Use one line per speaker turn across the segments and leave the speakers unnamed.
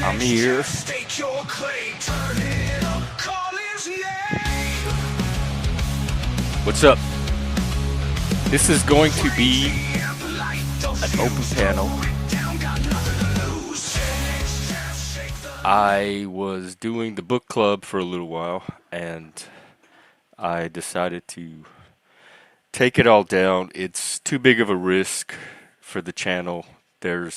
I'm here. What's up? This is going to be an open panel. I was doing the book club for a little while and I decided to take it all down. It's too big of a risk for the channel. There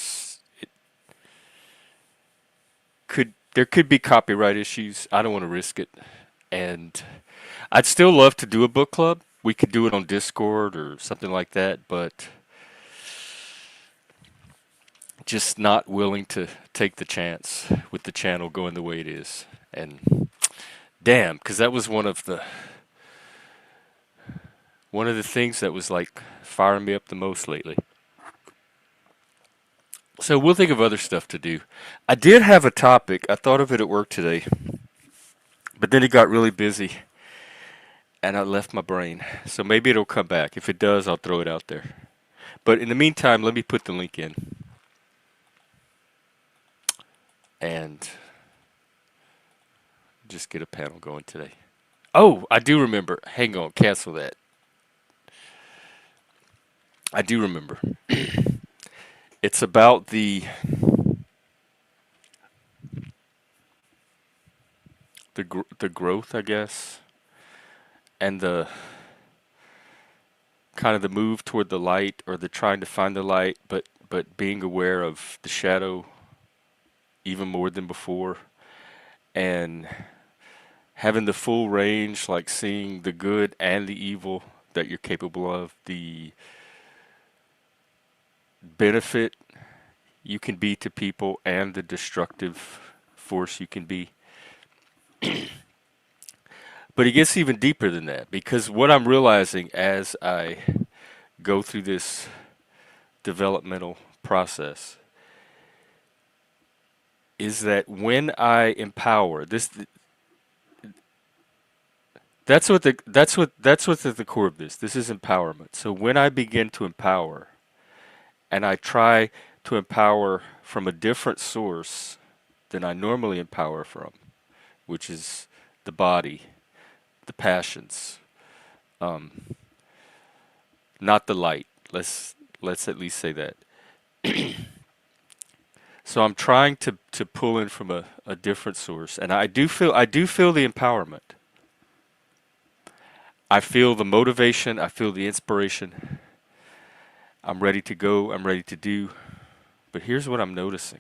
could be copyright issues. I don't want to risk it. And I'd still love to do a book club. We could do it on Discord or something like that, but just not willing to take the chance with the channel going the way it is. And damn, because that was one of the things that was like firing me up the most lately. So we'll think of other stuff to do. I did have a topic. I thought of it at work today, but then it got really busy and I left my brain. So maybe it'll come back. If it does, I'll throw it out there. But in the meantime, let me put the link in. And just get a panel going today. Oh, I do remember. Hang on, cancel that. I do remember. It's about the growth, I guess, and the kind of the move toward the light, or the trying to find the light, but being aware of the shadow even more than before, and having the full range, like seeing the good and the evil that you're capable of, the benefit you can be to people and the destructive force you can be. But it gets even deeper than that, because what I'm realizing as I go through this developmental process is that when I empower this, that's what's at the core of this. This is empowerment. So when I begin to empower, and I try to empower from a different source than I normally empower from, which is the body, the passions, not the light. Let's at least say that. So I'm trying to pull in from a different source, and I do feel the empowerment. I feel the motivation. I feel the inspiration. I'm ready to go. I'm ready to do. But here's what I'm noticing.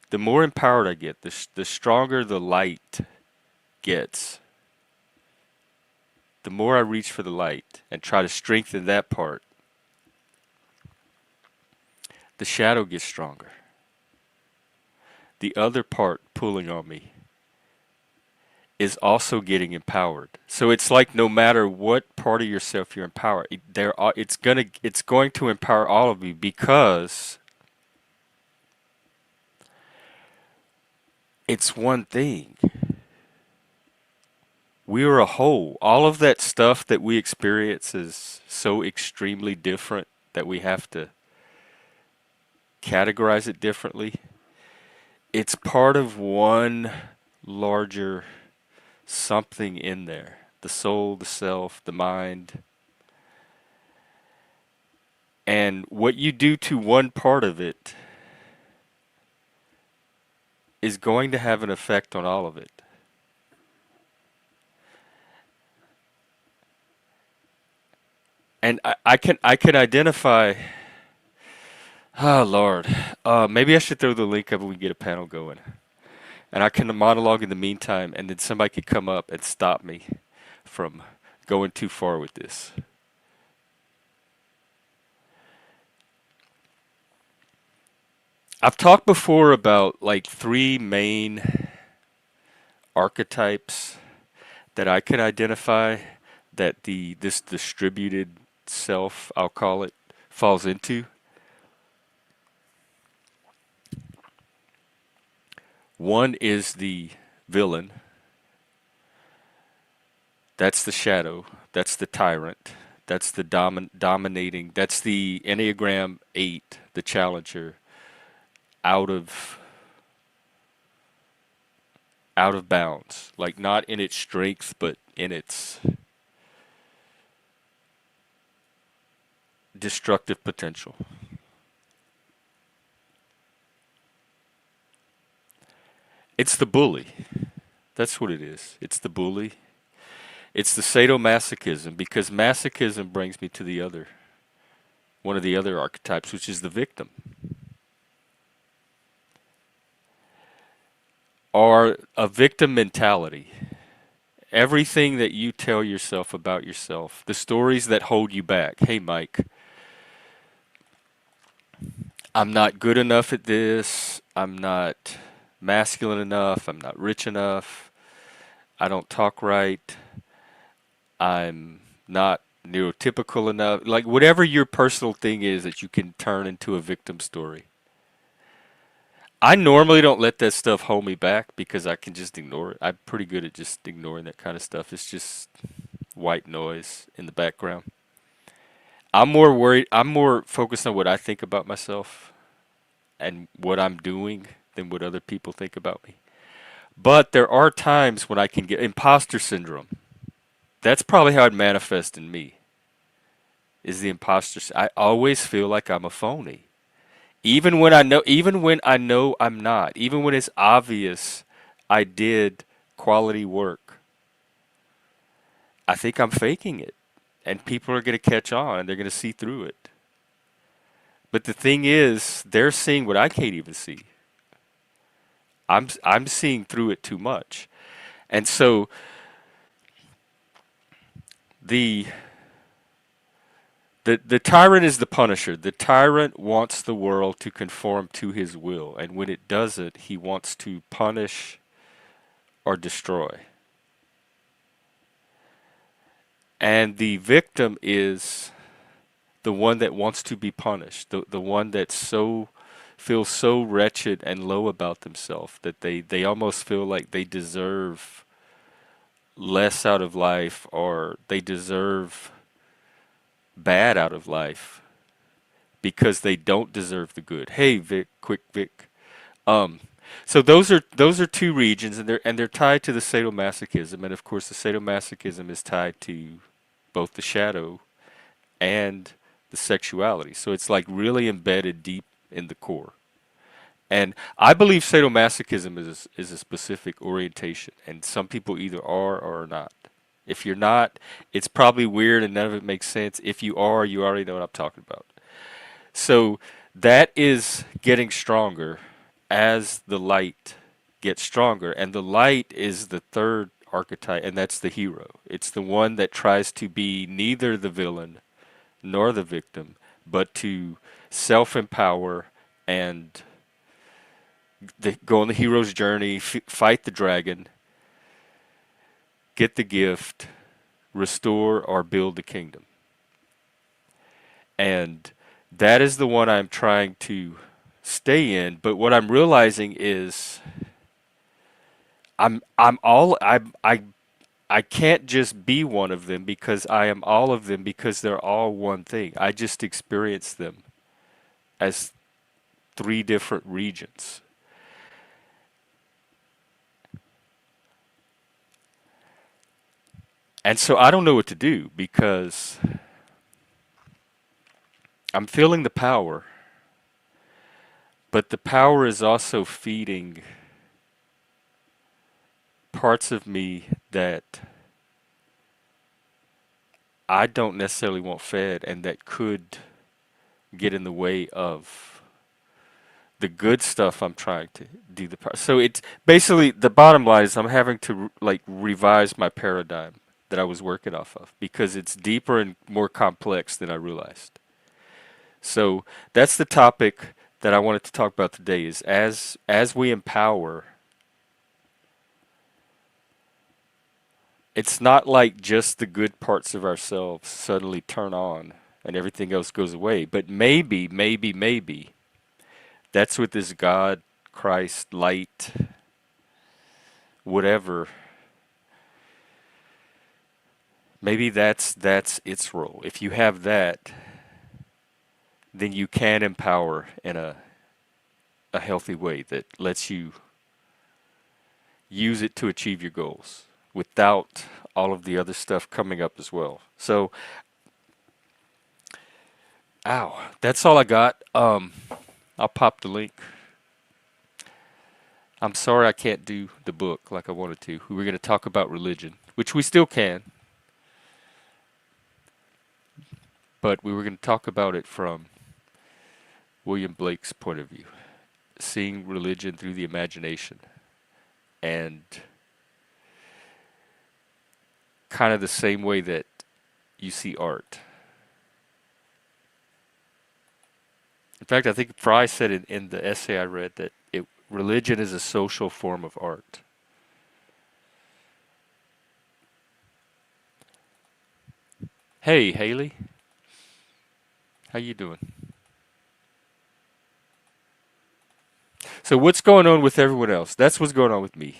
The more empowered I get, the stronger the light gets. The more I reach for the light and try to strengthen that part, the shadow gets stronger. The other part pulling on me is also getting empowered. So it's like no matter what part of yourself you're empowered, it's going to empower all of you, because it's one thing. We are a whole. All of that stuff that we experience is so extremely different that we have to categorize it differently. It's part of one larger something in there. The soul, the self, the mind. And what you do to one part of it is going to have an effect on all of it. And I can identify. Oh Lord, maybe I should throw the link up and we get a panel going, and I can monologue in the meantime, and then somebody could come up and stop me from going too far with this. I've talked before about like three main archetypes that I can identify that this distributed self, I'll call it, falls into. One is the villain. That's the shadow. That's the tyrant. That's the dominating. That's the Enneagram 8, the challenger. out of bounds, like not in its strength, but in its destructive potential. It's the bully. That's what it is. It's the bully. It's the sadomasochism, because masochism brings me to the other one of the other archetypes, which is the victim, or a victim mentality. Everything that you tell yourself about yourself, the stories that hold you back. Hey, Mike, I'm not good enough at this. I'm not masculine enough. I'm not rich enough. I don't talk right. I'm not neurotypical enough. Like whatever your personal thing is that you can turn into a victim story. I normally don't let that stuff hold me back because I can just ignore it. I'm pretty good at just ignoring that kind of stuff. It's just white noise in the background. I'm more focused on what I think about myself and what I'm doing than what other people think about me. But there are times when I can get imposter syndrome. That's probably how it manifests in me. Is the I always feel like I'm a phony. Even when I know I'm not, even when it's obvious I did quality work, I think I'm faking it. And people are going to catch on and they're going to see through it. But the thing is, they're seeing what I can't even see. I'm seeing through it too much. And so the the tyrant is the punisher. The tyrant wants the world to conform to his will, and when it doesn't, he wants to punish or destroy. And the victim is the one that wants to be punished, the one that so feels so wretched and low about themselves that they almost feel like they deserve less out of life, or they deserve bad out of life because they don't deserve the good. Hey Vic, quick Vic. Um so those are two regions, and they're tied to the sadomasochism, and of course the sadomasochism is tied to both the shadow and the sexuality. So it's like really embedded deep in the core. And I believe sadomasochism is a specific orientation, and some people either are or are not. If you're not, it's probably weird and none of it makes sense. If you are, you already know what I'm talking about. So that is getting stronger as the light gets stronger, and the light is the third archetype, and that's the hero. It's the one that tries to be neither the villain nor the victim, but to self empower and go on the hero's journey, fight the dragon, get the gift, restore or build the kingdom. And that is the one I'm trying to stay in. But what I'm realizing is I'm all I can't just be one of them because I am all of them, because they're all one thing. I just experience them as three different regions. And so I don't know what to do because I'm feeling the power, but the power is also feeding parts of me that I don't necessarily want fed and that could get in the way of the good stuff I'm trying to do. So it's basically, the bottom line is I'm having to like revise my paradigm that I was working off of, because it's deeper and more complex than I realized. So that's the topic that I wanted to talk about today, is as we empower, it's not like just the good parts of ourselves suddenly turn on and everything else goes away. But maybe that's what this God, Christ, light, whatever, maybe that's its role. If you have that, then you can empower in a a healthy way that lets you use it to achieve your goals without all of the other stuff coming up as well. So, ow, that's all I got. I'll pop the link. I'm sorry I can't do the book like I wanted to. We were going to talk about religion, which we still can, but we were going to talk about it from William Blake's point of view, seeing religion through the imagination, and kind of the same way that you see art. In fact, I think Fry said in the essay I read that religion is a social form of art. Hey, Haley, how you doing? So what's going on with everyone else? That's what's going on with me.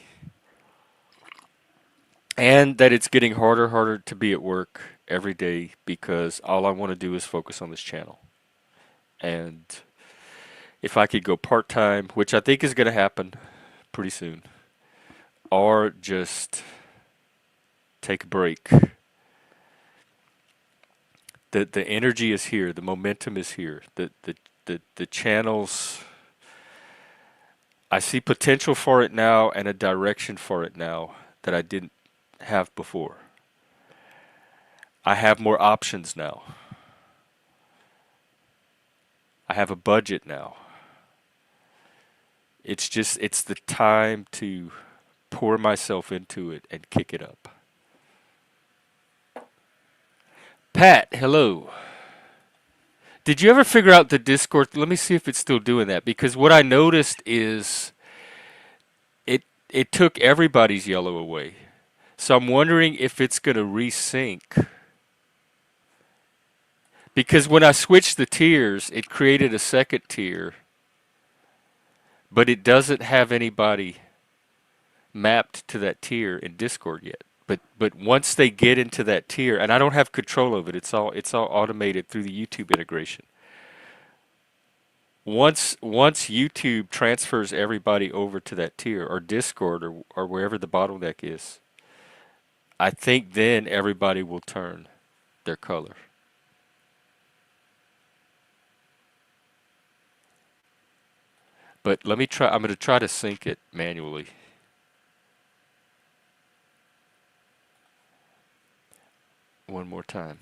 And that it's getting harder to be at work every day because all I want to do is focus on this channel. And if I could go part-time, which I think is going to happen pretty soon, or just take a break. The energy is here, the momentum is here. The channels, I see potential for it now and a direction for it now that I didn't have before. I have more options now. I have a budget now. It's the time to pour myself into it and kick it up. Pat, hello. Did you ever figure out the Discord? Let me see if it's still doing that, because what I noticed is it took everybody's yellow away. So I'm wondering if it's going to resync. Because when I switched the tiers, it created a second tier, but it doesn't have anybody mapped to that tier in Discord yet. But once they get into that tier, and I don't have control of it, it's all automated through the YouTube integration. Once YouTube transfers everybody over to that tier, or Discord, or wherever the bottleneck is, I think then everybody will turn their color. But let me try. I'm going to try to sync it manually. One more time.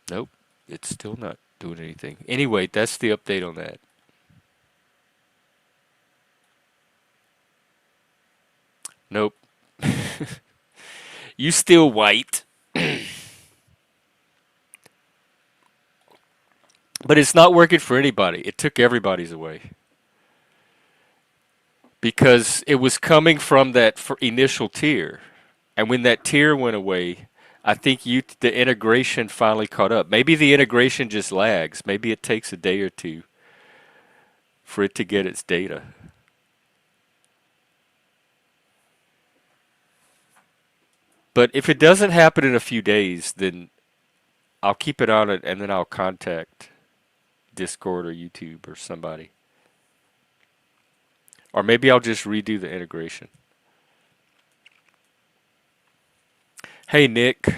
Nope, it's still not doing anything. Anyway, that's the update on that. Nope. You still white. But it's not working for anybody. It took everybody's away. Because it was coming from that initial tier. And when that tier went away, I think the integration finally caught up. Maybe the integration just lags. Maybe it takes a day or two for it to get its data. But if it doesn't happen in a few days, then I'll keep it on it, and then I'll contact Discord or YouTube or somebody. Or maybe I'll just redo the integration. Hey, Nick.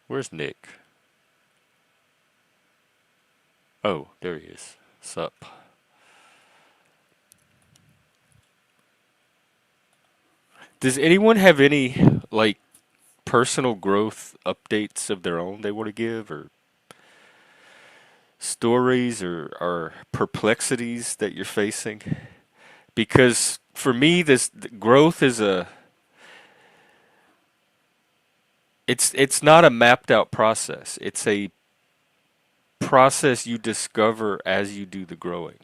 Where's Nick? Oh, there he is. Sup? Does anyone have any, like, personal growth updates of their own they want to give, or stories, or perplexities that you're facing? Because for me, this growth is it's not a mapped out process. It's a process you discover as you do the growing.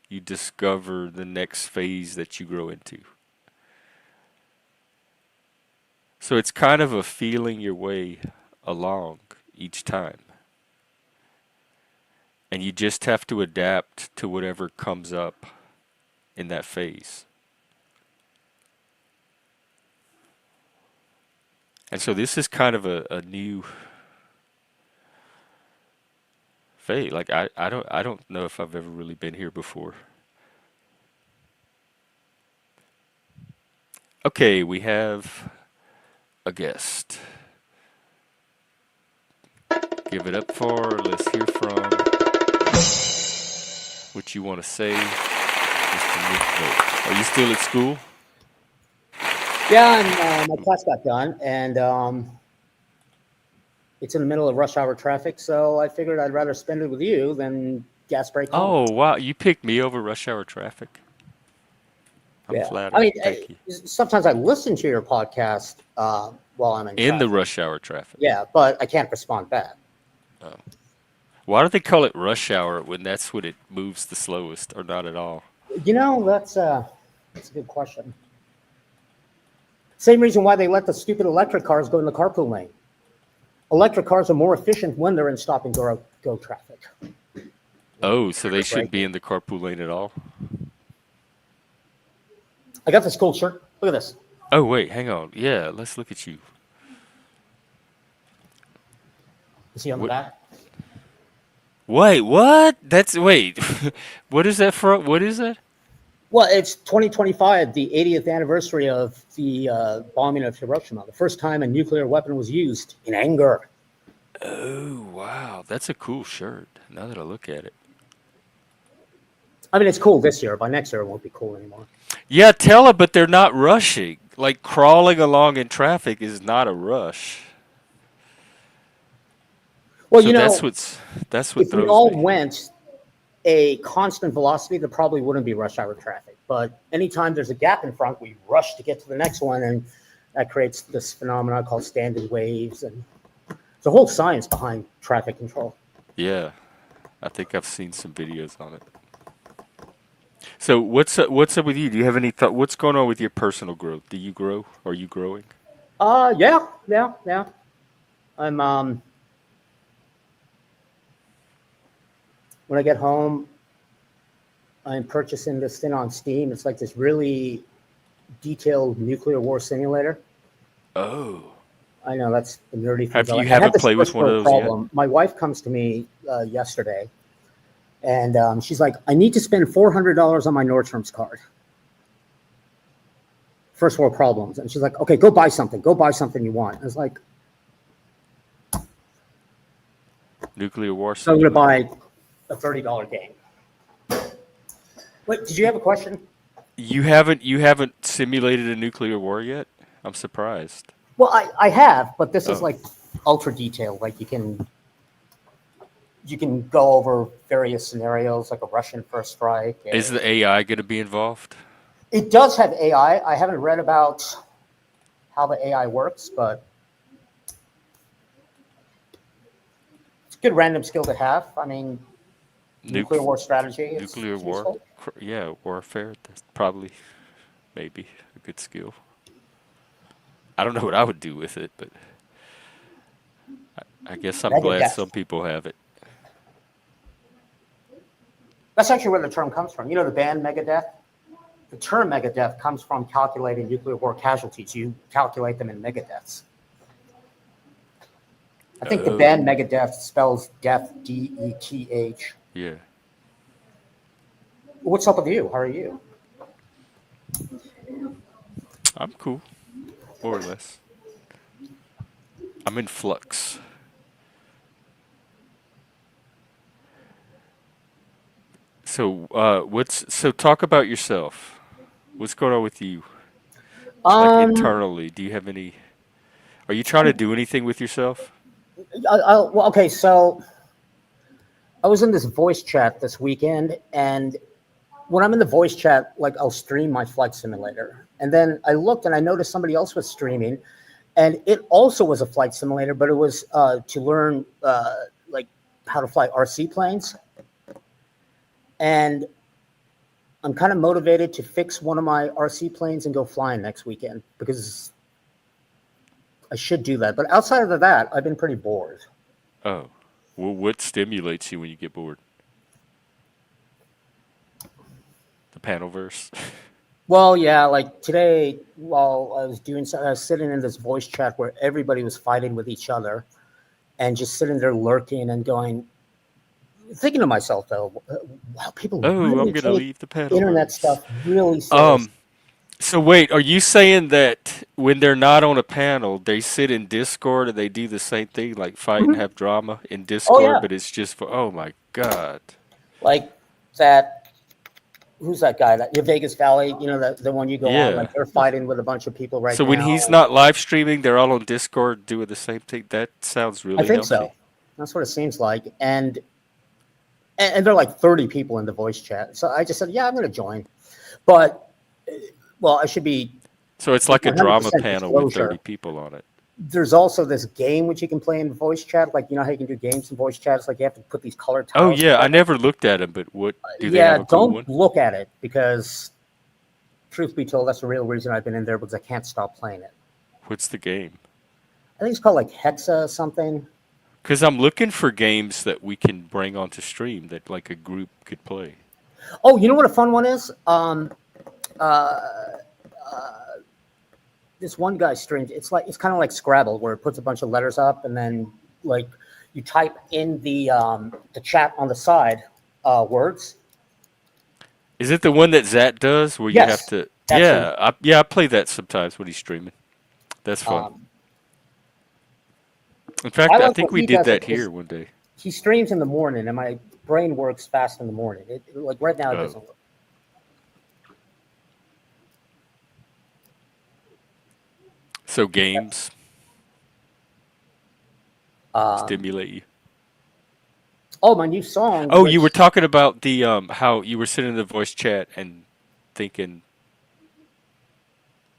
You discover the next phase that you grow into. So it's kind of a feeling your way along each time. And you just have to adapt to whatever comes up in that phase. And so this is kind of a new phase. Like I don't know if I've ever really been here before. Okay, we have a guest. Give it up for. Let's hear from what you want to say, Mr. Nick. No. Are you still at school?
Yeah, and my class got done, and it's in the middle of rush hour traffic, so I figured I'd rather spend it with you than gas break home.
Oh, wow. You picked me over rush hour traffic. I'm
Yeah, I
flattered.
mean,
Thank you.
sometimes I listen to your podcast while I'm in
In the
traffic.
rush hour traffic.
Yeah, but I can't respond back.
Oh. Why do they call it rush hour when that's when it moves the slowest or not at all?
That's a good question. Same reason why they let the stupid electric cars go in the carpool lane. Electric cars are more efficient when they're in stop and go traffic.
Oh, so they shouldn't be
Braking.
in the carpool lane at all?
I got this cool shirt. Look at this.
Oh, wait, hang on. Yeah, let's look at you.
You see on the
What?
back?
Wait, what? That's wait. What is that for? What is that?
Well, it's 2025, the 80th anniversary of the bombing of Hiroshima, the first time a nuclear weapon was used in anger.
Oh, wow. That's a cool shirt. Now that I look at it.
I mean, it's cool this year. By next year, it won't be cool anymore.
Yeah, tell her, but they're not rushing. Like crawling along in traffic is not a rush.
Well,
So that's what
if we
throws
all
me.
went a constant velocity, there probably wouldn't be rush hour traffic. But anytime there's a gap in front, we rush to get to the next one, and that creates this phenomenon called standing waves. And there's a whole science behind traffic control.
Yeah, I think I've seen some videos on it. So what's up with you? Do you have any thought? What's going on with your personal growth? Do you grow? Are you growing?
Yeah. I'm when I get home, I'm purchasing this thing on Steam. It's like this really detailed nuclear war simulator.
Oh,
I know that's the nerdy things
have
I
you
like. I had
haven't
this
played with
first
one of
world
those yet?
problem. My wife comes to me yesterday, and she's like, "I need to spend $400 on my Nordstrom's card." First world problems, and she's like, "Okay, go buy something. Go buy something you want." I was like,
Nuclear war
"So I'm going to
simulator.
buy a $30 game." Wait, did you have a question?
You haven't simulated a nuclear war yet? I'm surprised.
Well, I have, but this is
Oh,
like ultra detailed. Like you can go over various scenarios, like a Russian first strike.
is the AI going to be involved?
It does have AI. I haven't read about how the AI works, but it's a good random skill to have. I mean, nuclear
Nuc
war strategy,
nuclear
it's
war?
useful.
Yeah, warfare. That's probably maybe a good skill. I don't know what I would do with it, but I guess I'm glad
Megadeth.
some people have it.
That's actually where the term comes from. You know the band Megadeth? The term Megadeth comes from calculating nuclear war casualties. You calculate them in megadeaths. I think the
Oh,
band Megadeth spells death DETH.
yeah.
What's up with you? How are you?
I'm cool, more or less. I'm in flux. So, so talk about yourself. What's going on with you? Like
Um,
internally, do you have any, are you trying to do anything with yourself?
well, okay, so I was in this voice chat this weekend, and when I'm in the voice chat, like I'll stream my flight simulator. And then I looked and I noticed somebody else was streaming, and it also was a flight simulator, but it was to learn like how to fly RC planes. And I'm kind of motivated to fix one of my RC planes and go flying next weekend because I should do that. But outside of that, I've been pretty bored.
Oh, well, what stimulates you when you get bored? the panel verse.
Well, yeah, like today, while I was doing, I was sitting in this voice chat where everybody was fighting with each other, and just sitting there lurking and going, thinking to myself though, wow, people
Oh, I'm
really
gonna
take
leave the panel
internet
verse.
stuff really serious.
Um, so wait, are you saying that when they're not on a panel, they sit in Discord and they do the same thing, like fight and
Mhm.
have drama in
Oh
Discord,
yeah,
but it's just for, oh my God.
like that. Who's that guy? That your Vegas Valley, the one you go on. Like
Yeah.
they're fighting with a bunch of people right
So when
now,
he's
and
not live streaming, they're all on Discord doing the same thing. That sounds
I
really
think
healthy.
so. That's what it seems like. And there are like 30 people in the voice chat. So I just said, yeah, I'm going to join. But well, I should be
So it's
with
like a drama
100%
panel with 30
disclosure.
people on it.
There's also this game which you can play in voice chat. Like, how you can do games in voice chats. Like, you have to put these color
Oh
tiles
yeah, I
together.
never looked at them, but what do they
Yeah,
have a cool
don't
one?
look at it because, truth be told, that's the real reason I've been in there because I can't stop playing it.
What's the game?
I think it's called like Hexa something.
Because I'm looking for games that we can bring onto stream that like a group could play.
Oh, you know what a fun one is? This one guy streamed. It's kind of like Scrabble, where it puts a bunch of letters up, and then like you type in the chat on the side words.
Is it the one that Zat does where you have
Yes,
to?
that's him.
Yeah, I play that sometimes when he's streaming. That's fun.
Um,
In
I
fact, I
like
think
what
we
he
did
does
that
because
here one day.
he streams in the morning, and my brain works fast in the morning. Like right now, it
Oh,
doesn't work.
so games
Um,
stimulate you.
oh, my new song,
Oh, you were
which
talking about the how you were sitting in the voice chat and thinking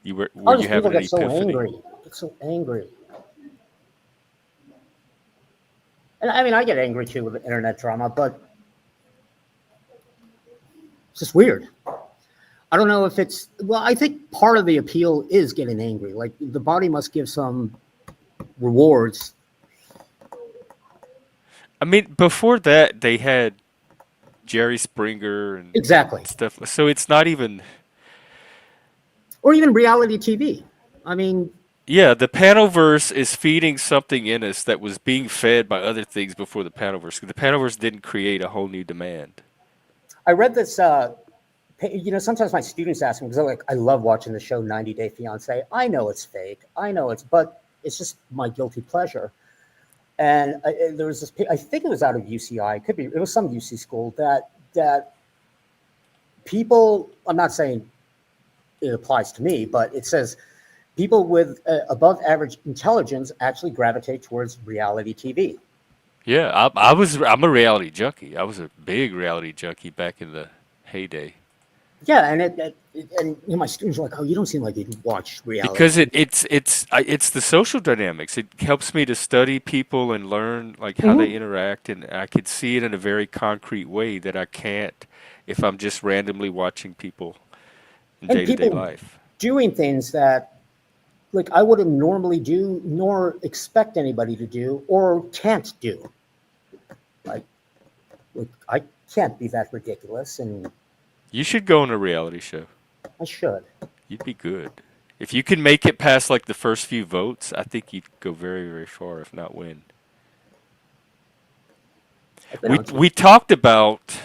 were
all
you
these people
having an
get so
epiphany?
angry, get so angry. And I mean, I get angry too with the internet drama, but it's just weird. I don't know if it's well. I think part of the appeal is getting angry. Like the body must give some rewards.
I mean, before that they had Jerry Springer and
Exactly,
stuff. So it's not even.
or even reality TV. I mean,
Yeah, the Panelverse is feeding something in us that was being fed by other things before the Panelverse. The Panelverse didn't create a whole new demand.
I read this. Sometimes my students ask me because like, I love watching the show 90 Day Fiance. I know it's fake. I know but it's just my guilty pleasure. And there was this. I think it was out of UCI. It could be. It was some UC school that people. I'm not saying it applies to me, but it says people with above average intelligence actually gravitate towards reality TV.
Yeah, I'm a reality junkie. I was a big reality junkie back in the heyday.
Yeah, and my students are like, "Oh, you don't seem like you watch reality
Because
TV."
it's the social dynamics. It helps me to study people and learn like how they
Mhm.
interact, and I could see it in a very concrete way that I can't if I'm just randomly watching people in
And
day to day
people
life.
doing things that like I wouldn't normally do, nor expect anybody to do, or can't do. Like, like I can't be that ridiculous, and
You should go on a reality show.
I should.
You'd be good. If you can make it past like the first few votes, I think you'd go very, very far, if not win.
I've been
We
on TV.
we talked about,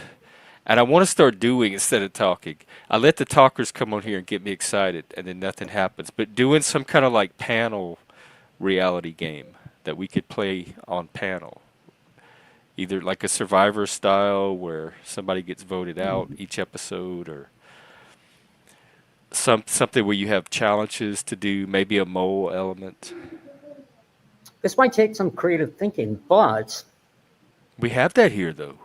and I want to start doing instead of talking. I let the talkers come on here and get me excited, and then nothing happens. But doing some kind of like panel reality game that we could play on panel, either like a Survivor style where somebody gets voted out each episode, or something where you have challenges to do, maybe a mole element.
This might take some creative thinking, but
We have that here though.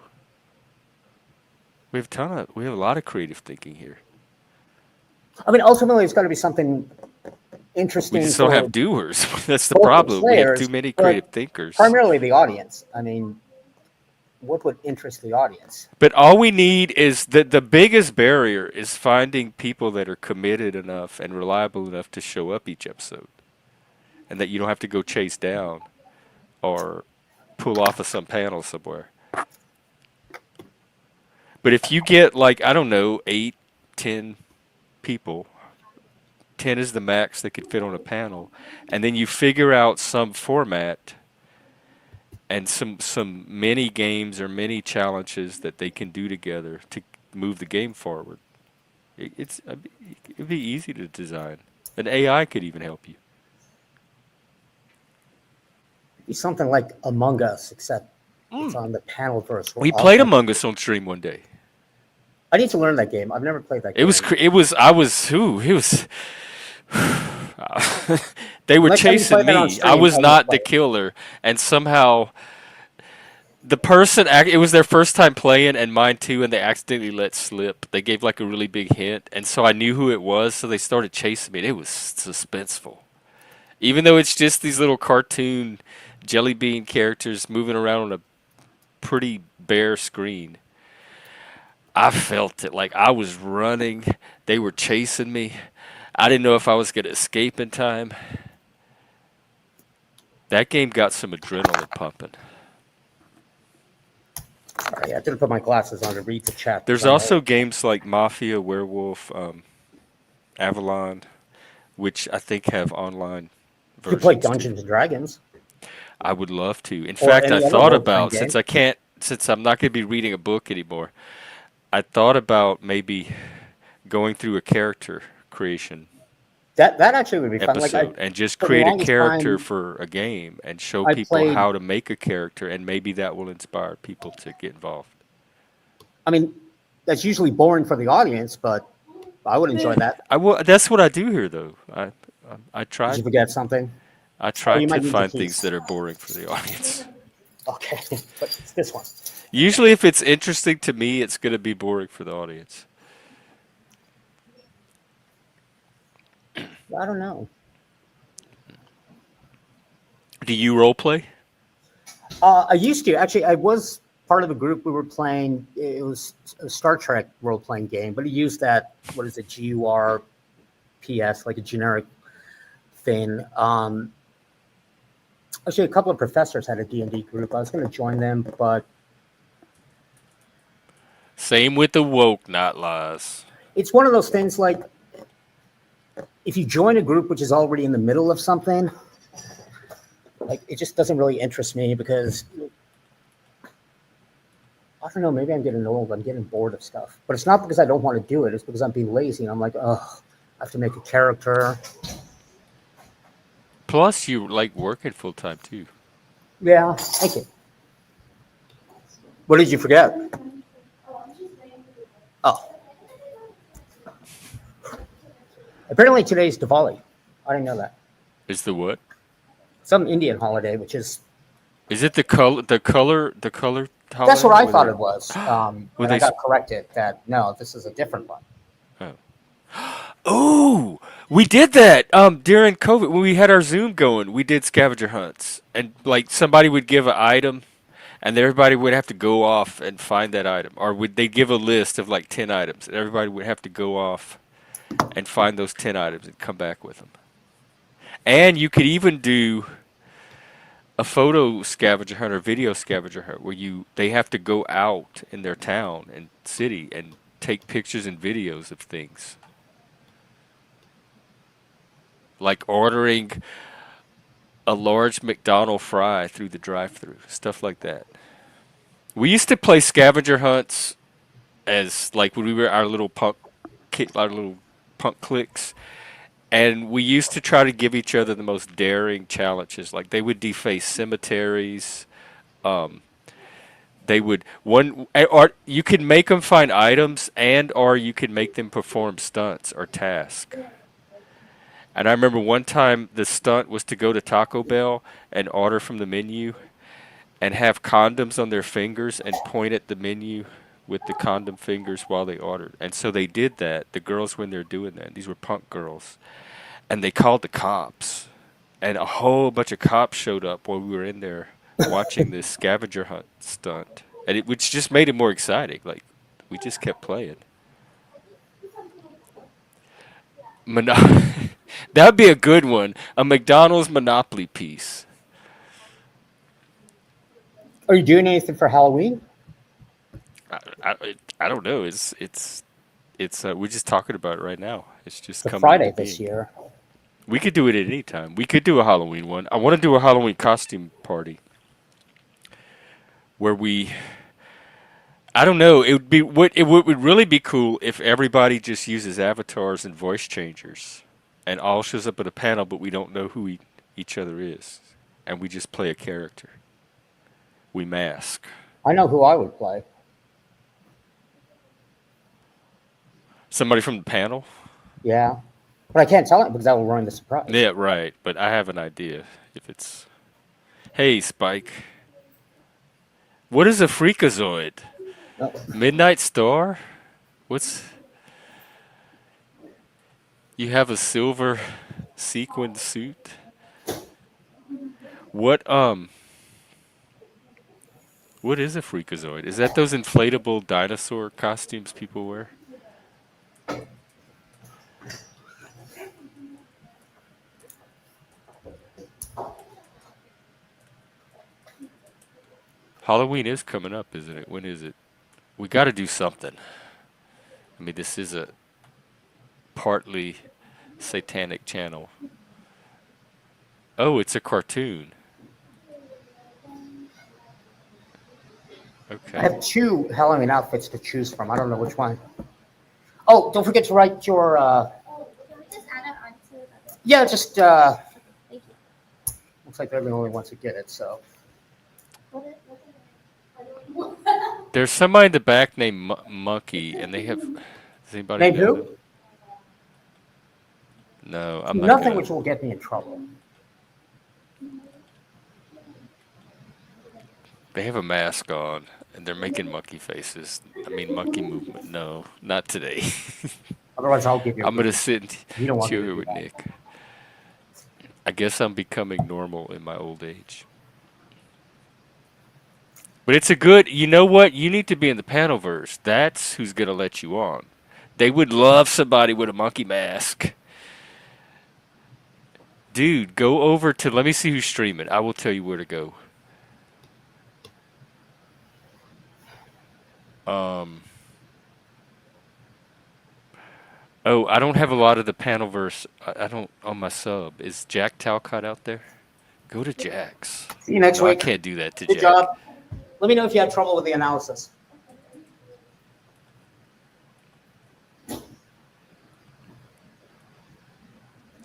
We have a lot of creative thinking here.
I mean, ultimately, it's got to be something
We
interesting
just don't
for
have doers. That's the
both the
problem. We have too
players,
many creative
but
thinkers.
primarily the audience. I mean, what would interest the audience?
But all we need is the biggest barrier is finding people that are committed enough and reliable enough to show up each episode, and that you don't have to go chase down or pull off of some panel somewhere. But if you get like I don't know 8 10 people. 10 is the max that could fit on a panel. And then you figure out some format and some mini games or mini challenges that they can do together to move the game forward. It'd be easy to design. An AI could even help you.
Be something like Among Us, except it's on the panel verse. We're
We
all
played
playing.
Among Us on stream one day.
I need to learn that game. I've never played that
It was
game.
cr- it was I was who it was. They were
Next time you play
chasing
that on
me. I
stream,
was
tell me to
not
play
the
it.
killer, and somehow it was their first time playing and mine too, and they accidentally let slip. They gave like a really big hint, and so I knew who it was, so they started chasing me. And it was suspenseful. Even though it's just these little cartoon jelly bean characters moving around on a pretty bare screen, I felt it like I was running. They were chasing me. I didn't know if I was going to escape in time. That game got some adrenaline pumping.
Sorry, I didn't put my glasses on to read the chat because
There's
I'm old.
also games like Mafia, Werewolf, Avalon, which I think have online
You could play
versions too.
Dungeons and Dragons
I would love to. In
or
fact, I
any other
thought
role playing
about
game.
since I'm not going to be reading a book anymore, I thought about maybe going through a character creation
That actually would be fun. Like I,
episode and just
for the
create a
longest
character
time,
for a game and show
I
people
played.
how to make a character, and maybe that will inspire people to get involved.
I mean, that's usually boring for the audience, but I would enjoy that.
I will. That's what I do here, though. I
Did
try
you forget something?
I
Oh,
try
you
to
might need the
find things
keys.
that are boring for the audience.
Okay, but it's this one.
Usually, if it's interesting to me, it's going to be boring for the audience.
I don't know.
Do you role play?
I used to actually. I was part of a group. We were playing. It was a Star Trek role playing game, but it used that. What is it? GURPS, like a generic thing. Actually, a couple of professors had a D&D group. I was going to join them, but
Same with the woke, not lies.
it's one of those things. Like if you join a group which is already in the middle of something, like it just doesn't really interest me because I don't know. Maybe I'm getting old. I'm getting bored of stuff, but it's not because I don't want to do it. It's because I'm being lazy. And I'm like, oh, I have to make a character.
Plus, you like working full time too.
Yeah, thank you. What did you forget? Oh, apparently today's Diwali. I didn't know that.
Is the what?
Some Indian holiday, which is
Is it the color?
that's what
holiday?
I thought it was.
Where
And I
they?
got corrected that no, this is a different one.
Oh. Oh, we did that during COVID when we had our Zoom going. We did scavenger hunts, and like somebody would give an item, and everybody would have to go off and find that item, or would they give a list of like 10 items, and everybody would have to go off and find those 10 items and come back with them. And you could even do a photo scavenger hunt or video scavenger hunt where they have to go out in their town and city and take pictures and videos of things. Like ordering a large McDonald fry through the drive-through, stuff like that. We used to play scavenger hunts as like when we were our little punk cliques, and we used to try to give each other the most daring challenges. Like they would deface cemeteries. Um, they would or you could make them find items, and or you could make them perform stunts or tasks. And I remember one time the stunt was to go to Taco Bell and order from the menu and have condoms on their fingers and point at the menu with the condom fingers while they ordered. And so they did that. The girls when they're doing that. These were punk girls. And they called the cops. And a whole bunch of cops showed up while we were in there watching this scavenger hunt stunt. And which just made it more exciting. Like we just kept playing. Mono- that would be a good one. A McDonald's Monopoly piece.
Are you doing anything for Halloween?
I don't know. It's It's we're just talking about it right now. It's just
It's a
coming into
Friday this
being.
year.
We could do it at any time. We could do a Halloween one. I want to do a Halloween costume party where we. I don't know. It would be what it would really be cool if everybody just uses avatars and voice changers, and all shows up at a panel, but we don't know who each other is, and we just play a character. We mask
I know who I would play.
somebody from the panel.
Yeah, but I can't tell it because that will ruin the surprise.
Yeah, right. But I have an idea. If it's hey Spike, what is a freakazoid?
No.
Midnight Star? What's you have a silver sequin suit? What what is a freakazoid? Is that those inflatable dinosaur costumes people wear? Halloween is coming up, isn't it? When is it? We got to do something. I mean, this is a partly satanic channel. Oh, it's a cartoon.
I
Okay.
have two Halloween outfits to choose from. I don't know which one. Oh, don't forget to write your.
Can we just add it onto the other?
Yeah, just
Thank you.
looks like they're the only ones who get it. So
What is
There's somebody in the back named Monkey, and they have. Does anybody
name
know them?
who?
No, I'm not
Nothing
gonna.
which will get me in trouble.
They have a mask on, and they're making monkey faces. I mean, monkey movement. No, not today.
Otherwise, I'll give you a
I'm gonna
beating.
sit and
You don't want me
chill
to
here
do
with
that.
Nick. I guess I'm becoming normal in my old age. But it's a good. You know what? You need to be in the panelverse. That's who's gonna let you on. They would love somebody with a monkey mask. Dude, go over to. Let me see who's streaming. I will tell you where to go. Um. Oh, I don't have a lot of the panelverse. I don't on my sub. Is Jack Talcott out there? Go to Jack's.
See you next
No, I
week.
can't do that to
Good
Jack.
job. Let me know if you have trouble with the analysis.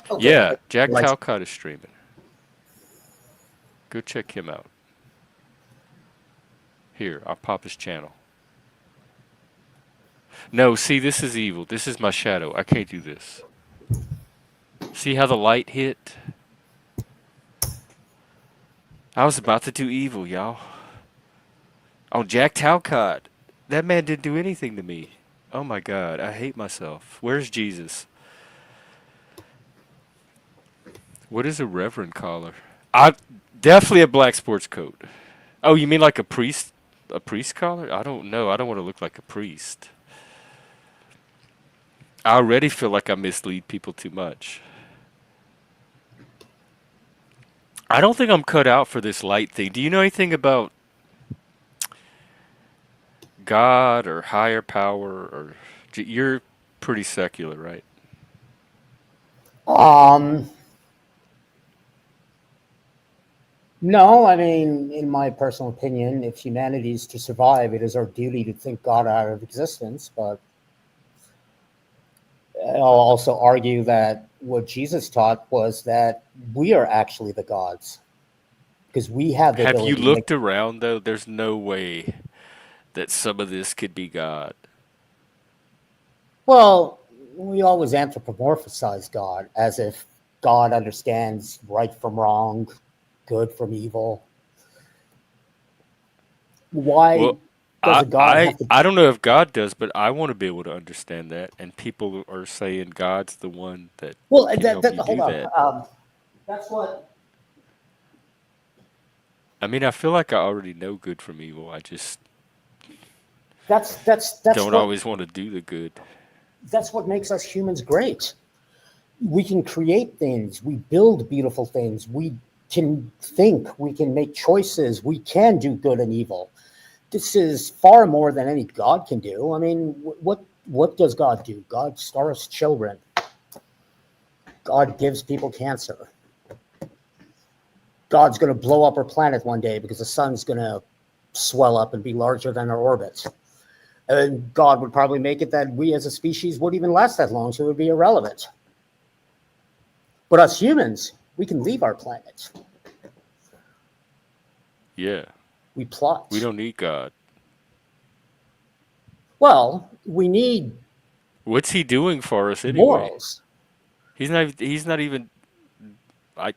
Oh, good.
Yeah, Jack
Lights.
Talcott is streaming. Go check him out. Here, I'll pop his channel. No, see, this is evil. This is my shadow. I can't do this. See how the light hit? I was about to do evil, y'all. Oh, Jack Talcott. That man didn't do anything to me. Oh my God, I hate myself. Where's Jesus? What is a reverend collar? I definitely a black sports coat. Oh, you mean like a priest? A priest collar? I don't know. I don't want to look like a priest. I already feel like I mislead people too much. I don't think I'm cut out for this light thing. Do you know anything about God or higher power or you're pretty secular, right?
Um, no, I mean, in my personal opinion, if humanity is to survive, it is our duty to think God out of existence. But I'll also argue that what Jesus taught was that we are actually the gods because we have the
Have you
ability to make.
looked around though? There's no way that some of this could be God.
Well, we always anthropomorphize God as if God understands right from wrong, good from evil. Why
Well,
does
I
a God
I
have to?
I don't know if God does, but I want to be able to understand that. And people are saying God's the one that
Well,
can help you
hold
do
on.
that.
That's what.
I mean, I feel like I already know good from evil. I just
That's
don't
what
always want to do the good.
that's what makes us humans great. We can create things. We build beautiful things. We can think. We can make choices. We can do good and evil. This is far more than any God can do. I mean, what What does God do? God starves children. God gives people cancer. God's going to blow up our planet one day because the sun's going to swell up and be larger than our orbit. And God would probably make it that we as a species wouldn't even last that long, so it would be irrelevant. But us humans, we can leave our planet.
Yeah.
We plot.
We don't need God.
Well, we need
What's he doing for us anyway?
morals.
He's not even I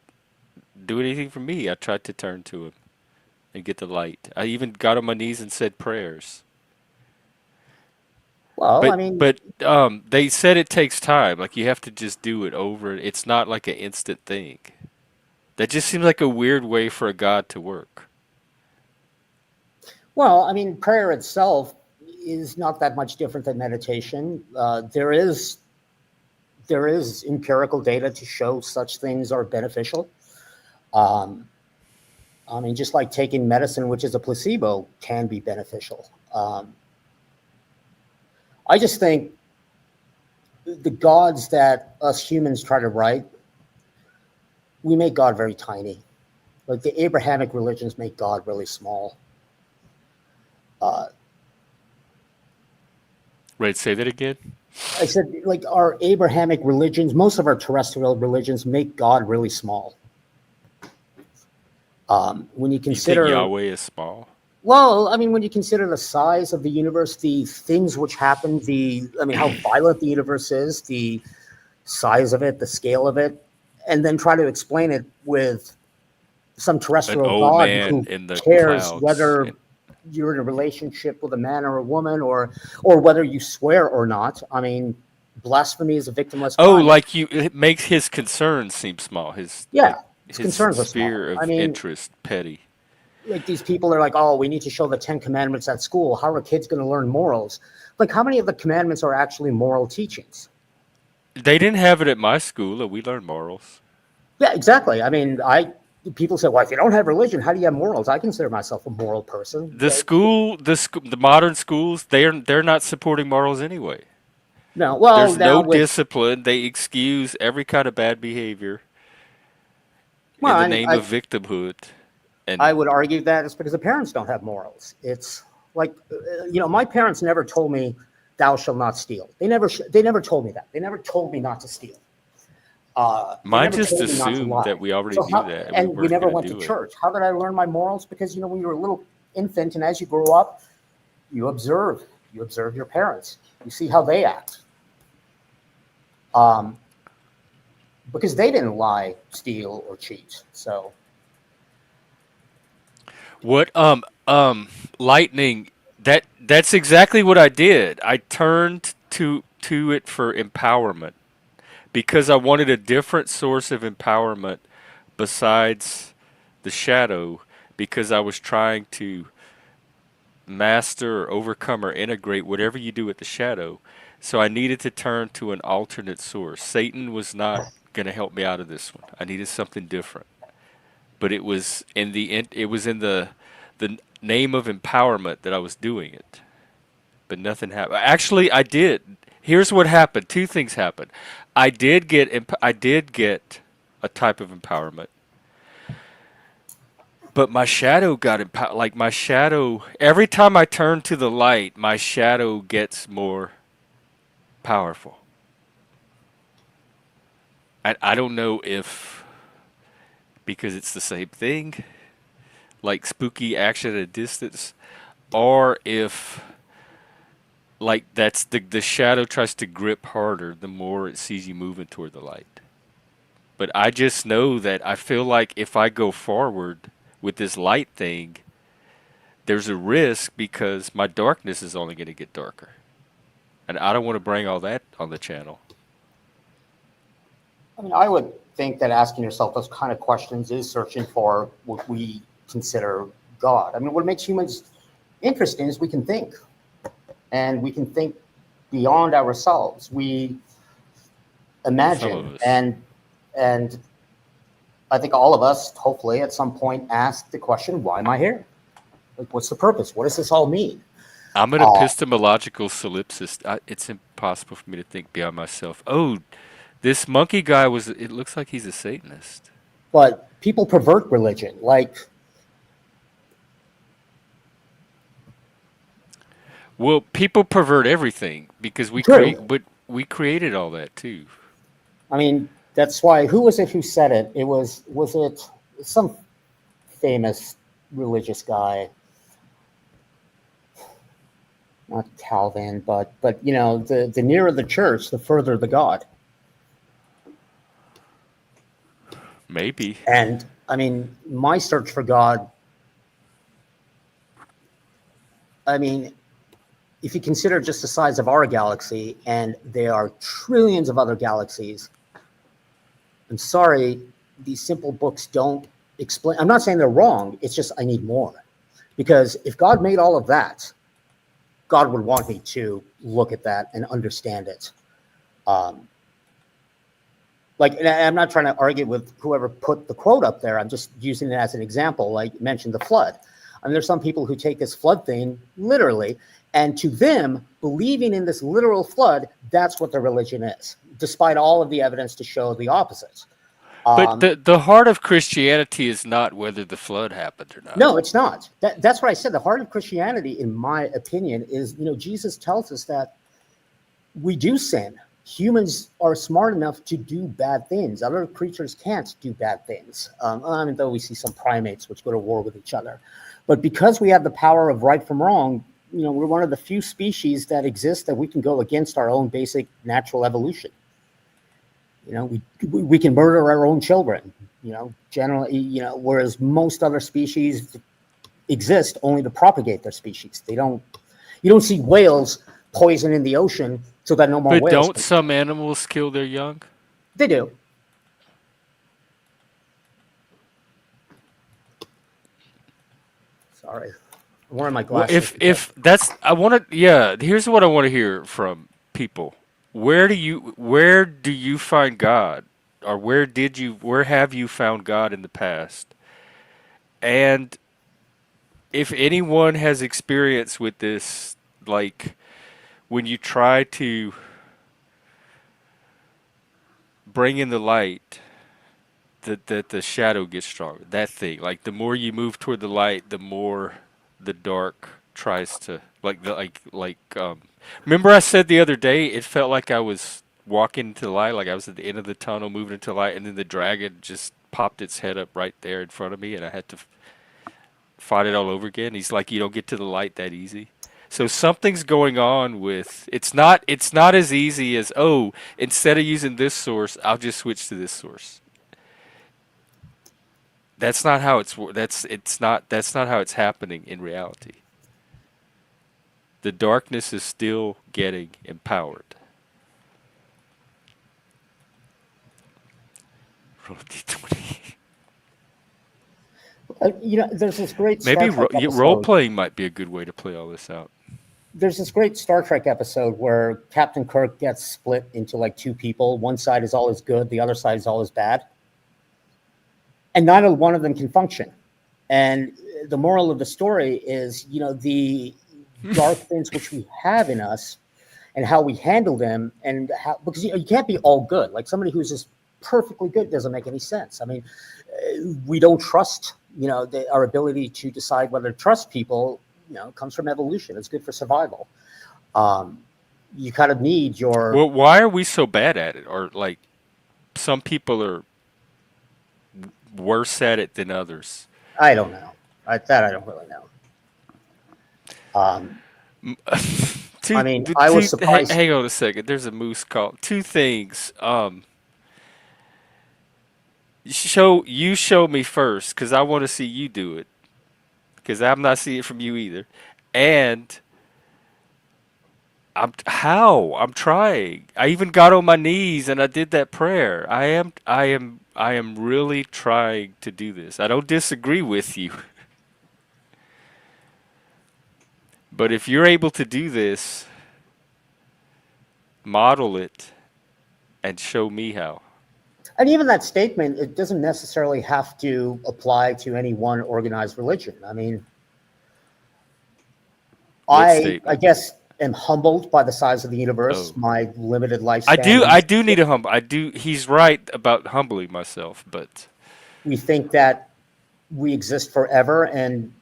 do anything for me. I tried to turn to him and get the light. I even got on my knees and said prayers.
Well, I
But
mean,
but they said it takes time. Like you have to just do it over. It's not like an instant thing. That just seems like a weird way for a God to work.
prayer itself is not that much different than meditation. There is empirical data to show such things are beneficial. Um, just like taking medicine, which is a placebo, can be beneficial. I just think the gods that us humans try to write, we make God very tiny. Like the Abrahamic religions make God really small. Uh,
Right, say that again?
I said, like our Abrahamic religions, most of our terrestrial religions make God really small. When you
You think
consider,
Yahweh is small?
when you consider the size of the universe, the things which happen, how violent the universe is, the size of it, the scale of it, and then try to explain it with some
An
terrestrial
old
god
man
who
in the
cares
clouds.
whether you're in a relationship with a man or a woman, or whether you swear or not. Blasphemy is a victimless
Oh,
crime.
like you it makes his concerns seem small. His like
Yeah, his
his
concerns are small.
sphere of interest petty.
Like these people are like, oh, we need to show the 10 Commandments at school. How are kids going to learn morals? Like, how many of the commandments are actually moral teachings?
They didn't have it at my school, and we learned morals.
Yeah, exactly. People say, well, if you don't have religion, how do you have morals? I consider myself a moral person.
The modern schools, they're not supporting morals anyway.
No, well,
There's
now
no
with
discipline. They excuse every kind of bad behavior
well,
in the name of victimhood.
I
And
would argue that it's because the parents don't have morals. It's like, my parents never told me, "Thou shalt not steal." They never told me that. They never told me not to steal. They
mine
never
just
told me not to
assumed
lie.
that we already
So
knew
how?
that and we
And we
weren't
never
going to
went to
do it.
church. How did I learn my morals? Because when you're a little infant and as you grow up, you observe. You observe your parents. You see how they act. Um, because they didn't lie, steal, or cheat. So
What lightning that's exactly what I did. I turned to it for empowerment because I wanted a different source of empowerment besides the shadow because I was trying to master or overcome or integrate whatever you do with the shadow. So I needed to turn to an alternate source. Satan was not going to help me out of this one. I needed something different. But it was in the name of empowerment that I was doing it. But nothing happened. Actually, I did. Here's what happened. Two things happened. I did get a type of empowerment. But my shadow got empowered. Like my shadow, every time I turn to the light, my shadow gets more powerful. I don't know if because it's the same thing, like spooky action at a distance, or if like that's the shadow tries to grip harder the more it sees you moving toward the light. But I just know that I feel like if I go forward with this light thing, there's a risk because my darkness is only going to get darker. And I don't want to bring all that on the channel.
I would think that asking yourself those kind of questions is searching for what we consider God. What makes humans interesting is we can think, and we can think beyond ourselves. We
Some of
imagine,
us.
and I think all of us, hopefully, at some point, ask the question, "Why am I here? Like, what's the purpose? What does this all mean?"
I'm an
Uh,
epistemological solipsist. It's impossible for me to think beyond myself. Oh, this monkey guy was, it looks like he's a Satanist.
but people pervert religion. Like,
Well, people pervert everything because
true.
but we created all that too.
I mean, that's why. Who was it who said it? Was it some famous religious guy? Not Calvin, but the nearer the church, the further the God.
Maybe.
And I mean, my search for God. I mean, if you consider just the size of our galaxy, and there are trillions of other galaxies, I'm sorry, these simple books don't explain. I'm not saying they're wrong. It's just I need more. Because if God made all of that, God would want me to look at that and understand it. Um, and I'm not trying to argue with whoever put the quote up there. I'm just using it as an example. Like you mentioned the flood. I mean, there's some people who take this flood thing literally, and to them, believing in this literal flood, that's what their religion is, despite all of the evidence to show the opposite.
But the heart of Christianity is not whether the flood happened or not.
No, it's not. That's what I said. The heart of Christianity, in my opinion, is Jesus tells us that we do sin. Humans are smart enough to do bad things. Other creatures can't do bad things. I mean, though we see some primates which go to war with each other. But because we have the power of right from wrong, we're one of the few species that exist that we can go against our own basic natural evolution. We can murder our own children, generally, whereas most other species exist only to propagate their species. You don't see whales poison in the ocean so that no more
But
whales
don't
can.
some animals kill their young?
They do. Sorry. I'm wearing my
Well,
glasses.
if that's I want to yeah, here's what I want to hear from people. Where do you find God? Or where have you found God in the past? And if anyone has experience with this, like when you try to bring in the light, that the shadow gets stronger. That thing, like the more you move toward the light, the more the dark tries to Remember I said the other day it felt like I was walking into the light, like I was at the end of the tunnel moving into the light, and then the dragon just popped its head up right there in front of me, and I had to fight it all over again. He's like, you don't get to the light that easy. So something's going on with it's not as easy as, oh, instead of using this source, I'll just switch to this source. That's not how that's not how it's happening in reality. The darkness is still getting empowered. Roll D20.
There's this great Star
Maybe
Trek
role
episode.
playing might be a good way to play all this out.
There's this great Star Trek episode where Captain Kirk gets split into like two people. One side is all is good, the other side is all is bad, and neither one of them can function. And the moral of the story is, the dark things which we have in us and how we handle them, and how, because you can't be all good. Like somebody who's just perfectly good doesn't make any sense. I mean, we don't trust, our ability to decide whether to trust people, comes from evolution. It's good for survival. Um, you kind of need your,
Well, why are we so bad at it? Or like some people are worse at it than others.
I don't know. I don't really know. Um, I mean, I was surprised.
Hang on a second. There's a moose call. Two things. Show me first, because I want to see you do it, because I'm not seeing it from you either. And I'm trying. I even got on my knees and I did that prayer. I am really trying to do this. I don't disagree with you. But if you're able to do this, model it and show me how.
And even that statement, it doesn't necessarily have to apply to any one organized religion. I mean,
What
I
statement?
guess am humbled by the size of the universe,
Oh,
my limited
I
lifespan.
do. I do need a humble. I do. He's right about humbling myself, but
We think that we exist forever, and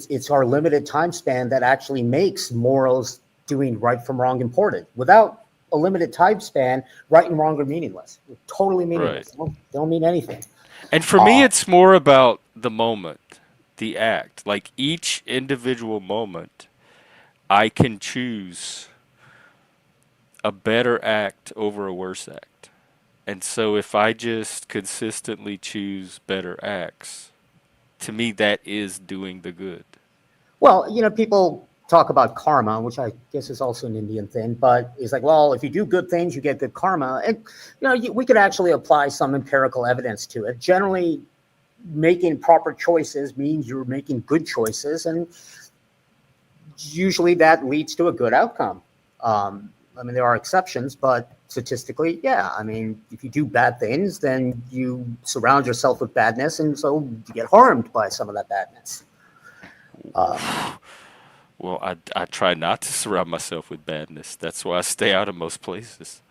it's our limited time span that actually makes morals, doing right from wrong, important. Without a limited time span, right and wrong are meaningless. They're totally
right.
meaningless. They don't mean anything.
And for me,
Uh,
it's more about the moment, the act. Like each individual moment, I can choose a better act over a worse act. And so if I just consistently choose better acts, to me, that is doing the good.
well, people talk about karma, which I guess is also an Indian thing, but it's like, well, if you do good things, you get good karma. And we could actually apply some empirical evidence to it. Generally, making proper choices means you're making good choices, and usually that leads to a good outcome. I mean, there are exceptions, but statistically, yeah. I mean, if you do bad things, then you surround yourself with badness, and so you get harmed by some of that badness. Um,
Well, I try not to surround myself with badness. That's why I stay out of most places.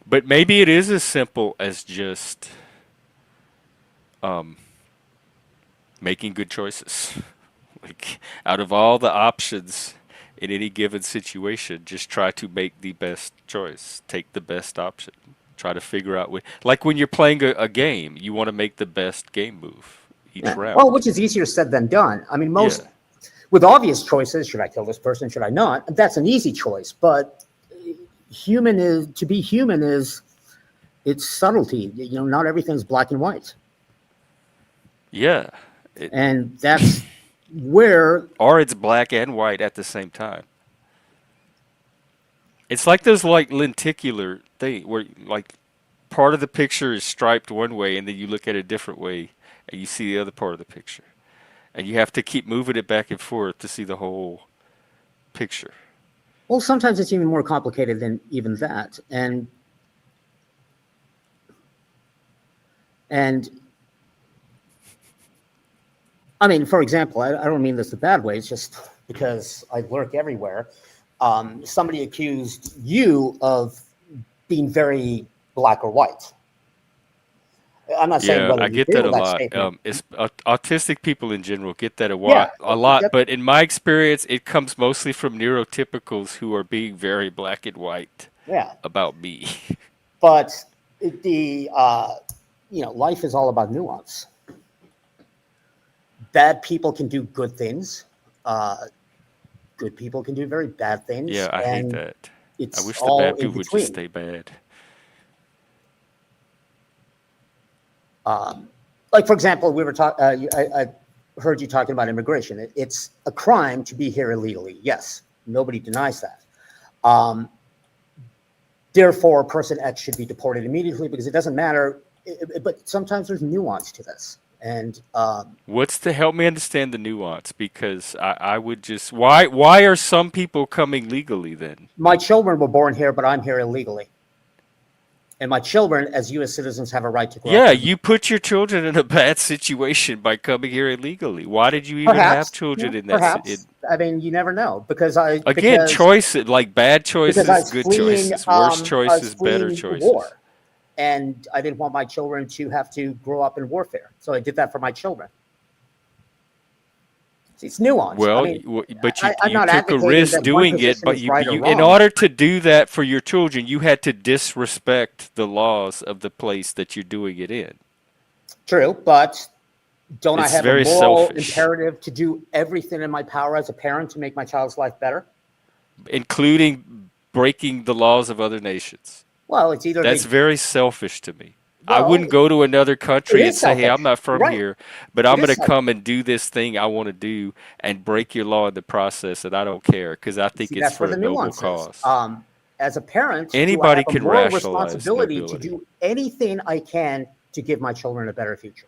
But maybe it is as simple as just um, making good choices. Like, out of all the options in any given situation, just try to make the best choice. Take the best option. Try to figure out like when you're playing a game, you want to make the best game move each
yeah. Well,
round.
which is easier said than done. I mean,
Yeah.
most with obvious choices, should I kill this person? Should I not? That's an easy choice. But human is to be human is it's subtlety. Not everything's black and white,
Yeah. It,
and that's where.
or it's black and white at the same time. It's like those like lenticular thing where like part of the picture is striped one way and then you look at it a different way and you see the other part of the picture. And you have to keep moving it back and forth to see the whole picture.
Well, sometimes it's even more complicated than even that, and I mean, for example, I don't mean this in a bad way. It's just because I lurk everywhere. Somebody accused you of being very black or white. I'm not saying
Yeah,
whether
I
you
get
agree
that a
with that
lot.
statement.
It's autistic people in general get that
Yeah,
a lot,
yep.
but in my experience, it comes mostly from neurotypicals who are being very black and white
Yeah,
about me.
but the life is all about nuance. Bad people can do good things. Uh, Good people can do very bad things,
Yeah, I hate
and
that. I
it's
wish the
all
bad
in
people would just
between.
stay bad.
Um, like, for example, we were talking. I heard you talking about immigration. It's a crime to be here illegally. Yes, nobody denies that. Um, Therefore, person X should be deported immediately because it doesn't matter. But sometimes there's nuance to this, and
What's to help me understand the nuance? Because I would just why are some people coming legally then?
my children were born here, but I'm here illegally. And my children, as U.S. citizens, have a right to grow up
Yeah,
here.
you put your children in a bad situation by coming here illegally. Why did you even have
Perhaps, yeah,
children in that
perhaps. I mean, you never know
again, choice like bad
I
choices,
was
good
fleeing.
choices, worse
I was
choices, better
fleeing
choices.
war, and I didn't want my children to have to grow up in warfare. So I did that for my children. See, it's nuanced. I
Well,
mean,
but
I'm
you
not
took a
advocating
risk
that one
doing it,
position
but
is right or
you in
wrong.
order to do that for your children, you had to disrespect the laws of the place that you're doing it in.
True, but don't I
It's
have a
very
moral
selfish,
imperative to do everything in my power as a parent to make my child's life better?
including breaking the laws of other nations.
Well, it's either
That's
they.
very selfish to me. I
Well,
wouldn't go to another
it
country and
is
say, "Hey, I'm
selfish.
not
You're
from
right.
here, but
It
I'm going
is
to
selfish.
come and do this thing I want to do and break your law in the process, and I don't care because I think
See,
it's
that's where
for a
the
noble
nuance is.
cause."
As a parent, do I have
Anybody
a
can
moral
rationalize
responsibility to
nobility.
do anything I can to give my children a better future?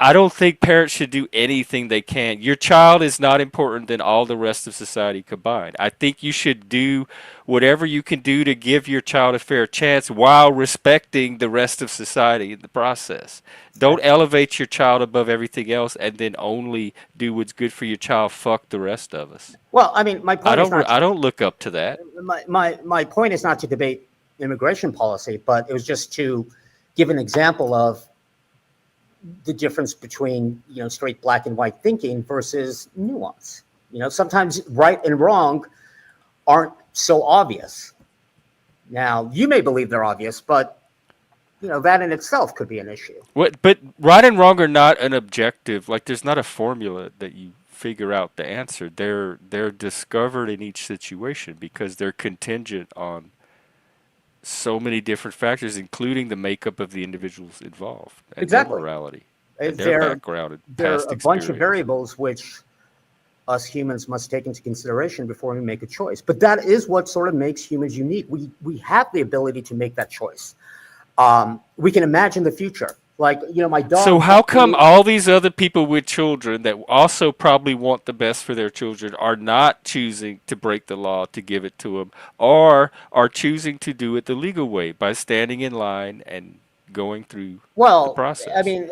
I don't think parents should do anything they can. Your child is not important than all the rest of society combined. I think you should do whatever you can do to give your child a fair chance while respecting the rest of society in the process. Don't elevate your child above everything else and then only do what's good for your child. Fuck the rest of us.
Well, I mean, my point is not
I don't look up to that.
my point is not to debate immigration policy, but it was just to give an example of the difference between straight black and white thinking versus nuance. Sometimes right and wrong aren't so obvious. Now you may believe they're obvious, but that in itself could be an issue.
What? But right and wrong are not an objective. Like there's not a formula that you figure out the answer. They're discovered in each situation because they're contingent on so many different factors, including the makeup of the individuals involved and
Exactly.
their morality and their
There,
background and
there are
past
a bunch of
experience.
variables which us humans must take into consideration before we make a choice. But that is what sort of makes humans unique. We have the ability to make that choice. We can imagine the future. Like, my dog.
So how come all these other people with children that also probably want the best for their children are not choosing to break the law to give it to them, or are choosing to do it the legal way by standing in line and going through the
Well,
process?
I mean,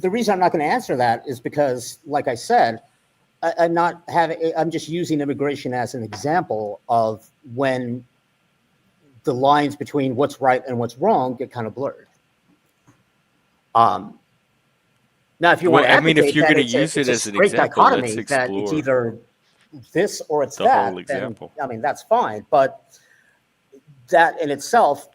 the reason I'm not going to answer that is because, like I said, I'm just using immigration as an example of when the lines between what's right and what's wrong get kind of blurred. Now, if you want to
Well, I mean,
advocate
if you're
that
going to use
it's
it
a
as an
straight
example, let's
dichotomy, that it's
explore
either this or it's
the
that,
whole
then
example.
I mean that's fine. But that in itself,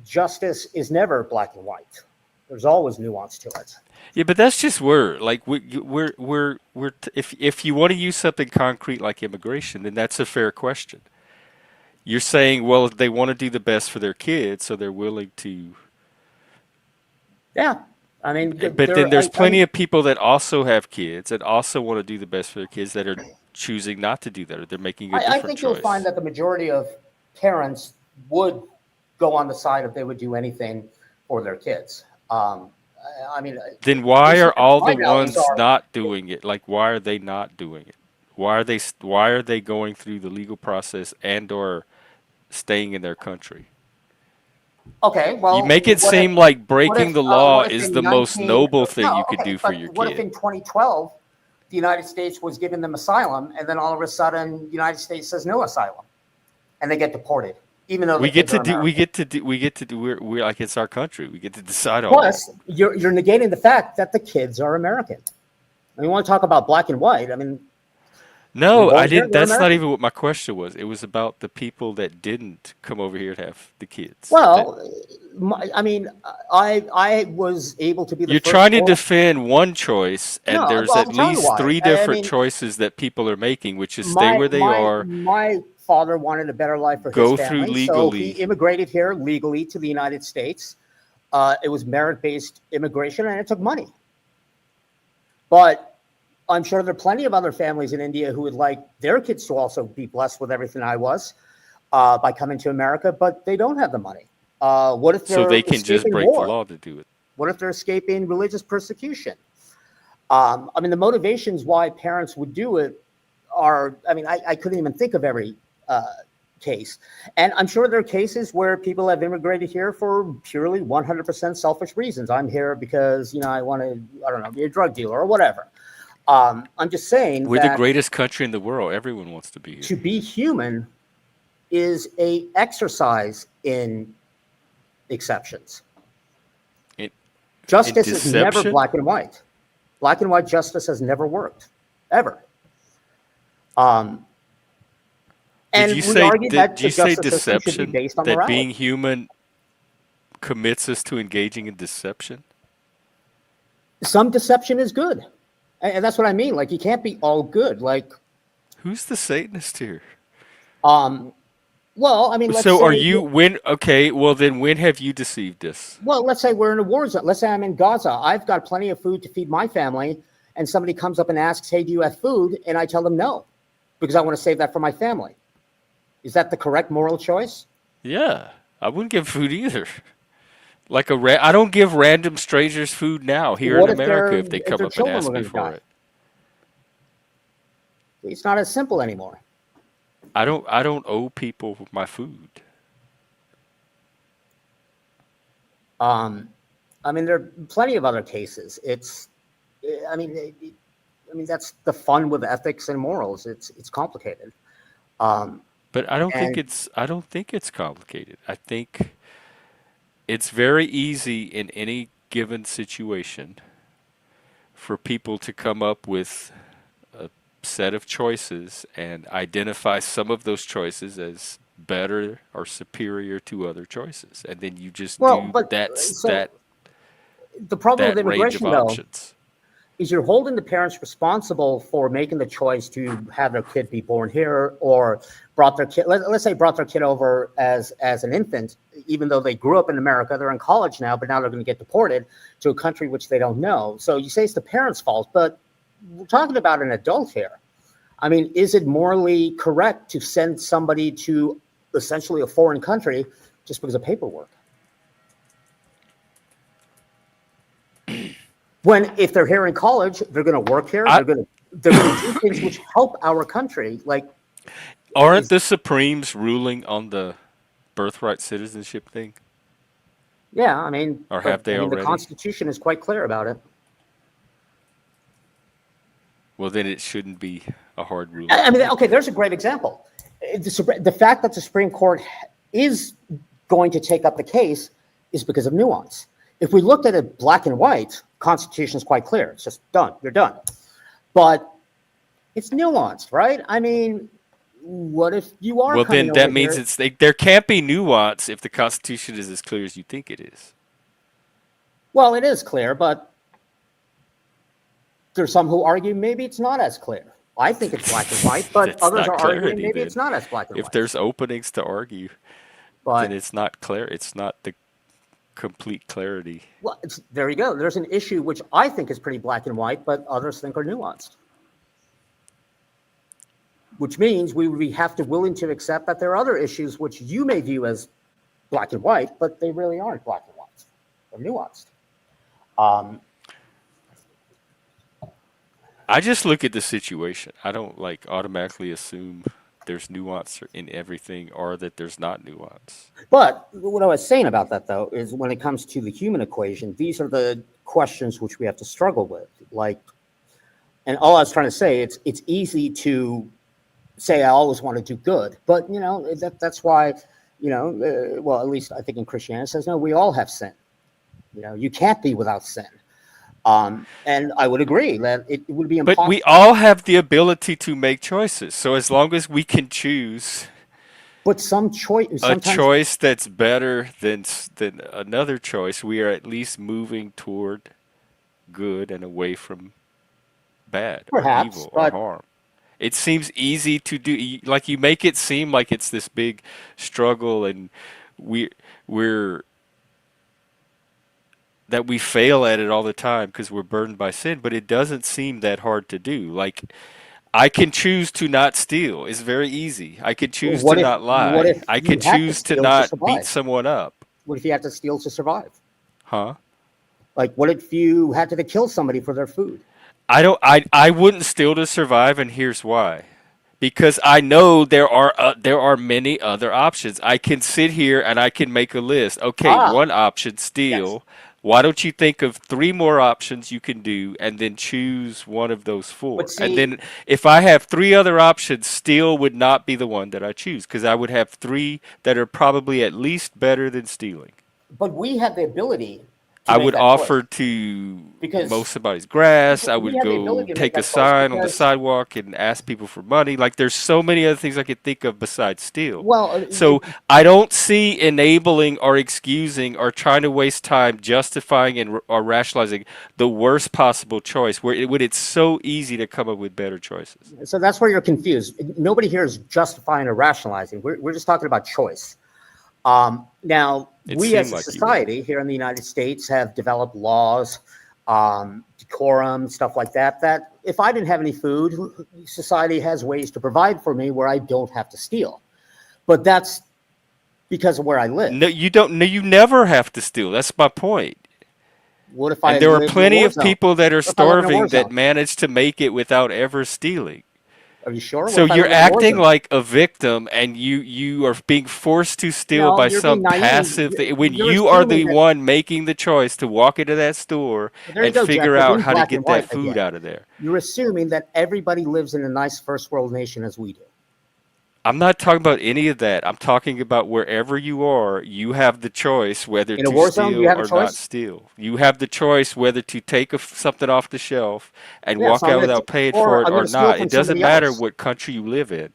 justice is never black and white. There's always nuance to it.
Yeah, but that's just like if you want to use something concrete like immigration, then that's a fair question. You're saying, well, they want to do the best for their kids, so they're willing to.
Yeah, I mean,
But then there's plenty of people that also have kids and also want to do the best for their kids that are choosing not to do that, or they're making a
I
different
think you'll find
choice.
that the majority of parents would go on the side if they would do anything for their kids. I mean,
Then
at
why
least
are all
my
the
values
ones
are
not doing it? Like, why are they not doing it? Why are they going through the legal process and or staying in their country?
okay.
You
Well,
make it seem like
what
breaking
if
the law
what if
is
in
the most
19
noble thing
no
you could
okay,
do for
but
your
what if
kid.
in 2012 the United States was giving them asylum, and then all of a sudden the United States says no asylum, and they get deported, even though the
We get
kids
to
are
do.
American.
We get to do. We're like it's our country. We get to decide all that.
Plus, you're negating the fact that the kids are American. And you want to talk about black and white? I mean, they're
No, I
born here,
didn't.
they're
That's not
American.
even what my question was. It was about the people that didn't come over here to have the kids. That
Well, I mean, I was able to be the
you're
first
trying to
oral.
defend one choice, and
No,
there's
well,
at
I'll tell you
least
why.
three
I
different
mean,
choices that people are making, which is stay where they are,
my father wanted a better life for his
go through
family, so he
legally.
immigrated here legally to the United States. It was merit-based immigration, and it took money. But I'm sure there are plenty of other families in India who would like their kids to also be blessed with everything I was by coming to America, but they don't have the money. What if
So
they're
they can just
escaping
break the
war?
law to do it.
What if they're escaping religious persecution? I mean, the motivations why parents would do it are, I mean, I couldn't even think of every case. And I'm sure there are cases where people have immigrated here for purely 100% selfish reasons. I'm here because, I want to, I don't know, be a drug dealer or whatever. I'm just saying
We're the
that
greatest country in the world. Everyone wants to be here.
to be human is a exercise in exceptions.
In, in
Justice is never
deception?
black and white. Black and white justice has never worked, ever. Um,
Did
and
you
we
say
argue that
did
the
you say
justice system should be
deception?
based on
That being
morality.
human commits us to engaging in deception?
Some deception is good. And that's what I mean. Like, you can't be all good. Like,
Who's the Satanist here?
well, I mean, let's
So are
say,
you when okay, well then when have you deceived us?
well, let's say we're in a war zone. Let's say I'm in Gaza. I've got plenty of food to feed my family, and somebody comes up and asks, "Hey, do you have food?" And I tell them no, because I want to save that for my family. Is that the correct moral choice?
Yeah. I wouldn't give food either. Like I don't give random strangers food now here in
What
America if they
if
come
their
up and
children
ask
were
me
going to
for
die?
it.
It's not as simple anymore.
I don't owe people my food.
Um, I mean, there are plenty of other cases. I mean, I mean that's the fun with ethics and morals. It's complicated. Um,
But
and
I don't think it's complicated. I think it's very easy in any given situation for people to come up with a set of choices and identify some of those choices as better or superior to other choices. And then you just
well,
do
but so the problem with
that range of
immigration, though,
options.
is you're holding the parents responsible for making the choice to have their kid be born here or brought their kid, let's say brought their kid over as an infant, even though they grew up in America, they're in college now, but now they're going to get deported to a country which they don't know. So you say it's the parents' fault, but we're talking about an adult here. I mean, is it morally correct to send somebody to essentially a foreign country just because of paperwork? When if they're here in college, they're going to work here.
I
They're going to do things which help our country. Like,
Aren't
is
the Supremes ruling on the birthright citizenship thing?
yeah. I mean,
Or
but
have
I
they
mean, the
already?
Constitution is quite clear about it.
Well, then it shouldn't be a hard ruling
I
to
mean,
make.
okay, there's a great example. The fact that the Supreme Court is going to take up the case is because of nuance. If we looked at it black and white, Constitution is quite clear. It's just done. You're done. But it's nuanced, right? I mean, what if you are
Well,
coming
then
over
that means
here?
there can't be nuance if the Constitution is as clear as you think it is.
Well, it is clear, but there's some who argue maybe it's not as clear. I think it's black and white, but
That's
others
not
are arguing
clarity
maybe it's
then.
not as black and
If
white.
there's openings to argue, then
But
it's not clear. It's not the complete clarity.
well, there you go. There's an issue which I think is pretty black and white, but others think are nuanced. Which means we would have to willing to accept that there are other issues which you may view as black and white, but they really aren't black and white. They're nuanced. Um,
I just look at the situation. I don't like automatically assume there's nuance in everything or that there's not nuance.
but what I was saying about that, though, is when it comes to the human equation, these are the questions which we have to struggle with. Like, and all I was trying to say, it's easy to say I always want to do good, but that's why, well, at least I think in Christianity it says no, we all have sin. You can't be without sin. And I would agree that it would be
But we
impossible.
all have the ability to make choices. So as long as we can choose
But some choice,
a
sometimes
choice that's better than another choice, we are at least moving toward good and away from bad or
perhaps,
evil or
but
harm. It seems easy to do. Like you make it seem like it's this big struggle, and we we're that we fail at it all the time because we're burdened by sin. But it doesn't seem that hard to do. Like I can choose to not steal. It's very easy. I can choose to not
what
lie.
if
I
you
can
had to
choose to
steal to
not beat
survive?
someone up.
What if you had to steal to survive?
Huh?
Like, what if you had to kill somebody for their food?
I don't. I wouldn't steal to survive, and here's why. Because I know there are many other options. I can sit here and I can make a list. Okay,
Ah,
one option,
yes.
steal. Why don't you think of three more options you can do and then choose one of those
But
four? And
see,
then if I have three other options, steal would not be the one that I choose because I would have three that are probably at least better than stealing.
but we have the ability to
I
make
would
that choice
offer to mow
because
somebody's grass. I
we
would
have the
go
ability to make
take a
that choice
sign on the
because,
sidewalk and ask people for money. Like there's so many other things I could think of besides steal.
well,
So I don't see enabling or excusing or trying to waste time justifying or rationalizing the worst possible choice where it's so easy to come up with better choices.
so that's where you're confused. Nobody here is justifying or rationalizing. We're just talking about choice. Now,
It
we
seemed
as a
like you were.
society here in the United States have developed laws, decorum, stuff like that, that if I didn't have any food, society has ways to provide for me where I don't have to steal. But that's because of where I
No,
live.
you don't. No, you never have to steal. That's my point.
What if I
And there are
lived in a
plenty
war
of
zone?
people that are
What if I live in a war
starving that
zone?
manage to make it without ever stealing.
Are you sure? What
So
if I
you're
live in a war
acting
zone?
like a victim, and you are being forced to steal
No,
by
you're being
some
naive.
passive thing when
You're
you are
assuming
the
that.
one making the choice to walk into that store
Well, there you
and
go, Jeff.
figure
We're
out
being
how to
black and
get that
white
food
again.
out of there.
You're assuming that everybody lives in a nice first world nation as we do.
I'm not talking about any of that. I'm talking about wherever you are, you have the choice whether
In a
to
war zone, do you
steal
have a
or not
choice?
steal. You have the choice whether to take something off the shelf and
Yeah, so
walk
I'm
out
gonna,
without paying for
or
it
I'm
or
gonna steal
not.
from
It doesn't
somebody
matter
else.
what country you live in.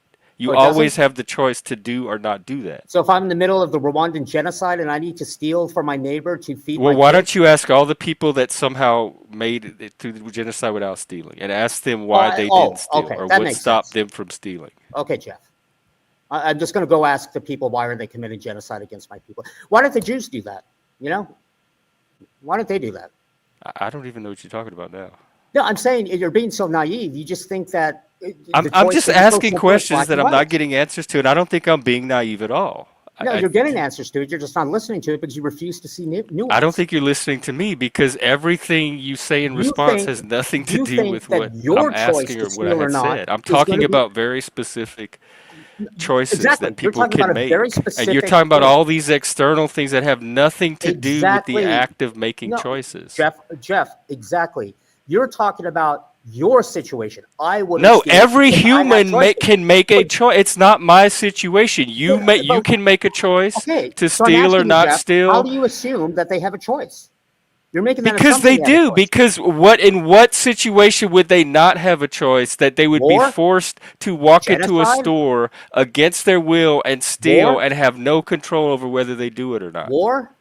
Oh,
You
it doesn't.
always have the choice to do or not do that.
So if I'm in the middle of the Rwandan genocide and I need to steal from my neighbor to feed
Well,
my
why don't
kids,
you ask all the people that somehow made it through the genocide without stealing and ask them why they didn't steal
okay,
or
that
what
makes
stopped
sense.
them from stealing?
Okay, Jeff. I'm just going to go ask the people why are they committing genocide against my people? Why don't the Jews do that? You know, why don't they do that?
I don't even know what you're talking about now.
No, I'm saying you're being so naive. You just think that
I'm
the
I'm
choice
just
is so
asking
simple as
questions
black
that
and
I'm not
white.
getting answers to, and I don't think I'm being naive at all.
No, you're getting answers to it. You're just not listening to it because you refuse to see
I don't
nuance.
think you're listening to me because everything you say in
You
response
think
has nothing to
you
do
think
with
that
what I'm
your choice
asking
to
or what I
steal or
had
not
said. I'm
is going
talking
to be
about very specific choices
exactly.
that
You're
people
talking about
can
a very
make. And you're
specific
talking about
thing.
all these external things that have nothing to do with the
Exactly.
act of making
No,
choices.
Jeff, exactly. You're talking about your situation. I wouldn't
No,
steal
every
because I have
human
choices.
can make a
But,
choice. It's not my situation. You
but
can make a choice
okay,
to
so I'm
steal or
asking you,
not
Jeff, how
steal
do you assume that they have a choice? You're making that
because
assumption
they
they have a
do.
choice.
Because what in what situation would they not have a choice that they would be
War,
forced to walk into a
genocide,
store against their will and steal
war,
and have no control over whether they do it or not?
war,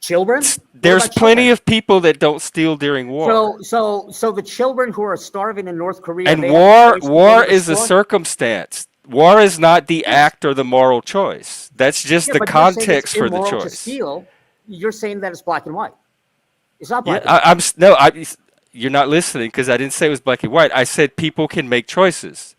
children. What
There's
about
plenty
children?
of people that don't steal during war.
So the children who are starving in North Korea,
And
they have a choice to go
war
to the
is a
store.
circumstance. War is not the
Yes,
act or the moral choice. That's just
yeah,
the
but you're saying it's
context for the
immoral to
choice.
steal. You're saying that it's black and white. It's not
Yeah,
black and white.
no, you're not listening because I didn't say it was black and white. I said people can make choices.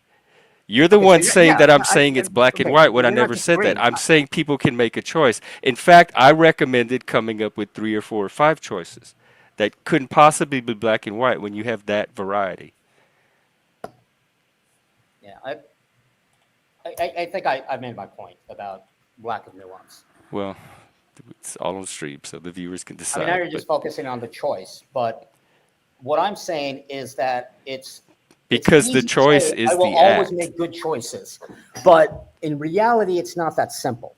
You're the
Okay, so
one saying
yeah,
that I'm saying it's black and
okay,
white when I
we're not
never said that.
disagreeing.
I'm saying people can make a choice. In fact, I recommended coming up with 3 or 4 or 5 choices that couldn't possibly be black and white when you have that variety.
Yeah, I think I made my point about lack of nuance.
Well, it's all on stream, so the viewers can
I mean, now
decide.
you're
But
just focusing on the choice, but what I'm saying is that it's
because the
easy to
choice
say I
is
will
the
always
act.
make good choices, but in reality, it's not that simple.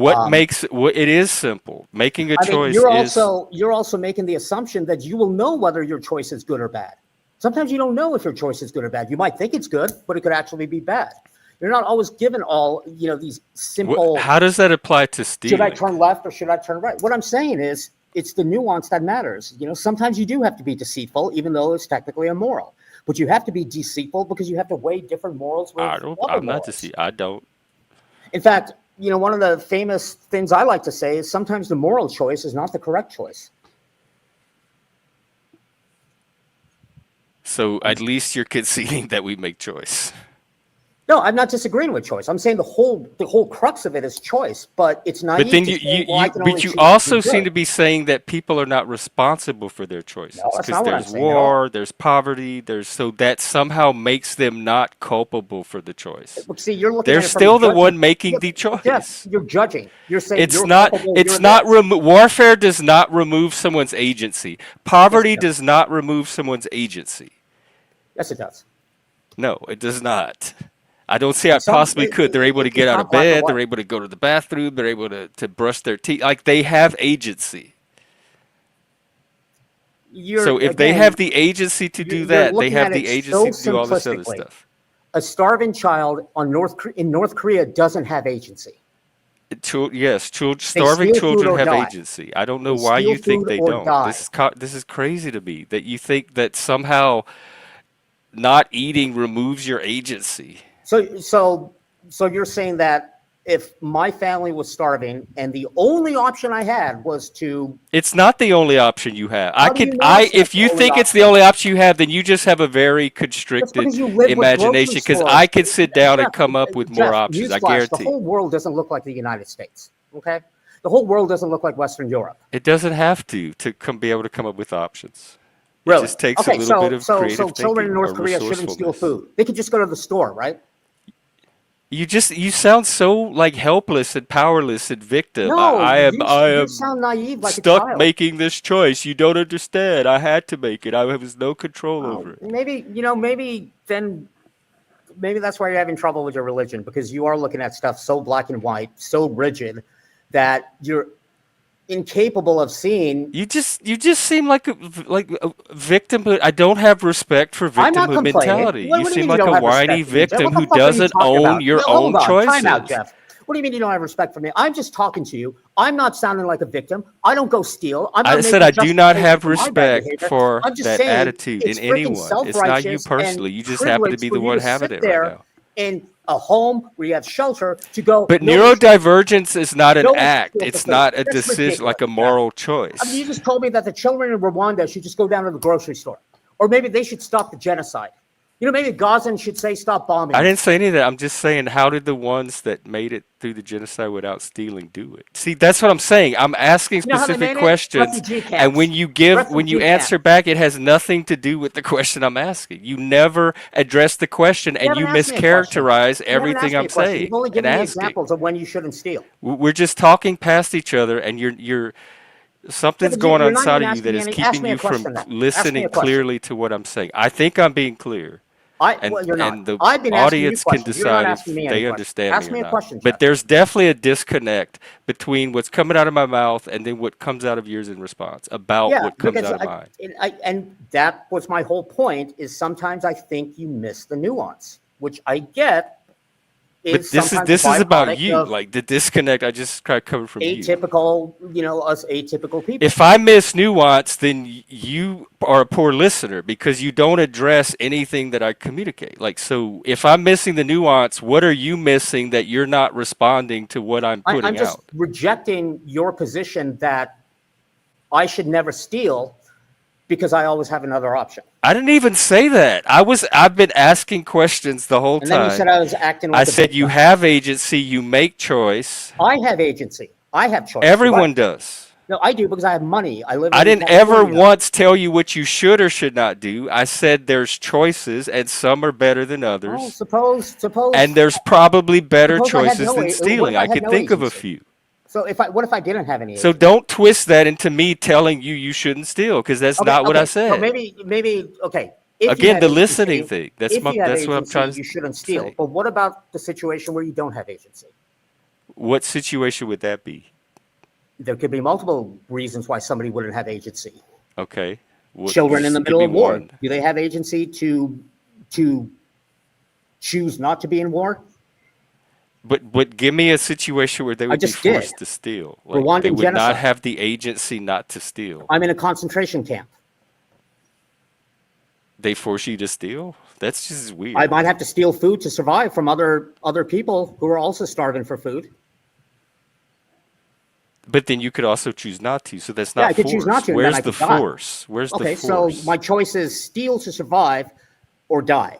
Um,
It is simple. Making a
I mean,
choice is
you're also making the assumption that you will know whether your choice is good or bad. Sometimes you don't know if your choice is good or bad. You might think it's good, but it could actually be bad. You're not always given all these simple.
how does that apply to
Should I
stealing?
turn left or should I turn right? What I'm saying is, it's the nuance that matters. Sometimes you do have to be deceitful, even though it's technically immoral. But you have to be deceitful because you have to weigh different morals
I
versus
don't.
other
I'm not
morals.
deceived. I don't.
In fact, one of the famous things I like to say is sometimes the moral choice is not the correct choice.
So at least you're conceding that we make choice.
No, I'm not disagreeing with choice. I'm saying the whole crux of it is choice, but it's
But
naive
then
to say, well, I can only
but you
choose to do
also seem
good.
to be saying that people are not responsible for their
No,
choices
that's
because
not what I'm
there's
saying at all.
war, there's poverty, so that somehow makes them not culpable for the choice.
Look, see, you're looking
They're
at it from a
still the
judgment.
one making
Yeah,
the
Jeff,
choice.
you're judging. You're saying
It's
you're
not
culpable.
it's
You're
not
this.
warfare does not remove someone's agency.
Yes, it
Poverty
does.
does not remove someone's agency.
Yes, it does.
No, it does not. I don't see how
And
it possibly could. They're able to get
it's
out
not
of
black or
bed.
white.
They're able to go to the bathroom. They're able to brush their teeth. Like they have agency.
You're
So if they
again,
have the agency to do
you're
that, they
looking
have
at it
the agency
so
to do all this other
simplistically.
stuff.
A starving child in North Korea doesn't have agency.
Yes,
They
starving
steal food
children
or
have
die.
agency. I don't know
They
why
steal
you think
food
they
or
don't.
die.
This is crazy to me that you think that somehow not eating removes your agency.
So you're saying that if my family was starving and the only option I had was to,
It's not the only option you have.
how do you not say it's
If
the
you
only
think it's the
option?
only option you have, then you just have a very
Just
constricted
because you live with grocery
imagination. Because
stores,
I could sit down and
Jeff,
come up with more
Jeff,
options. I
newsflash, the
guarantee.
whole world doesn't look like the United States, okay? The whole world doesn't look like Western Europe.
It doesn't have to be able to come up with options. It
Really?
just takes a
Okay,
little bit
so
of
so
creative
children in
thinking or
North Korea shouldn't steal
resourcefulness.
food. They could just go to the store, right?
You sound so like helpless and powerless and victim.
No,
I
you
am
sound naive like a
stuck
child.
making this choice. You don't understand. I had to make it. I was no control over it.
Maybe maybe that's why you're having trouble with your religion, because you are looking at stuff so black and white, so rigid, that you're incapable of seeing.
You just seem like a victimhood. I don't have respect for
I'm not
victimhood
complaining.
mentality.
What
You
do you
seem
mean you
like
don't
a
have
whiny
respect for me, Jeff?
victim
What
who
the fuck are you
doesn't
talking
own
about?
your
No,
own
hold on, time out,
choices.
Jeff. What do you mean you don't have respect for me? I'm just talking to you. I'm not sounding like a victim. I don't go steal. I'm
I
not
said
making
I do not
justification
have
for my bad
respect
behavior.
for
I'm just
that
saying
attitude in
it's freaking
anyone. It's not you
self-righteous and
personally. You just happen to
privileged
be
for
the
you
one
to
having
sit
it right
there
now.
in a home where you have shelter to go,
But
no one should,
neurodivergence is not an
no one should
act.
steal for
It's
food.
not a
That's
decision
ridiculous,
like a
Jeff.
moral
I mean, you
choice.
just told me that the children in Rwanda should just go down to the grocery store. Or maybe they should stop the genocide. Maybe Gazans should say stop bombing
I
them.
didn't say any of that. I'm just saying, how did the ones that made it through the genocide without stealing do it? See, that's what I'm saying. I'm asking
You know how they
specific
made it?
questions,
Refugee
and
camps.
when you
Refugee
answer
camps.
back, it has nothing to do with the question I'm asking. You never address the question,
You
and
haven't
you
asked me a question.
mischaracterize
You haven't
everything
asked me
I'm
a question.
saying
You've only
and
given me
asking.
examples of when you shouldn't steal.
We're just talking past each other, and you're
Yeah,
something's
but
going on
you're not
inside
even
of you
asking
that
me
is
any. Ask
keeping
me a
you from
question then. Ask me
listening
a question.
clearly to what I'm saying. I think I'm being clear,
Well, you're not.
and the
I've been asking you
audience can
questions. You're not
decide
asking
if
me any
they
questions.
understand me
Ask
or
me a
not.
question,
But
Jeff.
there's definitely a disconnect between what's coming out of my mouth and then what comes out of yours in response about
Yeah,
what comes
because
out of mine.
and that was my whole point. Is sometimes I think you miss the nuance, which I get
But
is sometimes a
this is about
byproduct
you,
of
like the disconnect. I just tried to cover from you.
atypical, us atypical people.
If I miss nuance, then you are a poor listener because you don't address anything that I communicate. Like, so if I'm missing the nuance, what are you missing that you're not responding to what I'm
I'm
putting
just
out?
rejecting your position that I should never steal because I always have another option.
I didn't even say that. I've been asking questions the whole
And then you said
time.
I was acting
I
like a
said you
victim.
have agency, you make choice.
I have agency. I have choice.
Everyone does.
No, I do because I have money. I live
I
in
didn't ever
California.
once tell you what you should or should not do. I said there's choices and some are better than
Oh,
others.
suppose
And there's probably better
suppose I had
choices
no.
than
What
stealing.
if I
I
had
could
no
think of a
agency?
few.
So what if I didn't have any
So
agency?
don't twist that into me telling you you shouldn't steal because that's
Okay,
not what I
okay. So
said.
maybe okay. If you
Again,
have
the listening
agency,
thing.
if you have
That's what I'm
agency,
trying to
you shouldn't steal.
say.
But what about the situation where you don't have agency?
What situation would that be?
There could be multiple reasons why somebody wouldn't have agency.
Okay.
Children in the
Give
middle
me
of war,
one.
do they have agency to choose not to be in war?
But give me a situation where they would be
just did.
forced to steal. Like
Rwandan
they would not
genocide.
have the agency not to steal.
I'm in a concentration camp.
They force you to steal? That's just weird.
I might have to steal food to survive from other people who are also starving for food.
But then you could also choose not to, so that's
Yeah,
not
I could
force.
choose not to, and then
Where's
I
the
could die.
force? Where's the
Okay, so
force?
my choice is steal to survive or die.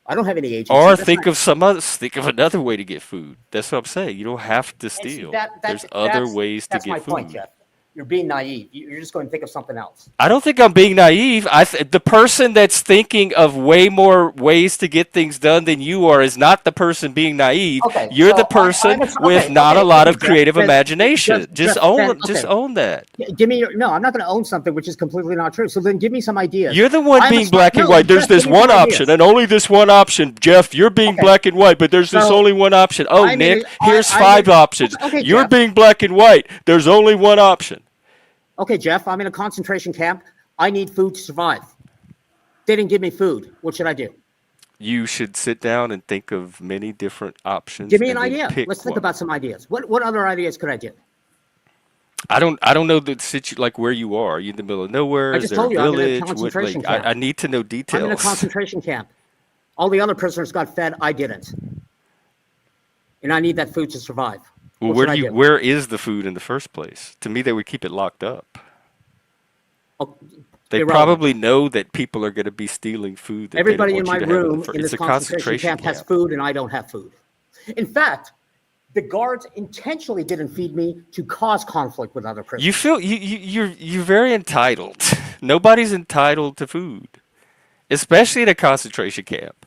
I don't have any agency.
Or
That's
think
not-
think of another way to get food. That's what I'm saying. You don't have to
and see,
steal. There's other
that's-
ways to
That's my
get
point,
food.
Jeff. You're being naive. You're just going to think of something else.
I don't think I'm being naive. The person that's thinking of way more ways to get things done than you are is not the person being naive.
Okay,
You're
so
the person with not a lot of creative imagination. Just own that.
Give me your. No, I'm not going to own something which is completely not true. So then give me some ideas.
You're the one
I'm a
being
smart-
black and
no,
white. There's
Jeff,
this
give me
one
some
option
ideas.
and only this one option. Jeff, you're being
Okay.
black and white, but there's this
So,
only one option. Oh,
I mean,
Nick, here's
I
five
mean-
options.
okay,
You're
Jeff.
being black and white. There's only one option.
Okay, Jeff, I'm in a concentration camp. I need food to survive. They didn't give me food. What should I do?
You should sit down and think of many different options.
Give me an
and then
idea.
pick
Let's think
one.
about some ideas. What other ideas could I do?
I don't know like where you are. Are you in the middle of nowhere?
I
Is
just
there
told you,
a
I'm in a
village?
concentration camp.
I need to know
I'm in a
details.
concentration camp. All the other prisoners got fed. I didn't. and I need that food to survive.
Well,
What should I do?
where is the food in the first place? To me, they would keep it locked up.
Oh,
They
irrelevant.
probably know that people are going to be stealing food that they don't
Everybody in
want
my
you to have in the
room
first.
in
It's
this
a
concentration
concentration
camp has
camp.
food, and I don't have food. In fact, the guards intentionally didn't feed me to cause conflict with other
You
prisoners.
feel you're very entitled. Nobody's entitled to food, especially in a concentration camp.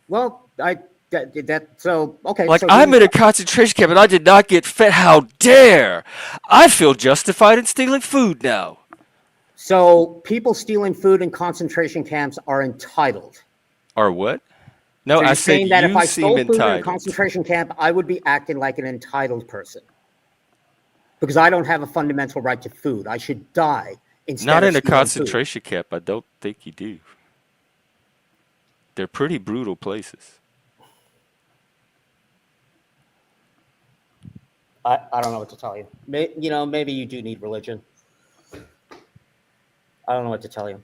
Well, so okay.
Like
So do
I'm
you?
in a concentration camp and I did not get fed. How dare! I feel justified in stealing food now.
So people stealing food in concentration camps are entitled.
Or what? No,
So
I
you're
said
saying that if
you
I
seem
stole food in a
entitled.
concentration camp, I would be acting like an entitled person because I don't have a fundamental right to food. I should die instead
Not
of
in a
stealing food.
concentration camp. I don't think you do. They're pretty brutal places.
I don't know what to tell you. Maybe you do need religion. I don't know what to tell you.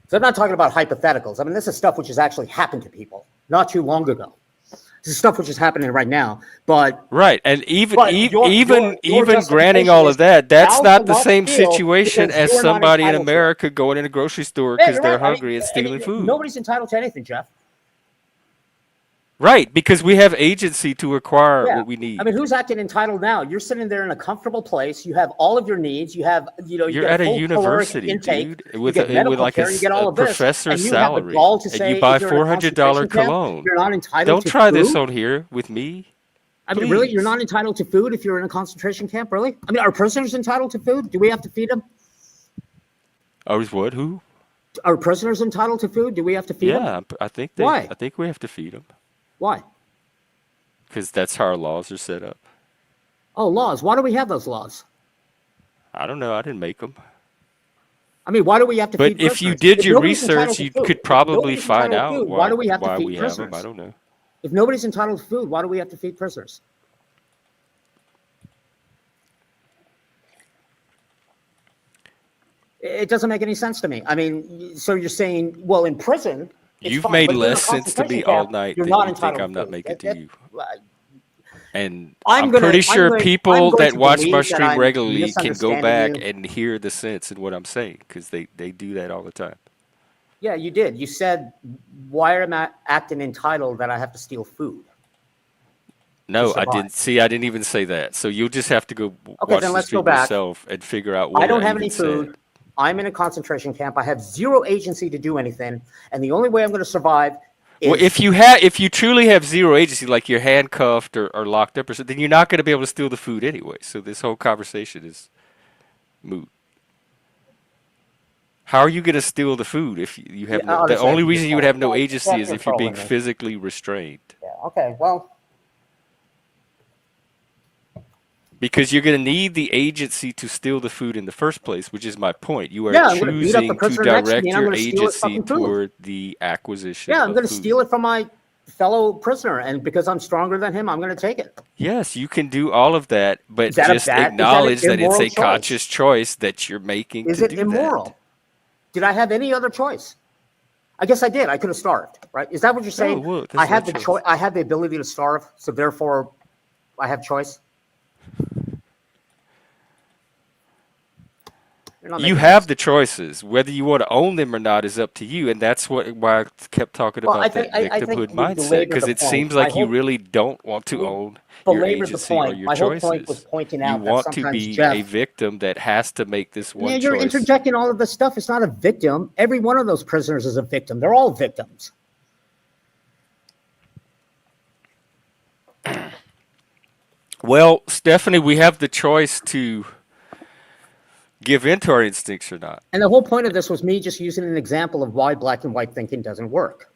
So I'm not talking about hypotheticals. I mean, this is stuff which has actually happened to people not too long ago. This is stuff which is happening right now. But
Right, and even
but your
even granting
justification
all
is
of that, that's
thou
not
shalt
the
not
same
steal
situation
because
as
you're not
somebody in
entitled to it.
America going in a grocery store
Yeah,
because
you're
they're
right.
hungry and stealing food.
Nobody's entitled to anything, Jeff.
Right, because we have agency to acquire
Yeah.
what we
I mean,
need.
who's acting entitled now? You're sitting there in a comfortable place. You have all of your needs. You have, you
You're
get a
at a
full caloric
university,
intake.
dude,
You get
with
medical
like
care. You get all
a
of this.
professor's
And you have the
salary,
gall to
and you
say
buy
if you're in a
$400
concentration camp,
cologne.
you're not entitled
Don't
to
try this
food.
on here with me,
I mean, really? You're
please.
not entitled to food if you're in a concentration camp? Really? I mean, are prisoners entitled to food? Do we have to feed them?
Oh, is what? Who?
Are prisoners entitled to food? Do we have to feed them?
Yeah,
Why?
I think we have to feed them
Why?
because that's how our laws are set up.
Oh, laws. Why do we have those laws?
I don't know. I didn't make them.
I mean, why do we have to
But
feed
if you
prisoners?
did
If
your
nobody's entitled
research,
to
you
food,
could
if
probably
nobody's
find
entitled to
out
food, why do we have to
why
feed
we have them. I
prisoners?
don't know.
If nobody's entitled to food, why do we have to feed prisoners? It doesn't make any sense to me. I mean, so you're saying, well, in prison, it's
You've
fine,
made
but if you're in a
less sense to
concentration
me all
camp,
night
you're
than
not
you think
entitled
I'm
to
not
food.
making to you. And
I'm
I'm
gonna,
pretty
I'm
sure
going, I'm
people
going
that
to
watch my
believe that
stream
I'm
regularly can go
misunderstanding
back
you.
and hear the sense in what I'm saying because they do that all the time.
Yeah, you did. You said, why am I acting entitled that I have to steal food to
No, I
survive?
didn't see. I didn't even say that. So you'll just have to go
Okay,
watch
then
the
let's go
stream
back.
yourself and figure out
I
what
don't
I
have
even
any
said.
food. I'm in a concentration camp. I have zero agency to do anything. And the only way I'm going to survive
Well,
is
if you truly have zero agency, like you're handcuffed or locked up or something, then you're not going to be able to steal the food anyway. So this whole conversation is moot. How are you going to steal the food if you have no? The
honestly, I
only
think
reason you would have no agency
Jeff,
is
you're
if you're being
trolling me.
physically restrained.
Yeah, okay, well,
Because you're going to need the agency to steal the food in the first place, which is my point. You are
yeah, I'm going to beat up the
choosing to
prisoner next to me
direct
and I'm
your
going to steal his
agency
fucking food.
toward the acquisition
Yeah, I'm
of
going to
food.
steal it from my fellow prisoner. And because I'm stronger than him, I'm going to take it.
Yes, you can do all of that, but
Is that
just
is that
acknowledge
an
that it's
immoral
a
choice?
conscious choice that you're making
Is
to
it
do
immoral?
that.
Did I have any other choice? I guess I did. I could have starved, right? Is that what you're saying?
well, that's
I had
not
the
choice.
choice. I had the ability to starve, so therefore, I have choice. You're not
You
making
have
sense.
the choices. Whether you want to own them or not is up to you, and that's why I kept talking
Well, I
about
think
that
I think
victimhood
we
mindset,
belabored
because
the
it
point.
seems
My
like you
whole
really don't want to
we
own your
belabored the
agency or
point.
your
My whole point was
choices.
pointing
You
out that
want to
sometimes
be
Jeff.
a victim that has to make this
Yeah,
one
you're
choice.
interjecting all of this stuff. It's not a victim. Every one of those prisoners is a victim. They're all victims.
Well, Stephanie, we have the choice to give in to our instincts or not.
And the whole point of this was me just using an example of why black and white thinking doesn't work.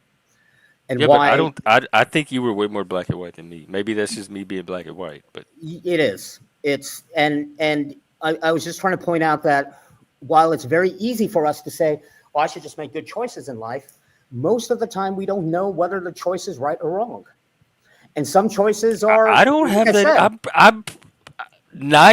And
Yeah, but I
why
don't. I think you were way more black and white than me. Maybe that's just me being black and white. But
it is. It's and I was just trying to point out that while it's very easy for us to say, well, I should just make good choices in life, most of the time we don't know whether the choice is right or wrong. And some choices are,
I don't
like
have
I
that.
said,
I'm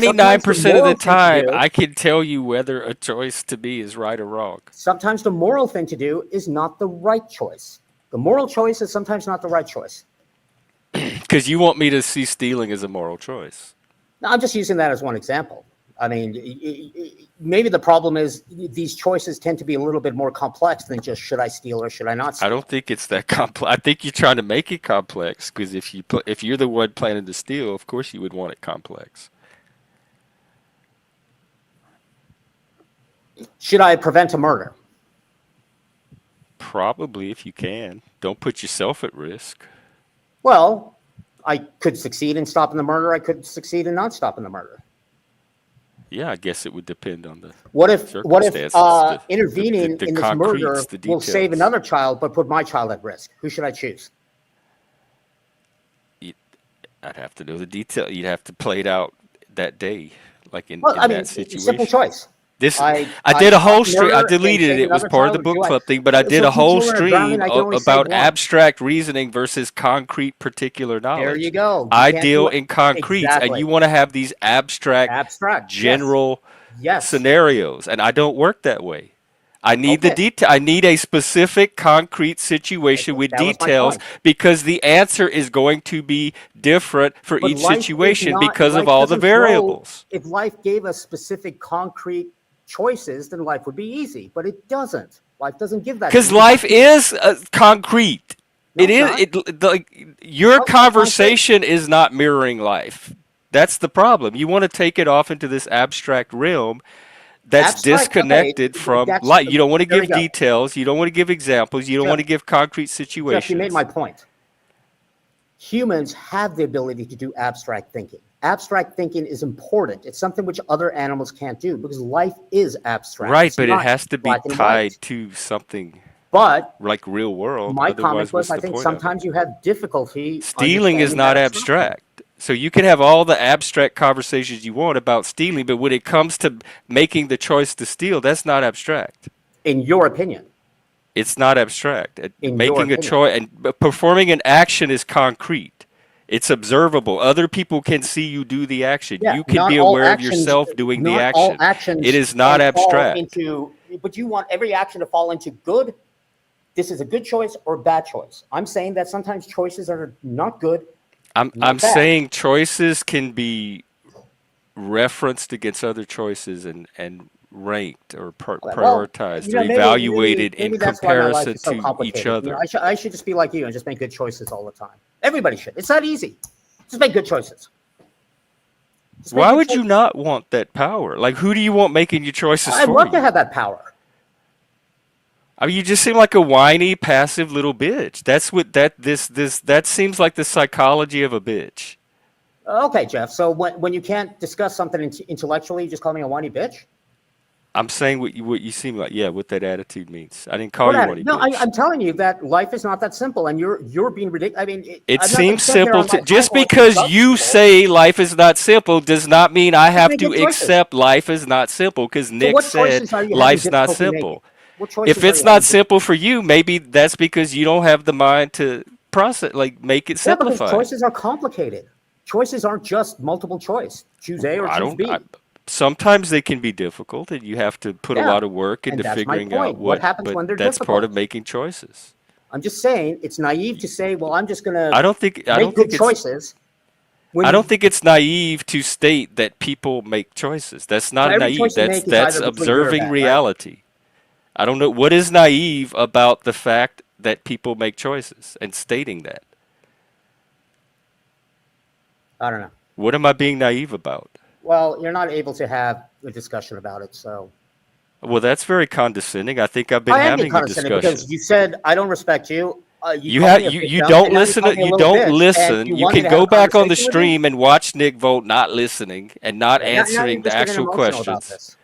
sometimes the
99% of the
moral thing to
time,
do,
I can tell you whether a choice to me is right or wrong.
sometimes the moral thing to do is not the right choice. The moral choice is sometimes not the right choice.
Because you want me to see stealing as a moral choice.
Now, I'm just using that as one example. I mean, maybe the problem is these choices tend to be a little bit more complex than just should I steal or should I not
I
steal.
don't think it's that complex. I think you're trying to make it complex because if you're the one planning to steal, of course you would want it complex.
Should I prevent a murder?
Probably if you can. Don't put yourself at risk.
Well, I could succeed in stopping the murder. I could succeed in not stopping the murder.
Yeah, I guess it would depend on the
What if
circumstances,
intervening
the
in this murder
concretes, the
will save
details.
another child but put my child at risk? Who should I choose?
I'd have to know the detail. You'd have to play it out that day, like
Well,
in
I mean,
that
simple
situation.
choice.
This I
I
did a
stop
whole stream. I
murder and
deleted it.
save
It was
another
part of
child,
the
or
book
do I?
club thing, but I did
For
a
two
whole
children are drowning,
stream
I can only save
about
one.
abstract reasoning versus concrete particular
There you
knowledge.
go. You
I
can't
deal
do it.
in concretes, and
Exactly.
you want to have these abstract,
Abstract. Yes.
general
Yes.
scenarios, and I don't work that way. I need the
Okay.
detail. I need a specific concrete situation with
That was my
details
point.
because the answer is going to be different for
But
each situation because of all the
life doesn't grow.
variables.
If life gave us specific concrete choices, then life would be easy. But it doesn't. Life doesn't give that to
Because
you.
life is concrete.
No,
It
it's
is.
not.
Like your
How is it concrete?
conversation is not mirroring life. That's the problem. You want to take it off into this abstract realm that's
Abstract. Okay.
disconnected from
That's
life. You don't want to
there we
give
go.
details. You don't want to give examples. You don't want
Jeff,
to give concrete
Jeff, you made
situations.
my point. Humans have the ability to do abstract thinking. Abstract thinking is important. It's something which other animals can't do because life is abstract.
Right,
It's
but it
not
has to be
black and
tied
white.
to something
But
like real world.
my comment
Otherwise,
was,
what's
I
the
think
point of it?
sometimes you have difficulty
Stealing is
understanding that
not
abstraction.
abstract. So you can have all the abstract conversations you want about stealing, but when it comes to making the choice to steal, that's not abstract.
In your opinion.
It's not abstract.
In your
Making a
opinion.
choice and performing an action is concrete. It's observable. Other people can see you do the action.
Yeah,
You can be aware of yourself doing the
not all
action.
actions
It is not
can fall
abstract.
into, but you want every action to fall into good. This is a good choice or a bad choice. I'm saying that sometimes choices are not good,
I'm
not bad.
saying choices can be referenced against other choices and ranked or
Well,
prioritized or
maybe
evaluated in
maybe that's why my life
comparison
is so
to each
complicated.
other.
I should just be like you and just make good choices all the time. Everybody should. It's not easy. Just make good choices. Just make
Why
good
would you
choices.
not want that power? Like, who do you want making your choices
I'd
for
love to
you?
have that power.
I mean, you just seem like a whiny, passive little bitch. That's what that seems like the psychology of a bitch.
Okay, Jeff. So when you can't discuss something intellectually, you just call me a whiny bitch?
I'm saying what you seem like. Yeah, what that attitude means. I didn't call
What
you
at
whiny
it? No,
bitch.
I'm telling you that life is not that simple, and you're being ridiculous. I mean,
It
I'm not going
seems
to sit here
simple
on
to
my
just
high horse and
because
judge
you
people.
say life is not simple does not mean I
Just
have
make
to
good choices.
accept life is not simple because
So
Nick
what
said
choices are you having
life's not
difficulty making?
simple.
What
If
choices are
it's
you
not
having
simple for you, maybe that's because you don't have the mind to process, like make it
Yeah, because
simplified.
choices are complicated. Choices aren't just multiple choice. Choose A or
I
choose
don't.
B.
Sometimes they can be difficult, and you have to put a
Yeah,
lot of work
and
into
that's my
figuring out
point. What
what.
happens
But
when they're
that's part of
difficult?
making choices.
I'm just saying it's naive to say, well, I'm just going
I
to
don't think. I
make
don't
good
think it's.
choices when
I don't think it's naive to state that people make choices. That's
well,
not
every
naive.
choice you make is
That's
either between good or
observing
bad, right?
reality. I don't know what is naive about the fact that people make choices and stating that.
I don't know.
What am I being naive about?
Well, you're not able to have a discussion about it, so
Well, that's very condescending. I think I've been
I am being
having a
condescending because
discussion.
you said I don't respect you. You
You
called
have
me a
you
victim,
don't
and now you
listen
call
to
me a
you
little
don't
bitch, and
listen.
you
You
want me
can
to have
go
a
back on the
conversation with you.
stream and watch Nick vote not listening and not
Okay, now you're
answering the
just getting
actual
emotional about
questions,
this.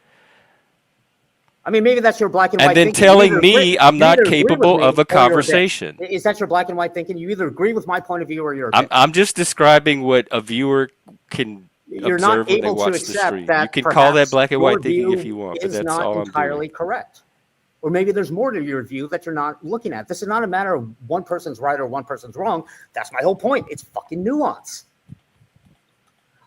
I mean, maybe that's your black and
and
white
then
thinking.
telling me I'm
You
not
either agree with
capable of
me
a
or you're a bitch.
conversation.
Is that your black and white thinking? You either agree with my point of view or you're a
I'm
bitch.
just describing what a viewer can
You're not
observe when they
able to
watch the
accept
stream. You
that
can call that
perhaps
black and
your
white thinking if
view
you want, but
is
that's
not
all I'm doing.
entirely correct. Or maybe there's more to your view that you're not looking at. This is not a matter of one person's right or one person's wrong. That's my whole point. It's fucking nuance.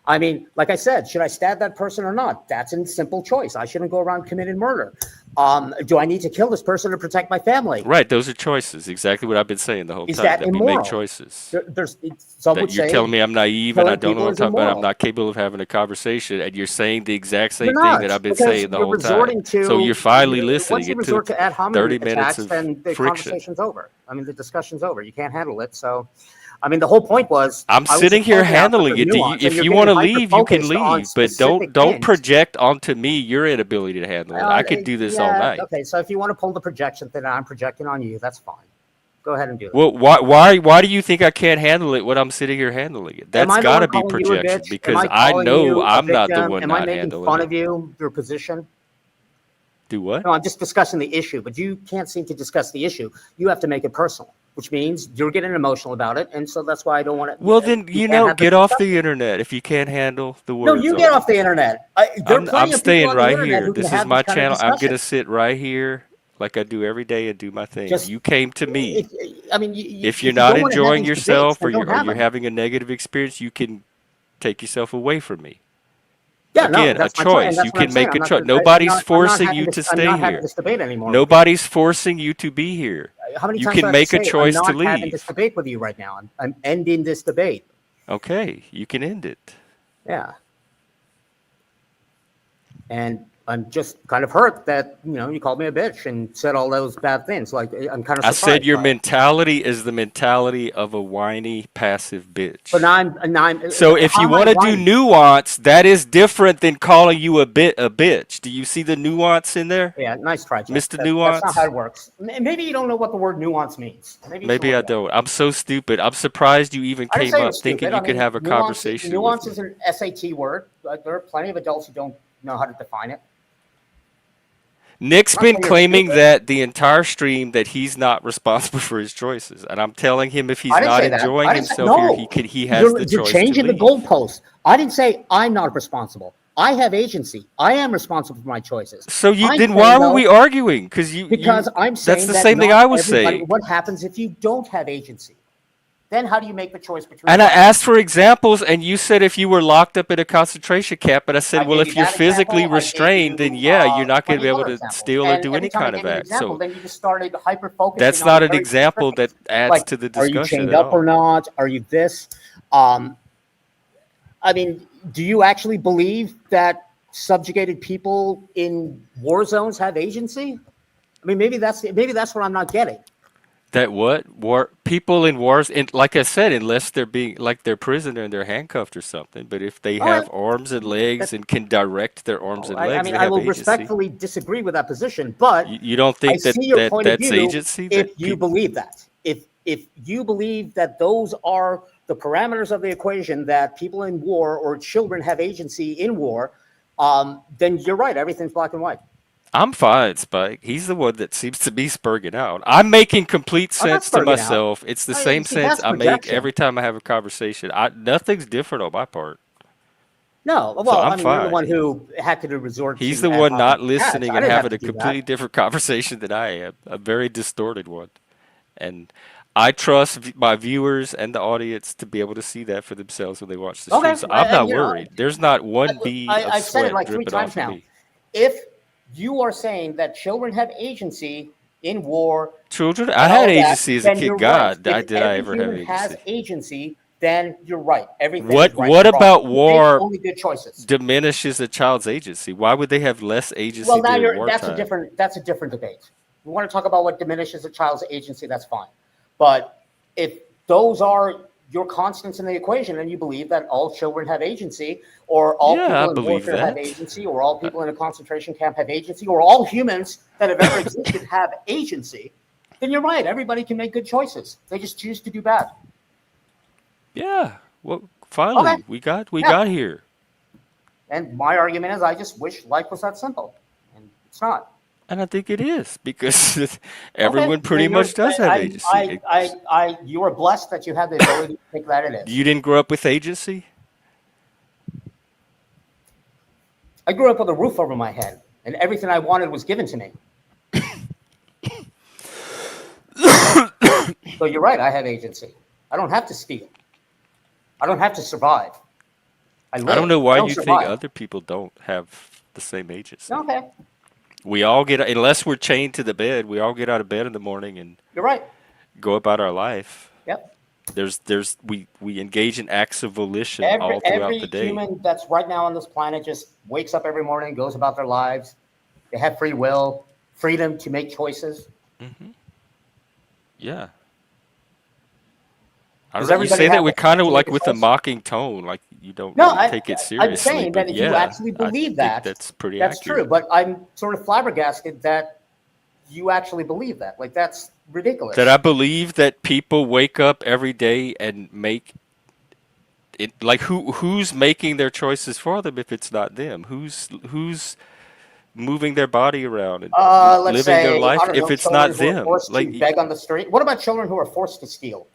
I mean, like I said, should I stab that person or not? That's a simple choice. I shouldn't go around committing murder. Do I need to kill this person to protect my family?
Right, those are choices. Exactly what I've been saying the whole
Is
time.
that
That we make
immoral?
choices.
There's some
That
would
you're
say
telling me I'm naive and I
killing
don't know
people
what I'm
is
talking about. I'm
immoral.
not capable of having a conversation, and you're saying the exact
You're
same thing that
not,
I've been
because
saying the
you're
whole time.
resorting
So you're
to
finally listening.
once you
It
resort
took
to ad hominem
30 minutes
attacks,
of
then the
friction.
conversation's over. I mean, the discussion's over. You can't handle it. So, I mean, the whole point was
I'm
I was
sitting
just
here
pointing out that
handling
there's
it.
nuance, and
If
you're
you
getting
want to
hyper
leave, you can
focused on
leave, but don't
specific
don't
things.
project onto me your inability to handle it. I could do this all
Yeah,
night.
okay. So if you want to pull the projection thing, I'm projecting on you. That's fine. Go ahead and do that.
Well, why do you think I can't handle it when I'm sitting here handling it?
Am
That's
I the
got
one
to be
calling you a
projection
bitch? Am
because
I
I
calling
know
you a
I'm not the
victim?
one
Am I
not
making
handling
fun
it.
of you, your position?
Do what?
No, I'm just discussing the issue, but you can't seem to discuss the issue. You have to make it personal, which means you're getting emotional about it, and so that's why I don't want
Well,
to.
then,
You can't have this
get off
discussion.
the internet if you can't handle the
No,
words
you get
on
off
it.
the internet. There are
I'm
plenty of people
staying
on the
right
internet
here.
who can
This is
have this
my
kind of
channel. I'm
discussion.
gonna sit right here like I do every day and do my thing.
Just,
You came to me.
I mean,
If you're
if you
not
don't want to have
enjoying
these debates,
yourself
then don't
or
have
you're
them.
having a negative experience, you can take yourself away from me.
Yeah, no,
Again, a
that's my choice, and
choice. You
that's what I'm
can
saying.
make a choice. Nobody's forcing you to
I'm
stay
not having
here.
this debate anymore with you.
Nobody's forcing you to be here.
How many
You
times do I
can
have to
make a
say I'm
choice to
not having this
leave.
debate with you right now? I'm ending this debate.
Okay, you can end it.
Yeah. And I'm just kind of hurt that, you called me a bitch and said all those bad things. Like, I'm kind of
I said
surprised
your
by it.
mentality is the mentality of a whiny, passive
But
bitch.
now I'm,
So if
how
you
am I
want to do
whining?
nuance, that is different than calling you a bitch. Do you see the nuance in there,
Yeah, nice try, Jeff.
Mr.
That's not how
Nuance?
it works. Maybe you don't know what the word nuance means. Maybe you should
Maybe
look
I
it up.
don't. I'm so stupid. I'm surprised you even
I didn't
came
say you're
up thinking
stupid. I
you could
mean,
have a
nuance,
conversation with
nuance
me.
is an SAT word. There are plenty of adults who don't know how to define it.
Nick's
I'm not
been
saying you're
claiming
stupid.
that the entire stream that he's not responsible for his choices, and I'm telling him if he's
I didn't
not
say that.
enjoying
I didn't say
himself here,
no.
he has the
You're
choice to
changing the
leave.
goalpost. I didn't say I'm not responsible. I have agency. I am responsible for my choices.
So
I'm
then why
saying
were
though,
we arguing? Because
because I'm
that's
saying
the
that
same thing
not
I was
everybody.
saying.
What happens if you don't have agency? Then how do you make the choice between
And I
right?
asked for examples, and you said if you were locked up in a concentration camp, and I
I
said, well,
gave you
if you're
that
physically
example. I gave
restrained, then
you
yeah, you're not going to
plenty
be
of
able
other
to
examples.
steal or
And
do
every
any
time I
kind of
give you an
act.
example,
So
then you just started hyper focusing
that's
on
not
the
an
very
example
specifics.
that adds
Like,
to the
are you
discussion
chained
at
up or
all.
not? Are you this? Um, I mean, do you actually believe that subjugated people in war zones have agency? I mean, maybe that's what I'm not getting.
That what war people in wars, and like I said, unless they're being like they're prisoner and they're handcuffed or something. But if they
All right,
have arms and legs
that,
and can direct their arms and
I
legs,
mean,
they
I
have
will
agency.
respectfully disagree with that position, but
You don't
I
think that
see your point of
that's
view
agency
if
that
you
people?
believe that. If you believe that those are the parameters of the equation, that people in war or children have agency in war, then you're right. Everything's black and white.
I'm fine, Spike. He's the one that seems to be spurging out. I'm making complete
I'm not
sense to
spurging out.
myself. It's the same
See,
sense
that's
I make
projection.
every time I have a conversation. Nothing's different on my part,
No,
so
well,
I'm
I mean, you're the one
fine.
who had to resort
He's
to
the
ad
one
hominem
not
attacks.
listening
I
and
didn't have
having
to
a
do that.
completely different conversation than I am, a very distorted one. And I trust my viewers and the audience to be able to see that for themselves when they watch the stream.
Okay,
So I'm
and
not worried. There's not one bead of
I've said it
sweat
like three
dripping off
times
of
now.
me.
If you are saying that children have agency in war
Children, I
and
had
all of that,
agency as a
then
kid.
you're right.
God,
If
did I
every
ever have
human has
agency?
agency, then you're right. Everything is right
What
and wrong.
about
You make
war
only good choices.
diminishes a child's agency? Why would they have less
Well,
agency
now
during
you're
wartime?
that's a different debate. You want to talk about what diminishes a child's agency, that's fine. But if those are your constants in the equation and you believe that all children have agency, or all
Yeah, I
people in
believe
warfare have
that.
agency, or all
Uh,
people in a concentration camp have agency, or all humans that have ever existed have agency, then you're right. Everybody can make good choices. They just choose to do bad.
yeah. Well,
Okay.
finally, we
Yeah.
got here.
And my argument is I just wish life was that simple. And it's not.
And I think it is because
Okay.
everyone pretty
Then
much does have agency.
you are blessed that you have the ability to think that it is.
You didn't grow up with agency?
I grew up with a roof over my head, and everything I wanted was given to me. So you're right. I have agency. I don't have to steal. I don't have to survive. I
I don't
live.
know
I
why
don't
you think
survive.
other people don't have the same agency.
Okay.
We all get, unless we're chained to the bed, we all get out of bed in the morning and
You're right.
go about our life.
Yep.
We engage in acts of volition
Every
all throughout
every
the day.
human that's right now on this planet just wakes up every morning, goes about their lives. They have free will, freedom to make choices.
Hmm. Yeah. I don't
Does
know. You
everybody
say that
have the
with kind
freedom
of
to make
like
a
with a
choice?
mocking tone, like you don't
No,
really take it
I'm
seriously.
saying that
But
if you
yeah,
actually
I
believe
think
that,
that's pretty
that's true.
accurate.
But I'm sort of flabbergasted that you actually believe that. Like that's
That I
ridiculous.
believe that people wake up every day and make it, like who's making their choices for them if it's not them? Who's moving their body around and
Let's
living their
say, I
life
don't
if
know,
it's not
children who are
them?
forced to
Like
beg on the street. What about children who are forced to steal?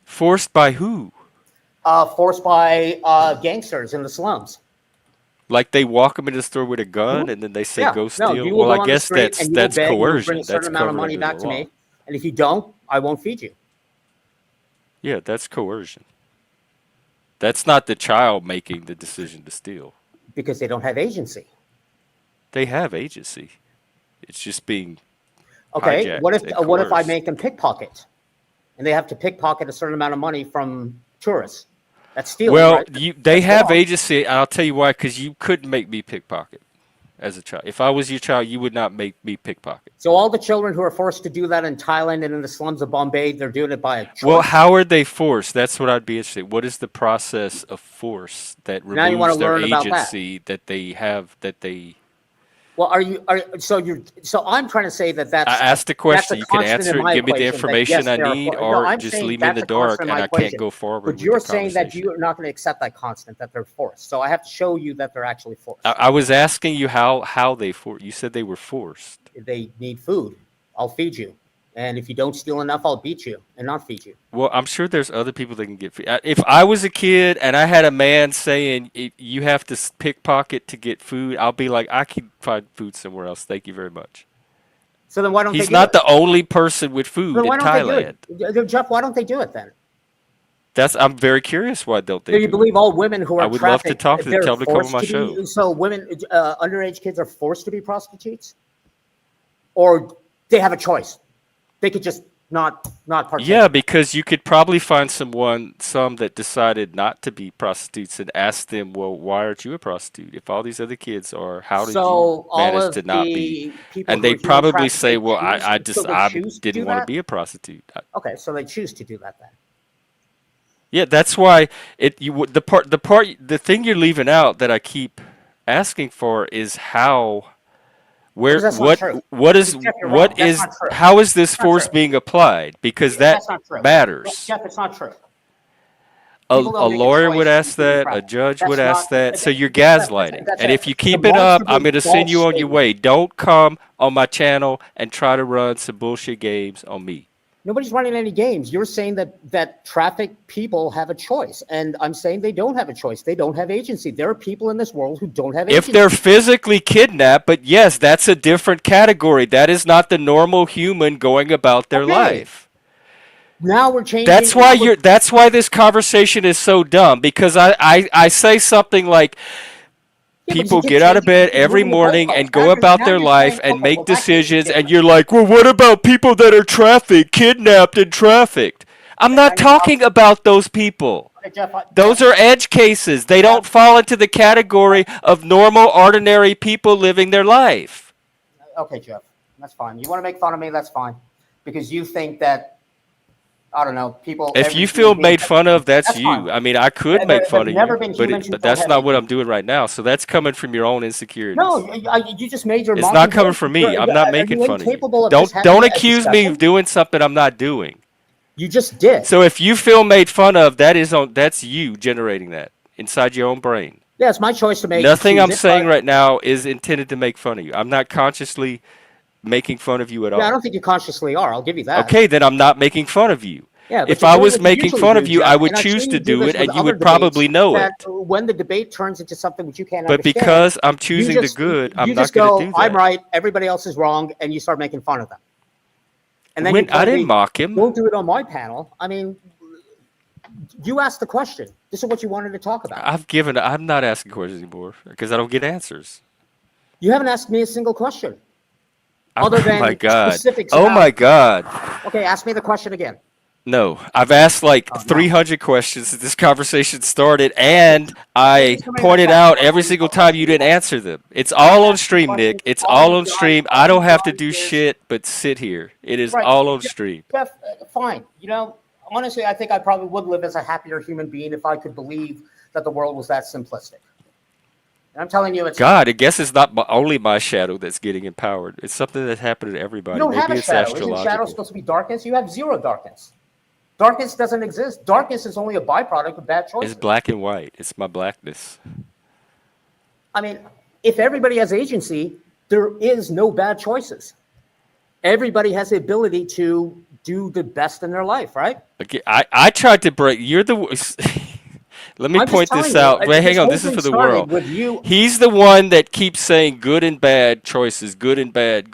forced by who?
Forced by gangsters in the slums.
Like they walk them into the store with a gun
Mhm.
and then they say
Yeah,
go
no,
steal.
you will
Well,
go
I
on the
guess
street
that's
and you will
that's
beg and you'll bring a
coercion.
certain
That's
amount of
covered
money
under the
back to
law.
me. And if you don't, I won't feed you
Yeah, that's coercion. That's not the child making the decision to steal.
because they don't have agency.
They have agency. It's just being
Okay,
hijacked and
what if I
coerced.
make them pickpocket and they have to pickpocket a certain amount of money from tourists? That's stealing,
Well,
right?
they
That's
have
wrong.
agency, and I'll tell you why. Because you couldn't make me pickpocket as a child. If I was your child, you would not make me pickpocket.
So all the children who are forced to do that in Thailand and in the slums of Bombay, they're doing it by a
Well,
choice.
how are they forced? That's what I'd be interested in. What is the process of force that
Now you want to
removes their
learn about that.
agency that they have? That they.
Well, so I'm trying to say that
I asked the
that's a
question. You can
constant in
answer it and
my
give me the
equation. That
information
yes,
I
there are.
need,
No,
or
I'm
just
saying
leave me in
that's
the
a constant
dark
in
and
my
I can't
equation.
go forward
But
with the
you're saying that
conversation.
you are not going to accept that constant that they're forced. So I have to show you that they're actually
I,
forced.
I was asking you how they for. You said they were forced.
They need food. I'll feed you, and if you don't steal enough, I'll beat you and not feed you.
Well, I'm sure there's other people that can get free. If I was a kid and I had a man saying you have to pickpocket to get food, I'll be like, I can find food somewhere else. Thank you very much.
So then why don't they
He's
do
not
it?
the only person with
So
food
then
in
why don't they do
Thailand.
it, Jeff? Why don't they do it then?
I'm very curious why don't
Do
they
you
do it.
believe all women who
I
are
would love to
trafficked,
talk to them.
they're
Tell them to come on
forced
my
to
show.
be? So women, underage kids are forced to be prostitutes, or they have a choice. They could just not partake.
Yeah, because you could probably find some that decided not to be prostitutes and ask them, well, why aren't you a prostitute? If all these other kids are, how did you
So all
manage
of
to not be?
the people
And
who are
they'd
human
probably
trafficked,
say,
they
well,
choose. So they
I
choose to
didn't
do
want to
that.
be a prostitute.
Okay, so they choose to do that then.
Yeah, that's why the thing you're leaving out that I keep asking for is how where
Because that's not true. Jeff, you're wrong.
what
That's
is
not true.
how is this
That's not
force
true.
being applied? Because that
That's not true.
matters.
Jeff, it's not true.
A,
People
a
don't make a
lawyer would
choice to be
ask
human
that, a
trafficked.
judge would
That's not.
ask that. So you're
That's
gaslighting.
that's
And if you keep it up, I'm
demonstrably
going to send
false
you on your
statement.
way. Don't come on my channel and try to run some bullshit games on me.
Nobody's running any games. You're saying that trafficked people have a choice, and I'm saying they don't have a choice. They don't have agency. There are people in this world who don't have
If
agency.
they're physically kidnapped, but yes, that's a different category. That is not the normal human going about their
Okay.
life.
Now we're changing.
That's why this conversation is so dumb, because I say something like
Yeah, but you
people
keep
get out of
changing.
bed
You keep
every
moving the
morning
goalposts.
and go about
Now
their
you're
life
saying,
and
okay,
make
well that case is
decisions, and
different.
you're like, well, what about people that are trafficked, kidnapped and trafficked? I'm
Okay,
not talking about those people.
okay, Jeff,
Those are edge cases. They don't fall into the category of normal, ordinary people living their life.
okay, Jeff, that's fine. You want to make fun of me? That's fine, because you think that I don't know people.
If
Every
you
human
feel
being.
made fun of, that's
That's fine.
you. I mean, I could make fun
There've
of
never
you,
been humans who
but
don't
that's
have
not what I'm
agency.
doing right now. So that's coming from your own insecurities.
No, you just made your
It's
mocking
not coming
voice.
from me. I'm not
Are
making
you
fun of you.
incapable of just
Don't
having
don't
a
accuse me of
discussion?
doing something I'm not doing.
You just did.
So if you feel made fun of, that's you generating that inside your own brain.
Yeah, it's my choice to make to
Nothing
choose
I'm
it.
saying
But
right now is intended to make fun of you. I'm not consciously making fun of you at
yeah, I don't
all.
think you consciously are. I'll give you that.
Okay, then I'm not making fun of you.
Yeah, but
If
you're
I
doing
was
what you
making
usually
fun
do,
of you, I
Jeff.
would
And I've
choose
seen
to
you do
do
this
it,
with
and you
other
would
debates.
probably know
That
it.
when the debate turns into something which you can't
But
understand,
because I'm choosing the good,
you
I'm
just
not going to
go,
do
"I'm
that.
right, everybody else is wrong," and you start making fun of them. And then you
When I
told
didn't
me,
mock him,
"Don't do it on my panel." I mean, you asked the question. This is what you wanted to talk about.
I'm not asking questions anymore because I don't get answers.
You haven't asked me a single question
Oh
other
my
than
God.
specifics
Oh my
about.
God.
Okay, ask me the question again.
No, I've asked like
Oh, no.
300 questions since this conversation started,
Okay,
and
thank you
I
so many
pointed
questions.
out every single time you didn't answer them. It's
I've
all on
asked you
stream, Nick.
questions.
It's all on stream. I
All
don't
you've
have to
done
do
is
shit but sit here. It is
right.
all on stream.
Jeff, fine. Honestly, I think I probably would live as a happier human being if I could believe that the world was that simplistic. And I'm telling you, it's not.
God, I guess it's not only my shadow that's getting empowered. It's something that's happened to
You
everybody.
don't have
Maybe
a
it's
shadow. Isn't shadow
astrological.
supposed to be darkness? You have zero darkness. Darkness doesn't exist. Darkness is only a byproduct of bad
It's
choices.
black and white. It's my blackness.
I mean, if everybody has agency, there is no bad choices. Everybody has the ability to do the best in their life, right?
Okay, I tried to break. You're the. Let me
I'm just
point
telling
this
you,
out. Wait, hang
this
on.
whole
This is
thing
for the
started
world.
with you.
He's the one that keeps saying good and bad choices, good and bad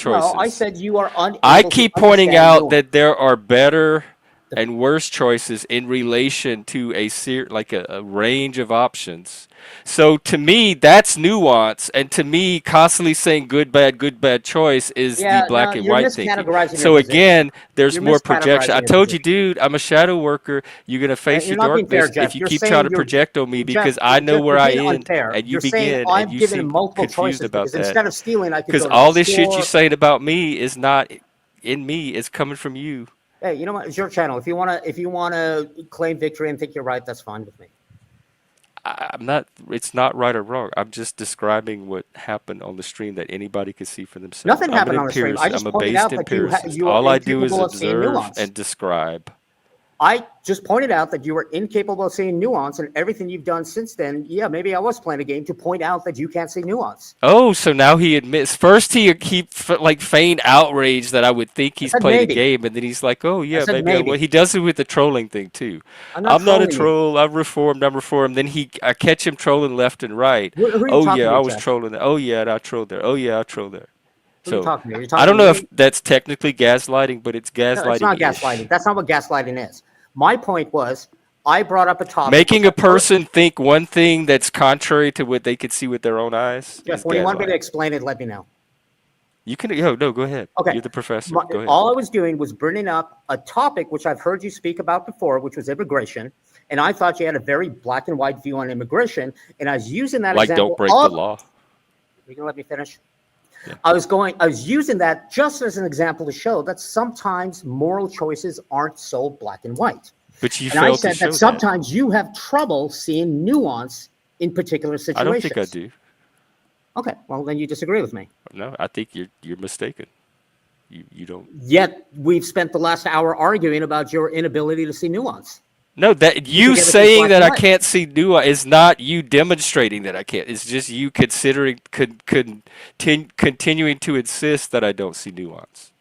No, I
choices.
said you are
I
unable to
keep pointing
understand
out
nuance.
that there are better
The-
and worse choices in relation to a range of options. So to me, that's nuance, and to me, constantly saying good, bad choice is the
Yeah, no,
black and
you're
white thinking.
miscategorizing your
So
position.
again, there's
You're
more projection.
miscategorizing
I
your
told you,
position.
dude, I'm a shadow worker. You're gonna face
You're
your
not being fair,
darkness if
Jeff.
you
You're
keep trying
saying
to
you're
project on me
Jeff.
because I know
Jeff,
where
you're
I
being
end
unfair.
and you
You're saying
begin, and
I'm
you
given
seem
multiple
confused
choices
about
because
that.
instead of stealing, I could
Because
go to the
all this shit you
store.
saying about me is not in me. It's coming from you.
Hey, you know what? It's your channel. If you wanna claim victory and think you're right, that's fine with me.
I'm not. It's not right or wrong. I'm just describing what happened on the stream that anybody could see for themselves.
Nothing
I'm an
happened on the stream. I
empiricist.
just
I'm a
pointed
based
out that
empiricist.
you are
All I do is
incapable of seeing
observe
nuance.
and describe.
I just pointed out that you were incapable of seeing nuance, and everything you've done since then. Yeah, maybe I was playing a game to point out that you can't see nuance.
Oh, so now he admits. First, like feigned outrage that I would think
I
he's
said
played a
maybe.
game, and then he's like, "Oh
I
yeah,
said
maybe I will."
maybe.
He does it with the trolling thing too.
I'm not
I'm not a
trolling you.
troll. I'm reformed. I'm reformed. Then I catch him trolling left and right.
Who are you
Oh
talking
yeah,
to,
I was
Jeff?
trolling there. Oh yeah, and I trolled there. Oh yeah, I trolled there.
Who are you
So
talking to? Are you
I
talking
don't
to
know if
me?
that's technically gaslighting, but it's
No, it's not
gaslighting-ish.
gaslighting. That's not what gaslighting is. My point was, I brought up a topic which
Making
I
a
heard.
person think one thing that's contrary to what they could see with their own eyes
Jeff,
is
when you want me to
gaslighting.
explain it, let me know.
You can, yo, no, go ahead.
Okay.
You're the professor. Go ahead.
All I was doing was bringing up a topic which I've heard you speak about before, which was immigration. And I thought you had a very black and white view on immigration. And I was using that
Like, don't
example
break the
of,
law.
you can let me finish?
Yeah.
I was using that just as an example to show that sometimes moral choices aren't so black and white.
But you
And I
failed to
said
show
that
that.
sometimes you have trouble seeing nuance in particular situations.
I don't think I do.
Okay, well then you disagree with me.
No, I think you're mistaken. You don't.
Yet we've spent the last hour arguing about your inability to see nuance.
No, that
You
you
think everything's
saying
black
that
and
I
white.
can't see nuance is not you demonstrating that I can't. It's just you considering continuing to insist that I don't see nuance.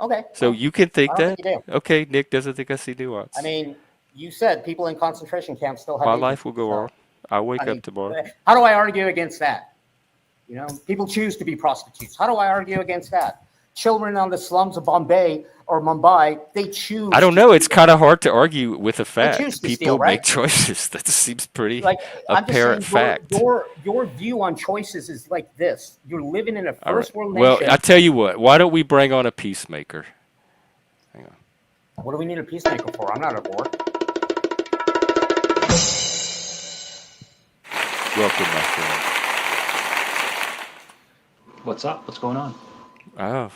Okay.
So
Well,
you can
I
think
don't think
that.
you do.
Okay, Nick doesn't think I see nuance.
I mean, you said people in concentration camps still have
My
agency,
life will go
so,
on. I'll wake
I mean,
up tomorrow.
how do I argue against that? You know, people choose to be prostitutes. How do I argue against that? Children on the slums of Bombay or Mumbai, they choose.
I don't know. It's kind of hard to argue with a fact.
choose to
People
steal, right?
make choices. That seems pretty
Like I'm just saying,
apparent fact.
your view on choices is like this. You're living in a
All right.
first world
Well,
nation.
I tell you what. Why don't we bring on a peacemaker? Hang on.
What do we need a peacemaker for? I'm not at war.
Welcome, my friend.
What's up? What's going on?
Oh,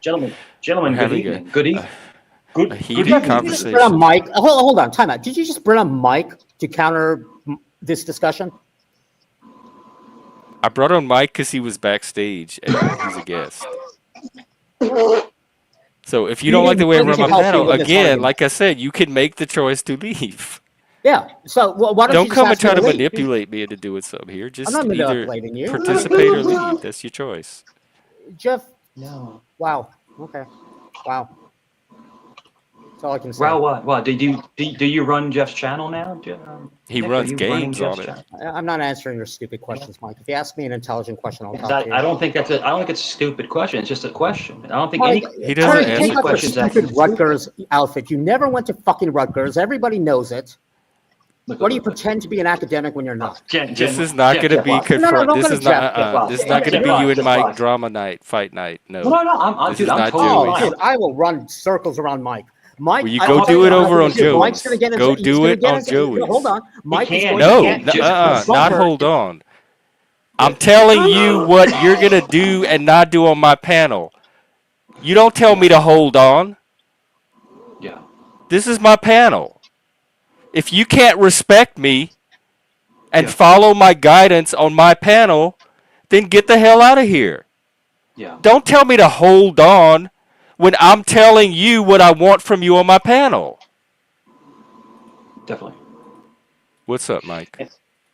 Gentlemen,
we're
good
having
evening. Good evening.
a heated
Did you just bring on
conversation.
Mike? Hold on, time out. Did you just bring on Mike to counter this discussion?
I brought on Mike because he was backstage and he's a guest. So if you don't like the way I run my
help me
panel,
with this
again,
argument.
like I said, you can make the choice to leave.
Yeah. So why don't you
Don't
just
come and
ask me
try to
to leave?
manipulate me into doing something here.
I'm
Just
not
either
manipulating you.
participate or leave. That's your choice.
Jeff.
No.
Wow. Okay. Wow. That's all I can say.
Well, what? Do you run Jeff's channel now?
He
Nick, are
runs
you running
games on
Jeff's
it.
channel?
I'm not answering your stupid questions, Mike. If you ask me an intelligent question, I'll talk
That,
to you.
I don't think it's a stupid question. It's just a question. I don't think
Mike,
He doesn't
Terry,
answer
take out your
questions that
stupid Rutgers outfit. You never went to fucking Rutgers. Everybody knows it. Why do you pretend to be an academic when you're not?
This is not going to
Jeff,
be
watch.
No, no,
confront.
don't
This
go to
is not.
Jeff.
This is not going to
Jeff,
be you
watch.
and
Just
Mike
watch.
drama night, fight night.
No,
No,
no, no.
this
Dude,
is
I'm
not
totally
Oh,
Joey's.
fine.
dude, I will run circles around Mike. Mike,
Well, you
I-
go
I'll tell
do
you
it
what,
over on
dude, Mike's going to
Joey's.
get into.
Go
He's
do
going to
it
get
on
into. No, hold
Joey's.
on. Mike is
can't.
going to
No,
can't.
get.
Just
not
Bumper.
hold on. I'm telling you what you're going to do and not do on my panel. You don't tell me to hold on.
Yeah.
This is my panel. If you can't respect me and
Yeah.
follow my guidance on my panel, then get the hell out of here.
Yeah.
Don't tell me to hold on when I'm telling you what I want from you on my panel.
Definitely.
What's up, Mike?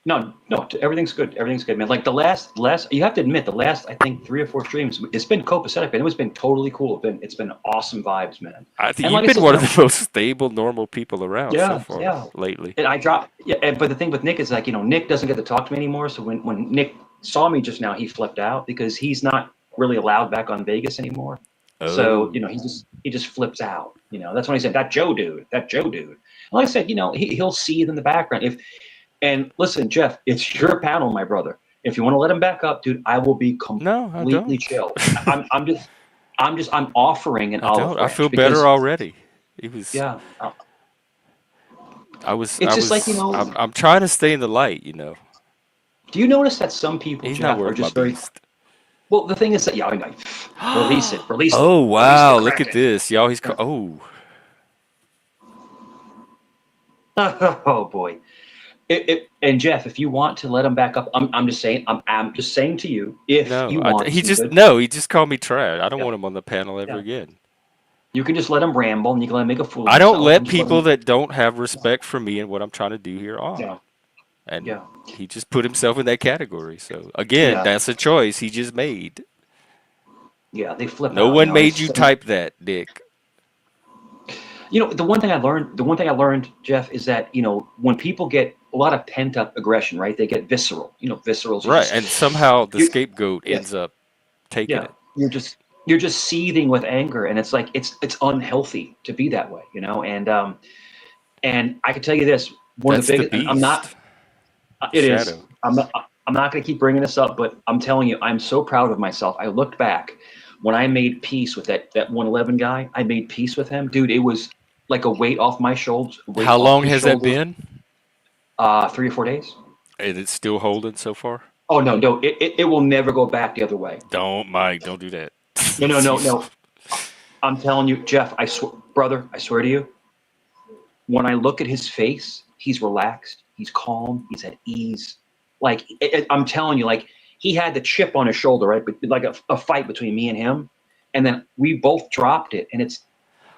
No, no, everything's good. Everything's good, man. Like the last, you have to admit, the last, I think 3 or 4 streams, it's been copacetic, man. It's been totally cool. It's been awesome vibes, man.
I think
And
you've
like I
been
said,
one of the most stable, normal people around so
yeah,
far
yeah.
lately.
And I dropped, but the thing with Nick is like, Nick doesn't get to talk to me anymore. So when Nick saw me just now, he flipped out because he's not really allowed back on Vegas anymore. So,
Oh.
he just flips out. That's when he said, that Joe dude. And like I said, he'll see it in the background. And listen, Jeff, it's your panel, my brother. If you want to let him back up, dude, I will be
No, I
completely
don't.
chill. I'm offering an
I
olive
don't. I
branch
feel
because,
better already. It was.
yeah,
I was.
it's
I
just like,
was. I'm trying to stay in the light.
do you notice that some people,
He's not
Jeff, are
worth my
just very,
beast.
well, the thing is that, yeah, I mean, release it,
Oh wow! Look at
Kraken.
this, y'all. He's.
Yeah.
Oh.
Oh boy. And Jeff, if you want to let him back up, I'm just saying, I'm just saying to you, if you
No,
want
he
some
just
good,
no. He just called me trash. I don't
yeah,
want him on the panel ever
yeah.
again.
You can just let him ramble and you can let him make a fool of
I don't
himself
let
and just let
people
him,
that don't have respect for me and what I'm trying to do here on.
yeah,
And
yeah,
he just put himself in that category. So again,
yeah,
that's a choice he just made.
yeah, they flip
No
out,
one
and
made you type that, Dick.
the one thing I learned, Jeff, is that, when people get a lot of pent up aggression, right? They get visceral, viscerals are
Right,
just,
and somehow the
you,
scapegoat
yeah,
ends up taking
yeah,
it.
you're just seething with anger, and it's like, it's unhealthy to be that way, and I can tell you this, one of the
That's the
biggest, and I'm not,
beast, the
it is.
shadow.
I'm not going to keep bringing this up, but I'm telling you, I'm so proud of myself. I looked back when I made peace with that 111 guy. I made peace with him, dude. It was like a weight off my shoulders, weight
How
off
long
his
has that
shoulders.
been?
3 or 4 days.
Is it still holding so far?
Oh no, no, it will never go back the other way.
Don't, Mike. Don't do that.
No, no, no, no. I'm telling you, Jeff. I swear, brother. I swear to you. When I look at his face, he's relaxed. He's calm. He's at ease. Like I'm telling you, like he had the chip on his shoulder, right? But like a fight between me and him, and then we both dropped it, and it's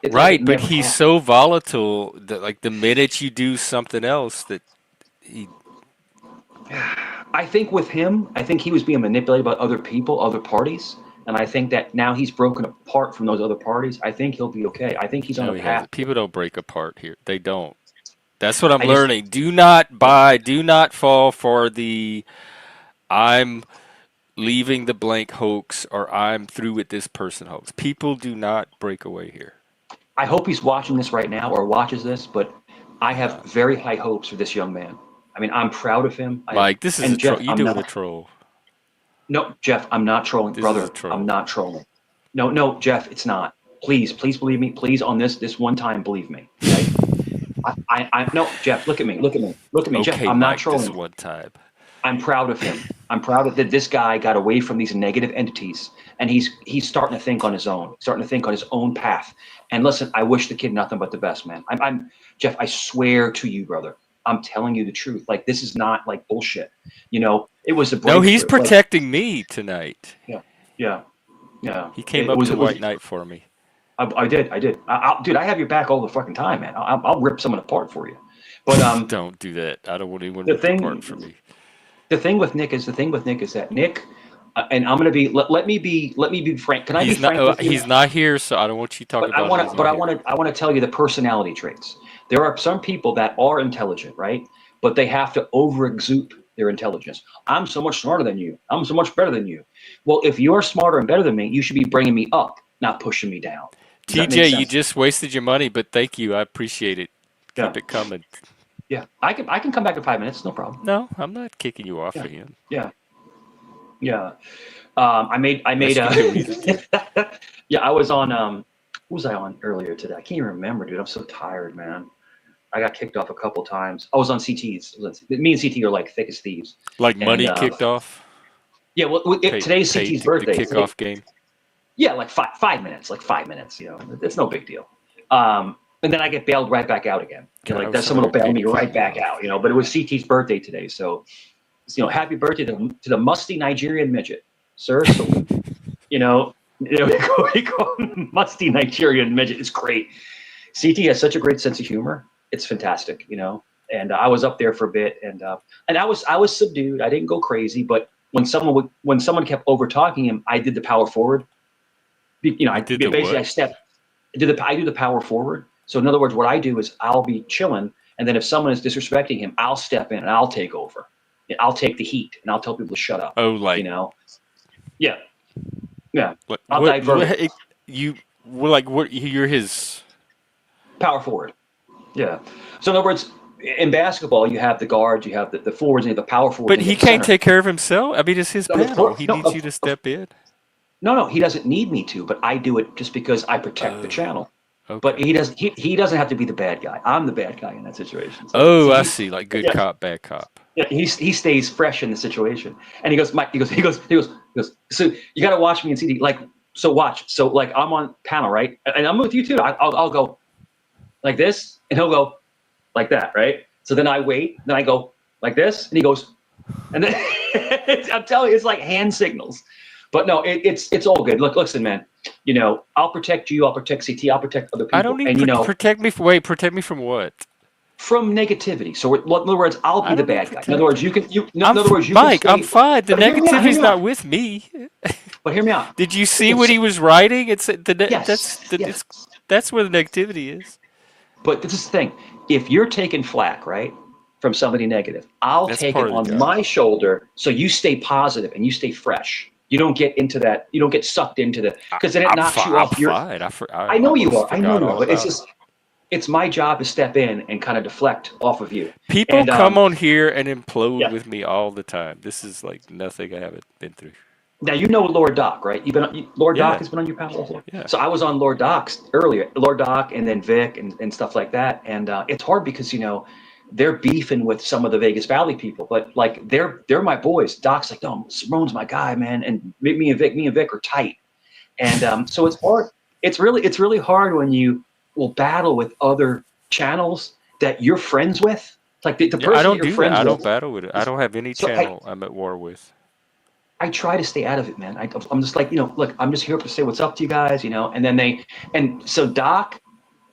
like it
Right, but
never
he's
happened.
so volatile that like the minute you do something else that he
I think with him, I think he was being manipulated by other people, other parties, and I think that now he's broken apart from those other parties. I think he'll be okay. I think he's on
no
a
he
path.
hasn't. People don't break apart here. They don't. That's what I'm
I just,
learning. Do not fall for the I'm leaving the blank hoax or I'm through with this person hoax. People do not break away here.
I hope he's watching this right now or watches this, but I
They're
have
not.
very high hopes for this young man. I mean, I'm proud of him.
Mike, this is a
And
troll.
Jeff,
You
I'm
doing a
not.
troll.
No, Jeff, I'm not trolling,
This is a
brother. I'm
troll.
not trolling. No, no, Jeff, it's not. Please, please believe me. Please, on this one time, believe me. Okay. No, Jeff, look at me. Look at me. Look at me, Jeff.
Okay,
I'm not
Mike, this
trolling.
one time.
I'm proud of him. I'm proud of that this guy got away from these negative entities and he's starting to think on his own, starting to think on his own path. And listen, I wish the kid nothing but the best, man. I'm Jeff, I swear to you, brother. I'm telling you the truth. Like this is not like bullshit. It was a
No, he's
breakthrough. Like,
protecting me tonight.
yeah, yeah, yeah.
He came
It
up
was
to
it was
White Knight for me.
I did. Dude, I have your back all the fucking time, man. I'll rip someone apart for you. But
Don't do that. I don't want anyone
the
ripped apart for
thing
me.
the thing with Nick is that Nick, and I'm gonna be let me be frank. Can I be
He's not.
frank with you?
He's not here, so I don't want you talking
But I
about him.
want
He's
to but
not
I
here.
want to I want to tell you the personality traits. There are some people that are intelligent, right? But they have to over exude their intelligence. I'm so much smarter than you. I'm so much better than you. Well, if you're smarter and better than me, you should be bringing me up, not pushing me down. Does that make
TJ, you
sense?
just wasted your money, but thank you. I appreciate it.
Yeah.
Keep it coming.
Yeah, I can come back in 5 minutes, no problem.
No, I'm not kicking you off
Yeah,
again.
yeah, yeah. I made
Unless you give me the tip.
yeah, I was on who was I on earlier today? I can't even remember, dude. I'm so tired, man. I got kicked off a couple times. I was on CT's. Me and CT are like thick as thieves.
Like
And
money kicked off.
yeah, well, today's
Pay
CT's
the
birthday.
kickoff game.
Yeah, like 5 minutes, like 5 minutes. It's no big deal. And then I get bailed right back out again.
God, I
Like
was
that, someone will
sorry
bail
to
me
kick
right
you
back
off.
out. But it was CT's birthday today, so happy birthday to the musty Nigerian midget, sir. Salute. You know, we call him musty Nigerian midget. It's great. CT has such a great sense of humor. It's fantastic. And I was up there for a bit, and I was subdued. I didn't go crazy, but when someone kept over talking him, I did the power forward.
You
I
did the
basically
what?
I do the power forward. So in other words, what I do is I'll be chilling, and then if someone is disrespecting him, I'll step in and I'll take over. I'll take the heat and I'll tell people to shut up.
Oh,
You
like
know? Yeah, yeah.
what?
I'll
What?
divert it.
You well, like what? You're his.
Power forward. Yeah. So in other words, in basketball, you have the guards, you have the forwards, and you have the power forwards,
But
and you
he
have the
can't
center.
take care of himself. I mean, it's his
No, of
panel.
course,
He
no,
needs you to step in.
no, he doesn't need me to, but I do it just because I protect the
Oh,
channel. But
okay.
he doesn't have to be the bad guy. I'm the bad guy in that situation. So
Oh, I
see,
see. Like good
yeah,
cop, bad cop.
yeah, he stays fresh in the situation. And he goes, Mike, he goes. So you got to watch me and see, like, so watch. So like I'm on panel, right? And I'm with you too. I'll go like this, and he'll go like that, right? So then I wait, then I go like this, and he goes, and then I'm telling you, it's like hand signals. But no, it's all good. Look, listen, man. I'll protect you. I'll protect CT. I'll protect other
I don't
people.
need
And
protect me. Wait, protect me from what?
from negativity. So in other words, I'll
I
be the
don't need
bad guy. In other words,
protecting.
in other words, you can
Mike. I'm
stay.
fine. The
But hear me out. Hear
negativity's
me
not
out.
with me.
But hear me out.
Did you see what
It's
he was writing? It's
yes,
it's
yes.
that's where the negativity is.
But this is the thing. If you're taking flack, right, from somebody negative, I'll
That's
take it
part of the
on
job.
my shoulder so you stay positive and you stay fresh. You don't get into that. You don't get sucked into because then it knocks you
I'm
off your.
fine. I
I know you
almost
are. I know
forgot
you
all
are. It's
about it.
just it's my job to step in and kind of deflect off of you.
People
And
come on here and implode
yeah.
with me all the time. This is like nothing I haven't been through.
Now you know Lord Doc, right? Lord Doc
Yeah,
has been on your panel before.
yeah.
So I was on Lord Doc's earlier, Lord Doc, and then Vic and stuff like that. And it's hard because they're beefing with some of the Vegas Valley people, but like they're my boys. Doc's like, no, Simone's my guy, man, and me and Vic are tight. And so it's hard. It's really hard when you will battle with other channels that you're friends with. Like the
Yeah, I
person that
don't
you're
do that.
friends
I don't
with.
battle with it. I don't have any
So I,
channel I'm at war with.
I try to stay out of it, man. I'm just like, look, I'm just here to say what's up to you guys, and then and so Doc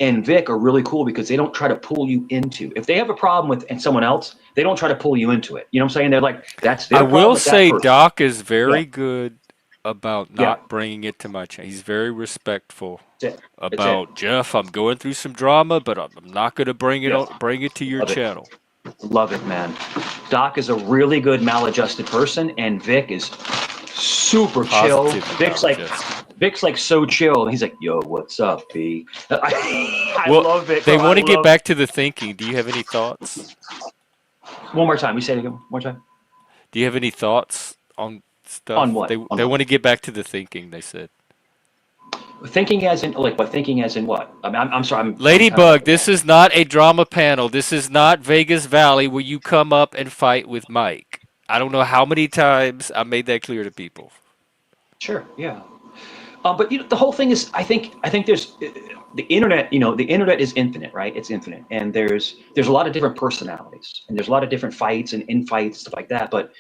and Vic are really cool because they don't try to pull you into, if they have a problem with and someone else, they don't try to pull you into it. You know what I'm saying? They're like, that's
I
their problem
will
with that
say
person.
Doc is
Yeah.
very good about
Yeah.
not bringing it to my channel. He's very respectful
That's it. That's it.
about Jeff. I'm going through some drama, but I'm not going to
Yes.
bring it to your
Love it.
channel.
Love it, man. Doc is a really good maladjusted person, and Vic is super chill.
Positively
Vic's like
maladjusted.
Vic's like so chill. He's like, yo, what's up, B? I
Well,
love Vic.
they
Bro. I
want to get
love.
back to the thinking. Do you have any thoughts?
One more time. We say it again. One more time.
Do you have any thoughts on
On
stuff?
what? On
They
what?
want to get back to the thinking. They said.
Thinking as in like what? Thinking as in what? I mean, I'm sorry. I'm
Ladybug, this is not a drama panel. This is not Vegas Valley where you come up and fight with Mike. I don't know how many times I made that clear to people.
Sure. Yeah. But the whole thing is, I think there's the internet. The internet is infinite, right? It's infinite, and there's a lot of different personalities, and there's a lot of different fights and infights, stuff like that. But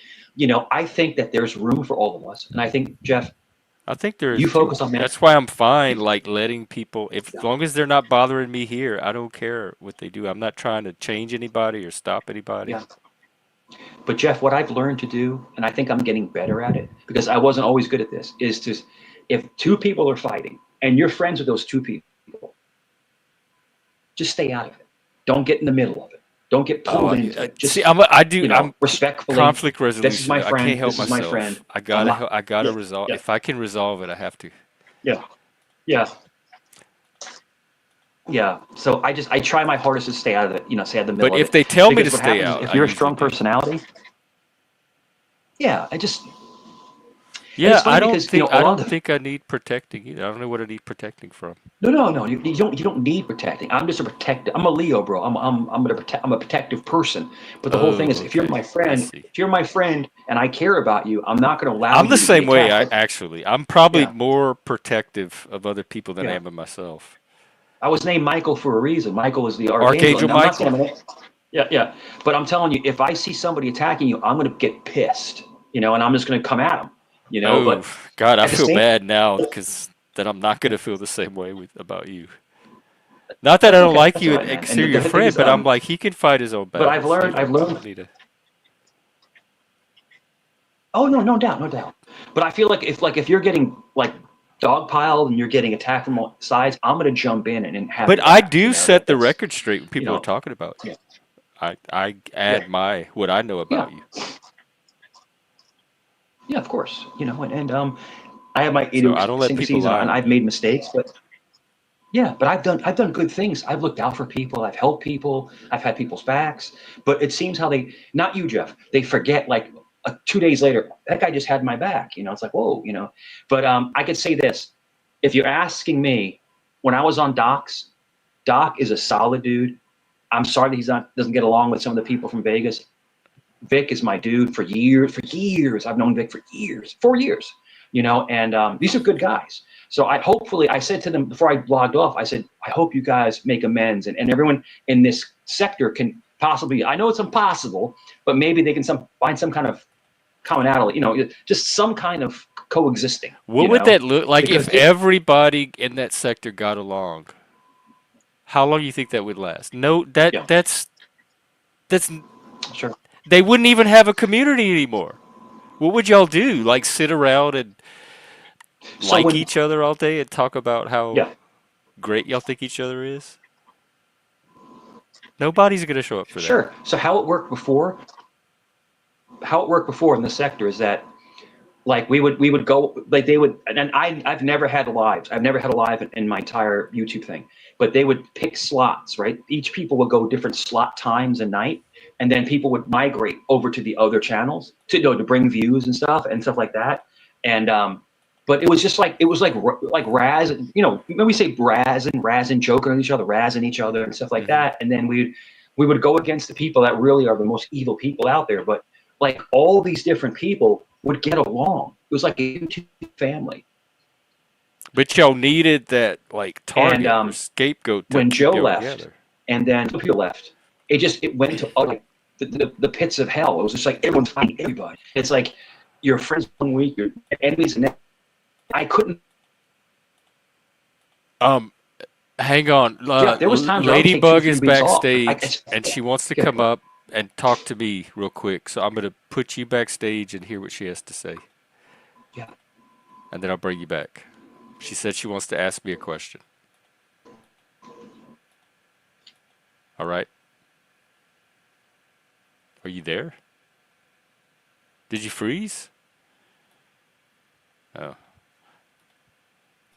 I think that there's room for all of us, and I think Jeff,
I think there
you
is too.
focus on that.
That's why I'm fine, like letting people, if as long as they're not bothering me here, I don't care what they do. I'm not trying to change anybody or stop anybody.
Yeah. But Jeff, what I've learned to do, and I think I'm getting better at it because I wasn't always good at this, is to, if two people are fighting and you're friends with those two people, just stay out of it. Don't get in the middle of it. Don't get pulled into it. Just
see, I'm
respectfully.
conflict
This is my
resolution. I
friend.
can't help
This is my
myself.
friend.
I
Yeah.
gotta resolve.
Yeah.
If I can resolve it, I have to.
Yeah. Yeah. Yeah. So I try my hardest to stay out of it, stay out of the
But
middle of
if
it.
they tell me to
Because what
stay
happens is
out,
if
I
you're a
usually
strong
do.
personality, yeah, and
Yeah,
it's funny because a
I
lot
don't
of the
think I need protecting either. I don't know what I need protecting from.
no, you don't need protecting. I'm just a protector. I'm a Leo, bro. I'm a protective person. But the whole thing
Oh,
is,
okay. I see.
if you're my friend and I care about you, I'm not going to allow
I'm the
you to be
same way,
attacked. Like,
I'm probably
yeah,
more protective of other people than I
yeah.
am of myself.
I was named Michael for a reason. Michael is the archangel,
Archangel
and I'm not saying
Michael.
yeah, yeah. But I'm telling you, if I see somebody attacking you, I'm going to get pissed, and I'm just going to come at them,
Oh,
But
God, I
at the
feel
same,
bad now because then I'm not going to feel the same way about you. Not that I
that's
don't
okay.
like
That's all
you and
right, man. And
consider
the
you a
good thing
friend,
is,
but I'm like, he can fight his own
but I've
battles.
learned, I've
I
learned.
don't need to.
Oh no, no doubt, no doubt. But I feel like if you're getting like dogpiled and you're getting attacked from all sides, I'm going to jump in and have
But
your
I
back.
do set the
That's
record straight when
you
people are
know,
talking about you.
yeah,
I
yeah,
add what I know
yeah,
about you.
yeah. Of course, and I have my
So I don't let people
idiosyncrasies, and,
lie
and
on
I've
me.
made mistakes, but yeah, but I've done good things. I've looked out for people. I've helped people. I've had people's backs. But it seems how not you, Jeff, they forget like 2 days later, that guy just had my back. It's like, whoa. But I could say this. If you're asking me, when I was on Doc is a solid dude. I'm sorry that doesn't get along with some of the people from Vegas. Vic is my dude for years. For years, I've known Vic for years, 4 years. And these are good guys. So I said to them before I logged off, I said, I hope you guys make amends, and everyone in this sector can possibly. I know it's impossible, but maybe they can find some kind of commonality. Just some kind of coexisting.
What would that look like
Because
if everybody in that sector got along? How long do you think that would last? No,
yeah,
that's
sure.
they wouldn't even have a community anymore. What would y'all do? Like sit around and
So
like
when
each other all day and talk about how
yeah,
great y'all think each other is? Nobody's gonna show up for that.
sure. So how it worked before in the sector is that like we would go like they would and I've never had lives. I've never had a live in my entire YouTube thing. But they would pick slots, right? Each people would go different slot times a night, and then people would migrate over to the other channels to bring views and stuff like that. And but it was just like like Raz, when we say Raz and joking on each other, Raz and each other and stuff like
Hmm.
that. And then we would go against the people that really are the most evil people out there. But like all these different people would get along. It was like a YouTube family.
But y'all needed that like
And
target or scapegoat to
when
keep
Joe
y'all
left,
together.
and then people left, it went to like the pits of hell. It was just like everyone's fighting everybody. It's like your friends one week, your enemies the next. I couldn't.
Um, Hang on.
Jeff, there was times where I would take two,
Ladybug
three
is
weeks off.
backstage and she wants to come up and talk to me real quick. So I'm going to put you backstage and hear what she has to say.
Yeah.
And then I'll bring you back. She said she wants to ask me a question. All right. Are you there? Did you freeze? Oh,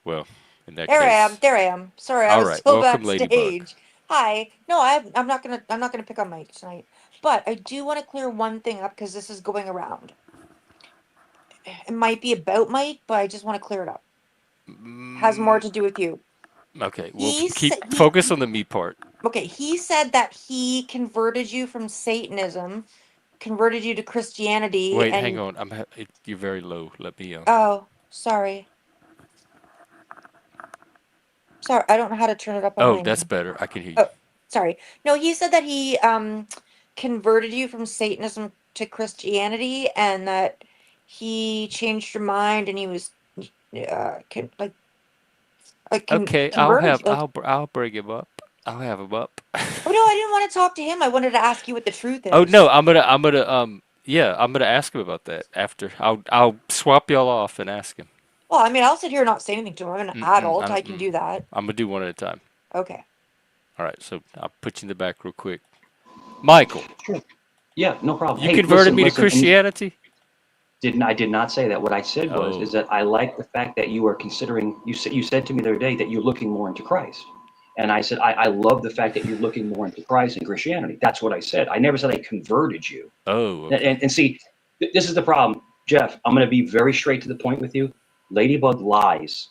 well, in that
There I am.
case.
There I am. Sorry, I
All
was
right.
still
Welcome, Ladybug.
backstage. Hi. No, I'm not gonna pick on Mike tonight. But I do want to clear one thing up because this is going around. It might be about Mike, but I just want to clear it up. Has more
Mm,
to do with you.
okay. Well,
He said
keep focus on the me part.
okay. He said that he converted you from Satanism, converted you to Christianity,
Wait, hang
and
on. You're very low. Let me
oh, sorry, sorry, I don't know how to turn it up on
Oh,
my
that's
end.
better. I can hear you.
Oh, sorry. No, he said that he converted you from Satanism to Christianity and that he changed your mind and he was
Okay,
converted you. Like,
I'll bring him up. I'll have him up.
oh no, I didn't want to talk to him. I wanted to ask you what the truth
Oh no,
is.
I'm gonna ask him about that after. I'll swap y'all off and ask him.
Well, I mean, I'll sit here and not say anything to him. I'm an adult. I can
Mm.
do that.
I'm gonna do one at a time.
Okay.
All right, so I'll put you in the back real quick. Michael,
Sure. Yeah, no problem.
you
Hey,
converted me to
listen, and
Christianity?
I did not say that. What I said is
Oh,
that I like the fact that you are considering. You said to me the other day that you're looking more into Christ, And I said, I love the fact that you're looking more into Christ and Christianity. That's what I said. I never said I converted you.
Oh,
And,
okay.
and see, this is the problem, Jeff. I'm going to be very straight to the point with you. Ladybug lies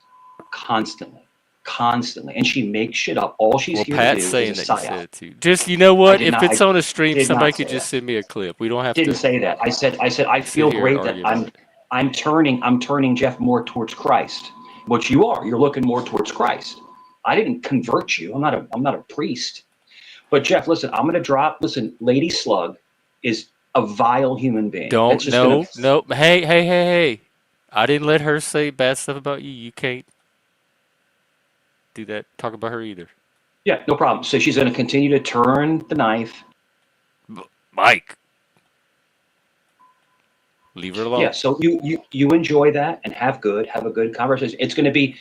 constantly, constantly, and she makes shit up. All she's
Well,
here to
Pat's
do is a
saying that you said
psyop.
it too. Just, you know
I
what?
did
If
not.
it's on a stream,
Did
somebody
not
could
say
just
that.
send me a clip. We don't have
Didn't
to
say that. I said I
sit
feel
here and
great that
argue about it.
I'm turning Jeff more towards Christ. What you are, you're looking more towards Christ. I didn't convert you. I'm not a priest. But Jeff, listen, I'm gonna drop. Listen, Lady Slug is a vile human being. That's
Don't,
just gonna.
no, no. Hey, hey, hey, hey. I didn't let her say bad stuff about you. You can't do that. Talk about her either.
Yeah, no problem. So she's gonna continue to turn the knife.
Mike, leave her
Yeah.
alone.
So you enjoy that and have a good conversation. It's gonna be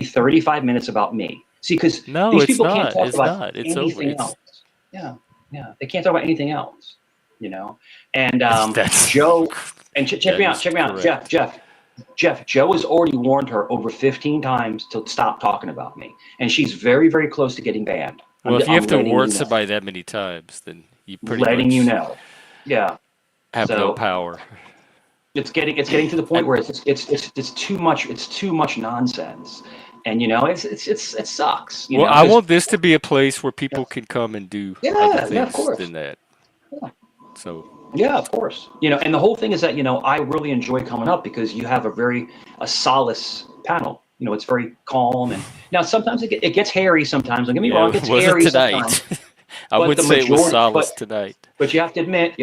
35 minutes about me. See, because
No,
these
it's
people can't
not.
talk
It's
about
not. It's over.
anything
It's
else. Yeah, yeah. They can't talk about anything else. You know. And
that's
Joe, and check
that
me out.
is
Check me out,
correct.
Jeff. Joe has already warned her over 15 times to stop talking about me, and she's very, very close to getting banned.
Well, if you
I'm
have to
letting
warn
you know.
somebody that many times, then you pretty
Letting you
much
know. Yeah.
have no
So
power.
it's getting to the
And
point where it's too much nonsense, and it sucks.
well, I
Because
want this to be a place where people can come and do other
yeah, of
things
course.
than that.
Yeah.
So,
Yeah, of course. And the whole thing is that, I really enjoy coming up because you have a solace panel. It's very calm. And now sometimes it gets hairy sometimes. Don't get me wrong,
yeah,
it
it
gets
wasn't
hairy sometimes.
tonight. I
But
wouldn't
the
say it was
majority,
solace tonight.
but you have to admit,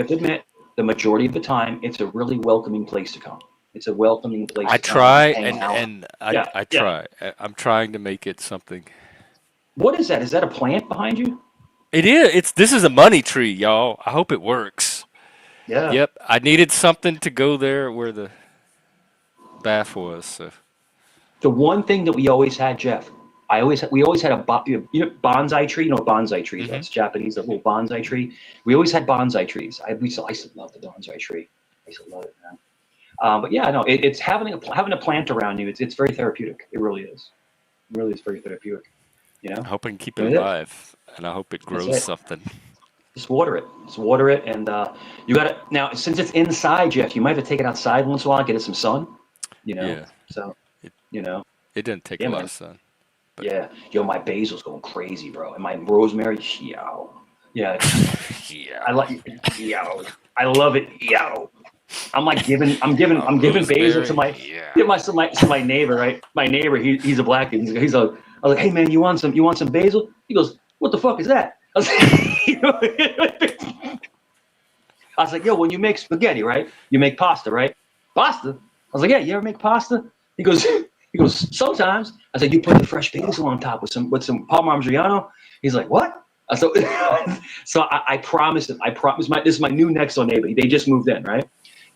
the majority of the time, it's a really welcoming place to come. It's a welcoming place
I
to come and
try
hang out.
and
Yeah,
I
yeah.
try. I'm trying to make it something.
What is that? Is that a plant behind you?
It is. This is a money tree, y'all. I hope it works.
Yeah.
Yep, I needed something to go there where the bath was. So.
The one thing that we always had, Jeff, we always had bonsai tree. You know what bonsai trees are?
Hmm.
It's Japanese, a little bonsai tree. We always had bonsai trees. I used to love the bonsai tree. I used to love it, man. But yeah, no, it's having a plant around you. It's very therapeutic. It really is. It really is very therapeutic. You
I
know,
hope I can keep it
and it is.
alive, and I hope it
That's
grows
it.
something.
Just water it. Just water it, and you got to now. Since it's inside, Jeff, you might have to take it outside once in a while, get it some sun.
Yeah,
So
it
you know,
it doesn't take
yeah,
a lot of
man.
sun, but
Yeah, yo, my basil's going crazy, bro, and my rosemary, yo, yeah, I
yeah,
like, yo, I love it, yo. I'm giving basil to
rosemary.
my,
Yeah.
yeah, my neighbor, right? My neighbor, he's a black kid. I was like, hey man, you want some basil? He goes, what the fuck is that? I was like, I was like, yo, when you make spaghetti, right? You make pasta, right? Pasta? I was like, yeah, you ever make pasta? He goes, sometimes. I said, you put the fresh basil on top with some Parmigiano. He's like, what? So, so I promised him. This is my new next door neighbor. They just moved in, right?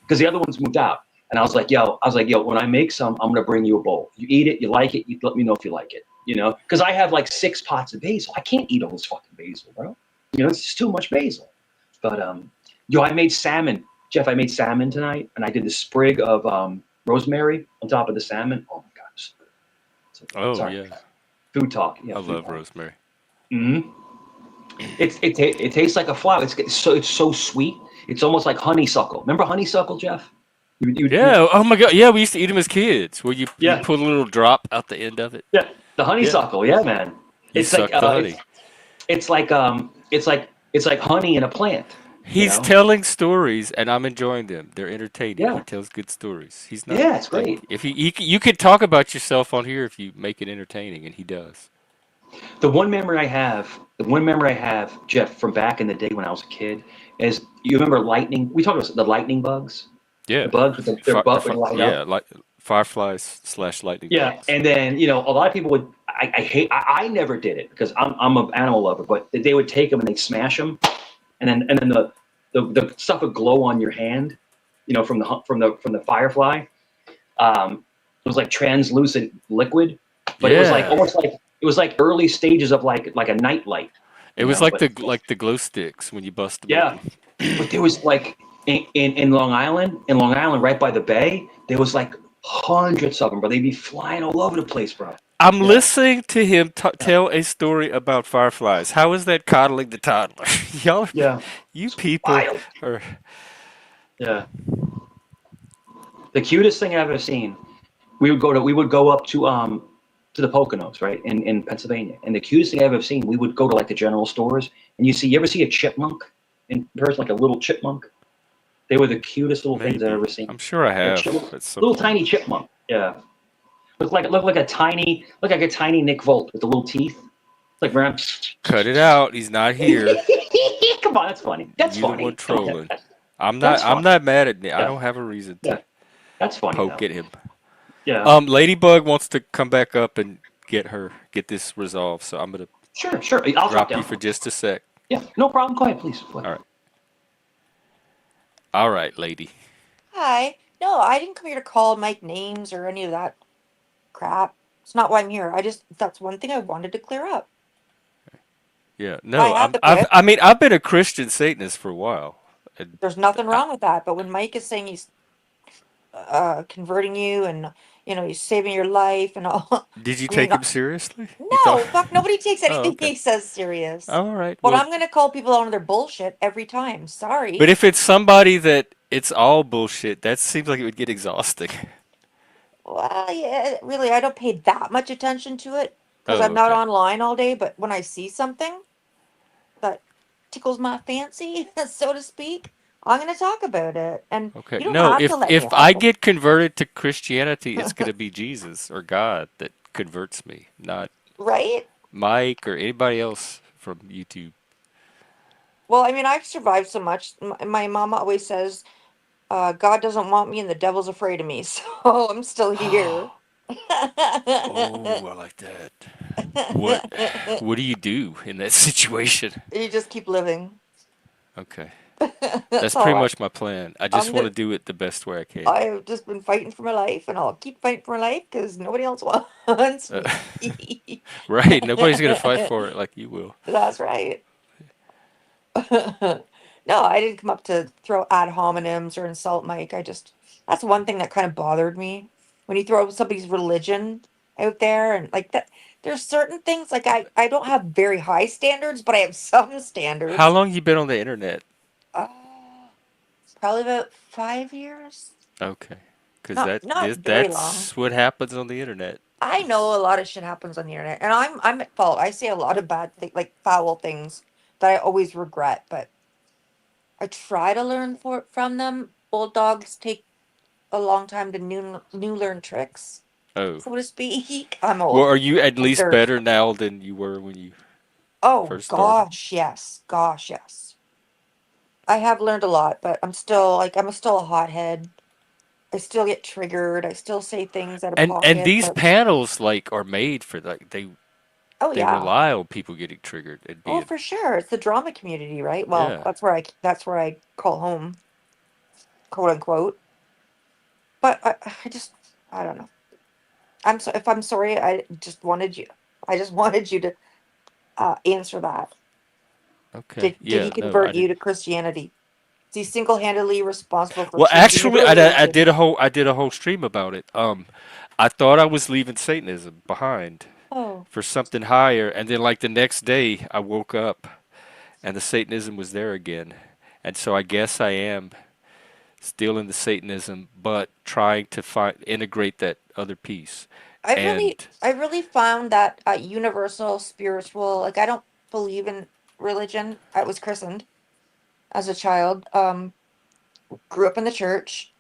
Because the other ones moved out. And I was like, yo, when I make some, I'm gonna bring you a bowl. You eat it, you like it, you let me know if you like it. Because I have like 6 pots of basil. I can't eat all this fucking basil, bro. It's just too much basil. But yo, I made salmon. Jeff, I made salmon tonight, and I did the sprig of rosemary on top of the salmon. Oh my god,
Oh
sorry,
yeah,
food talk. Yeah,
I
food
love
talk.
rosemary.
hmm it tastes like a flower. It's so sweet. It's almost like honeysuckle. Remember honeysuckle, Jeff? You
Yeah. Oh my God. Yeah, we used to eat them as kids. Where you
yeah
put a little drop out the end of it.
yeah the
Yeah.
honeysuckle. Yeah, man.
You
It's like
suck the honey.
it's like honey in a plant. You
He's
know?
telling stories, and I'm enjoying them. They're entertaining. He
Yeah,
tells good stories. He's not
yeah, it's
like
great.
if you could talk about yourself on here if you make it entertaining, and he does.
The one memory I have, Jeff, from back in the day when I was a kid, is you remember lightning? We talked about the lightning bugs, the
Yeah.
bugs with their butt would light
Yeah,
up.
like fireflies slash lightning
Yeah,
bugs.
and then a lot of people would. I never did it because I'm an animal lover, but they would take them and they smash them, and then the stuff would glow on your hand, from the firefly. It was like translucent liquid, but it was like
Yeah.
almost like it was like early stages of like a nightlight,
It was
but
like the glow sticks when you bust them
yeah,
open.
but there was like in Long Island, right by the bay, there was like Hundreds of them, bro. They'd be flying all over the place, bro.
I'm
Yeah,
listening to him
yeah,
tell a story about fireflies. How is that coddling the toddler? Y'all,
yeah.
you
It's
people
wild.
are.
Yeah. The cutest thing I've ever seen. We would go up to the Poconos, right, in Pennsylvania. And the cutest thing I've ever seen, we would go to like the general stores, and you ever see a chipmunk in person, like a little chipmunk? They were the cutest little things I've
Maybe.
ever seen.
I'm sure I
A
have at some
little
point.
tiny chipmunk. Yeah. Look like a tiny Nick Volt with the little teeth. Like man,
Cut it out. He's not here.
come on, that's funny. That's
You the one
funny. Come on,
trolling. I'm not.
that's
I'm
funny.
not mad at Nick. I
Yeah,
don't have a reason
yeah,
to
that's funny
poke
though.
at him.
Yeah,
Ladybug wants to come back up and get this resolved. So I'm gonna
sure, sure. I'll drop
drop you
down.
for just a sec.
Yeah, no problem. Go ahead, please. Go
All
ahead.
right. All right, lady.
Hi. No, I didn't come here to call Mike names or any of that crap. It's not why I'm here. That's one thing I wanted to clear up.
Yeah.
I
No.
have
I'm.
to
I've.
quit.
I mean, I've been a Christian Satanist for a while. And
There's nothing
I,
wrong with that. But when Mike is saying he's converting you and he's saving your life and all,
did you
I mean,
take him seriously? You thought?
no, fuck, nobody takes
Oh,
anything
okay.
he says serious.
All right.
But
Well,
I'm gonna call people out on their bullshit every time.
but
Sorry.
if it's somebody that it's all bullshit, that seems like it would get exhausting.
Well, yeah, really, I don't pay that much attention to it because
Oh,
I'm not
okay.
online all day. But when I see something that tickles my fancy, so to speak, I'm gonna talk about it. And
Okay.
you don't
No,
have to
if
let me
if I
have it,
get converted to Christianity, it's gonna be Jesus or God that converts me, not
right?
Mike or anybody else from YouTube.
Well, I mean, I've survived so much. My mom always says, God doesn't want me and the devil's afraid of me. So I'm still here.
Oh, I like that. What what do you do in that situation?
You just keep living.
Okay.
That's
That's
all
pretty
I.
much my plan. I just
I'm
want to
just.
do it the best way I can.
I've just been fighting for my life, and I'll keep fighting for my life because nobody else wants
Uh,
me.
right. Nobody's gonna fight for it like you will.
That's right. No, I didn't come up to throw ad hominems or insult Mike. That's one thing that kind of bothered me when you throw somebody's religion out there and like that. There's certain things like I don't have very high standards, but I have some
How
standards.
long you been on the internet?
Uh, Probably about 5 years.
Okay. Because
Not very long.
that's what happens on the internet.
I know a lot of shit happens on the internet, and I'm at fault. I say a lot of bad things, like foul things that I always regret, but I try to learn from them. Old dogs take a long time to new learn tricks,
Oh.
so to speak. I'm
Well,
old.
are you at
I'm
least
very.
better now than you were when you
Oh
first started?
gosh, yes, gosh, yes. I have learned a lot, but I'm still a hothead. I still get triggered. I still say things out of
And
pocket,
these
but
panels like are made for like
oh
they
yeah.
rely on people getting triggered and
Oh,
being
for sure. It's the drama community, right? Well,
yeah.
that's where I call home, quote unquote. But I don't know. If I'm sorry, I just wanted you to answer that.
Okay.
Did he
Yeah, no, I
convert you to
didn't.
Christianity? Is he single-handedly responsible for
Well,
choosing your
actually,
religion?
I did a whole stream about it. I thought I was leaving Satanism behind
Oh,
for something higher, and then like the next day, I woke up and the Satanism was there again, and so I guess I am still in the Satanism, but trying to integrate that other piece. And
I really found that universal spiritual. Like I don't believe in religion. I was christened as a child. Grew up in the church.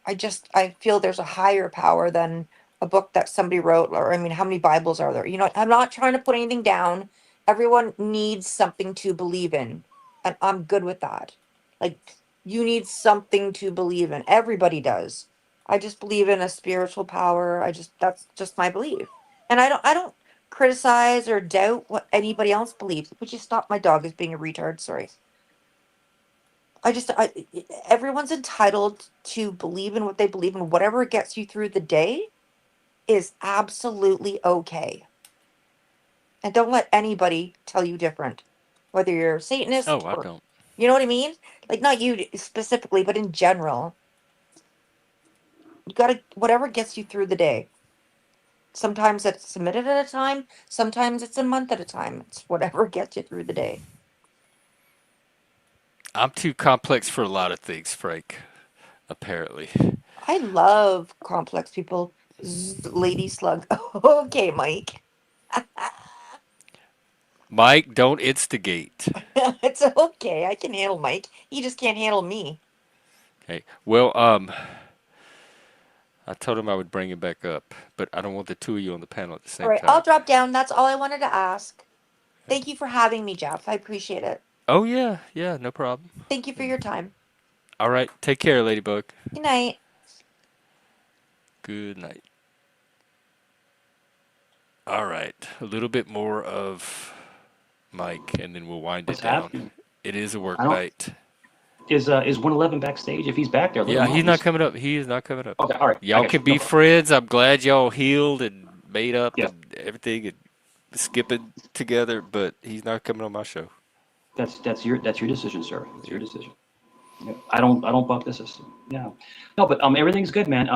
I feel there's a higher power than a book that somebody wrote, or I mean, how many Bibles are there? I'm not trying to put anything down. Everyone needs something to believe in, and I'm good with that. Like you need something to believe in. Everybody does. I just believe in a spiritual power. That's just my belief. And I don't criticize or doubt what anybody else believes. Would you stop? My dog is being a retard. Sorry. Everyone's entitled to believe in what they believe in. Whatever gets you through the day is absolutely okay. And don't let anybody tell you different. Whether you're a Satanist
oh, I
or,
don't.
you know what I mean? Like, not you specifically, but in general, You gotta, whatever gets you through the day. Sometimes it's a minute at a time. Sometimes it's a month at a time. It's whatever gets you through the day.
I'm too complex for a lot of things, Frank. Apparently.
I love complex people. Lady slug. Okay, Mike.
Mike, don't instigate.
It's okay. I can handle Mike. He just can't handle me.
Okay. Well, I told him I would bring him back up, but I don't want the two of you on the panel at the
All
same
right, I'll
time.
drop down. That's all I wanted to ask. Thank you for having me, Jeff. I appreciate it.
Oh yeah, yeah, no problem.
Thank you for your time.
All right, take care, Ladybug.
Good night.
Good night. All right, a little bit more of Mike, and then we'll wind it
What's
down.
happening?
It is a work
I don't.
night.
Is 111 backstage? If he's back there, let
Yeah,
him on.
he's not coming up. He is not coming up.
Okay, all right. I
Y'all
got
can
you. No
be
problem.
friends. I'm glad y'all healed and made up
Yeah,
and everything and skipping together, but he's not coming on my show.
that's your decision, sir. It's your
Yeah.
decision. Yeah, I don't buck the system. Yeah. No, but everything's good, man.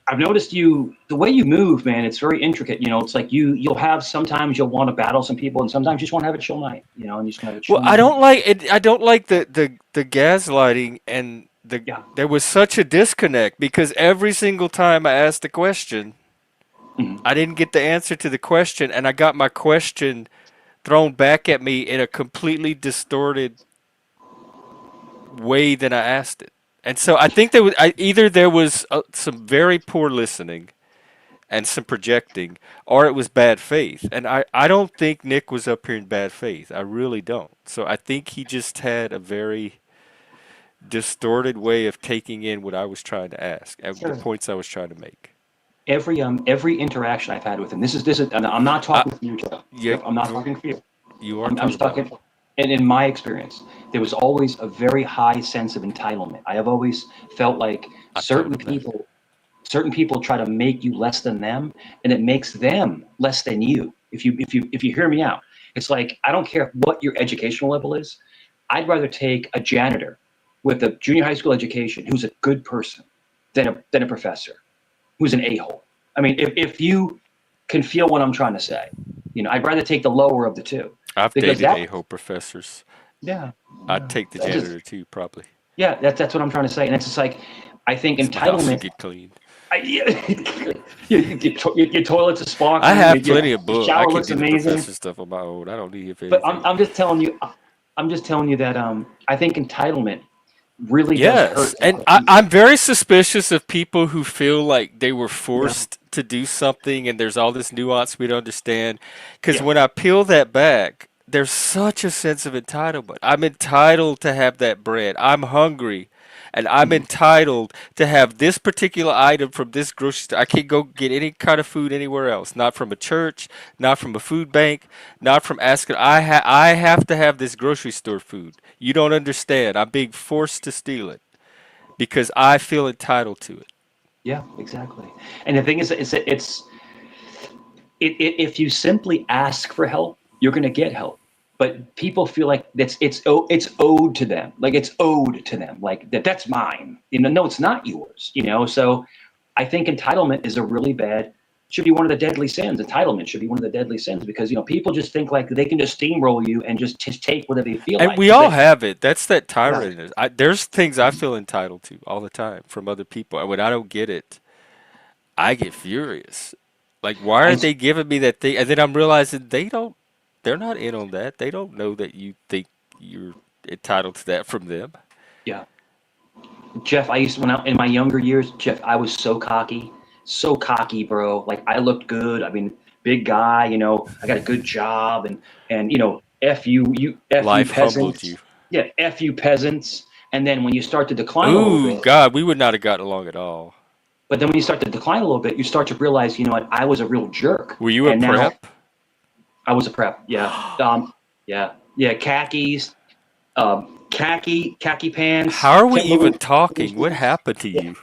I've noticed the way you move, man. It's very intricate. It's like you'll have sometimes you'll want to battle some people, and sometimes you just want to have a chill night. And you just want to have a
Well,
chill
I
night.
don't like it. I don't like the gaslighting and
Yeah.
there was such a disconnect because every single time I asked a question,
Mhm.
I didn't get the answer to the question, and I got my question thrown back at me in a completely distorted way than I asked it. And so I think either there was some very poor listening and some projecting, or it was bad faith. And I don't think Nick was up here in bad faith. I really don't. So I think he just had a very distorted way of taking in what I was trying to ask and the
Sure.
points I was trying to make.
Every interaction I've had with him. This is. And I'm not
I,
talking for you, Jeff.
yeah,
Jeff, I'm not talking for you.
you are
I'm
talking
just
about me.
talking. And in my experience, there was always a very high sense of entitlement. I have always felt like
I told him that.
certain people try to make you less than them, and it makes them less than you. If you hear me out, it's like I don't care what your educational level is. I'd rather take a janitor with a junior high school education who's a good person than a professor who's an a-hole. I mean, if you can feel what I'm trying to say, I'd rather take the lower of the two
I've
because
dated
that,
a-hole professors.
yeah,
I'd take the
that just,
janitor too, probably.
yeah, that's what I'm trying to say. And it's just like, I think
So my house would
entitlement,
get cleaned.
your toilets are
I
sparkling,
have plenty of
your
books. I
shower
can
looks
do the
amazing.
professor stuff on my own. I don't need it for
But
anything.
I'm just telling you that I think entitlement really does
Yes,
hurt a
and
lot of people.
I'm very suspicious of people who feel like they were
Yeah,
forced to do something and there's all this nuance we don't understand. Because
yeah,
when I peel that back, there's such a sense of entitlement. I'm entitled to have that bread. I'm hungry, and I'm
mhm,
entitled to have this particular item from this grocery store. I can't go get any kind of food anywhere else. Not from a church, not from a food bank, not from asking. I have to have this grocery store food. You don't understand. I'm being forced to steal it because I feel entitled to it.
yeah, exactly. And the thing is, if you simply ask for help, you're going to get help. But people feel like it's owed to them, like it's owed to them, like that's mine. No, it's not yours. So I think entitlement is a really bad. Should be one of the deadly sins. Entitlement should be one of the deadly sins because people just think like they can just steamroll you and just take whatever they feel
And
like.
we
Because
all have it. That's that
yeah,
tyrant. There's things I feel entitled to all the time from other people. And when I don't get it, I get furious. Like, why are
and
they giving me that thing? And then I'm realizing they're not in on that. They don't know that you think you're entitled to that from them.
yeah, Jeff, I used to when I in my younger years, Jeff, I was so cocky, bro. Like I looked good. I mean, big guy. I got a good job, and f you
Life humbled
peasants.
you.
Yeah, f you peasants. And then when you start to decline a little
Ooh,
bit,
God, we would not have gotten along at all.
but then when you start to decline a little bit, you start to realize, you know what, I was a real jerk,
Were you a
and now
prep?
I was a prep. Yeah, yeah, khakis, khaki pants,
How are we
Timberland
even talking? What
shoes.
happened to
Yeah.
you?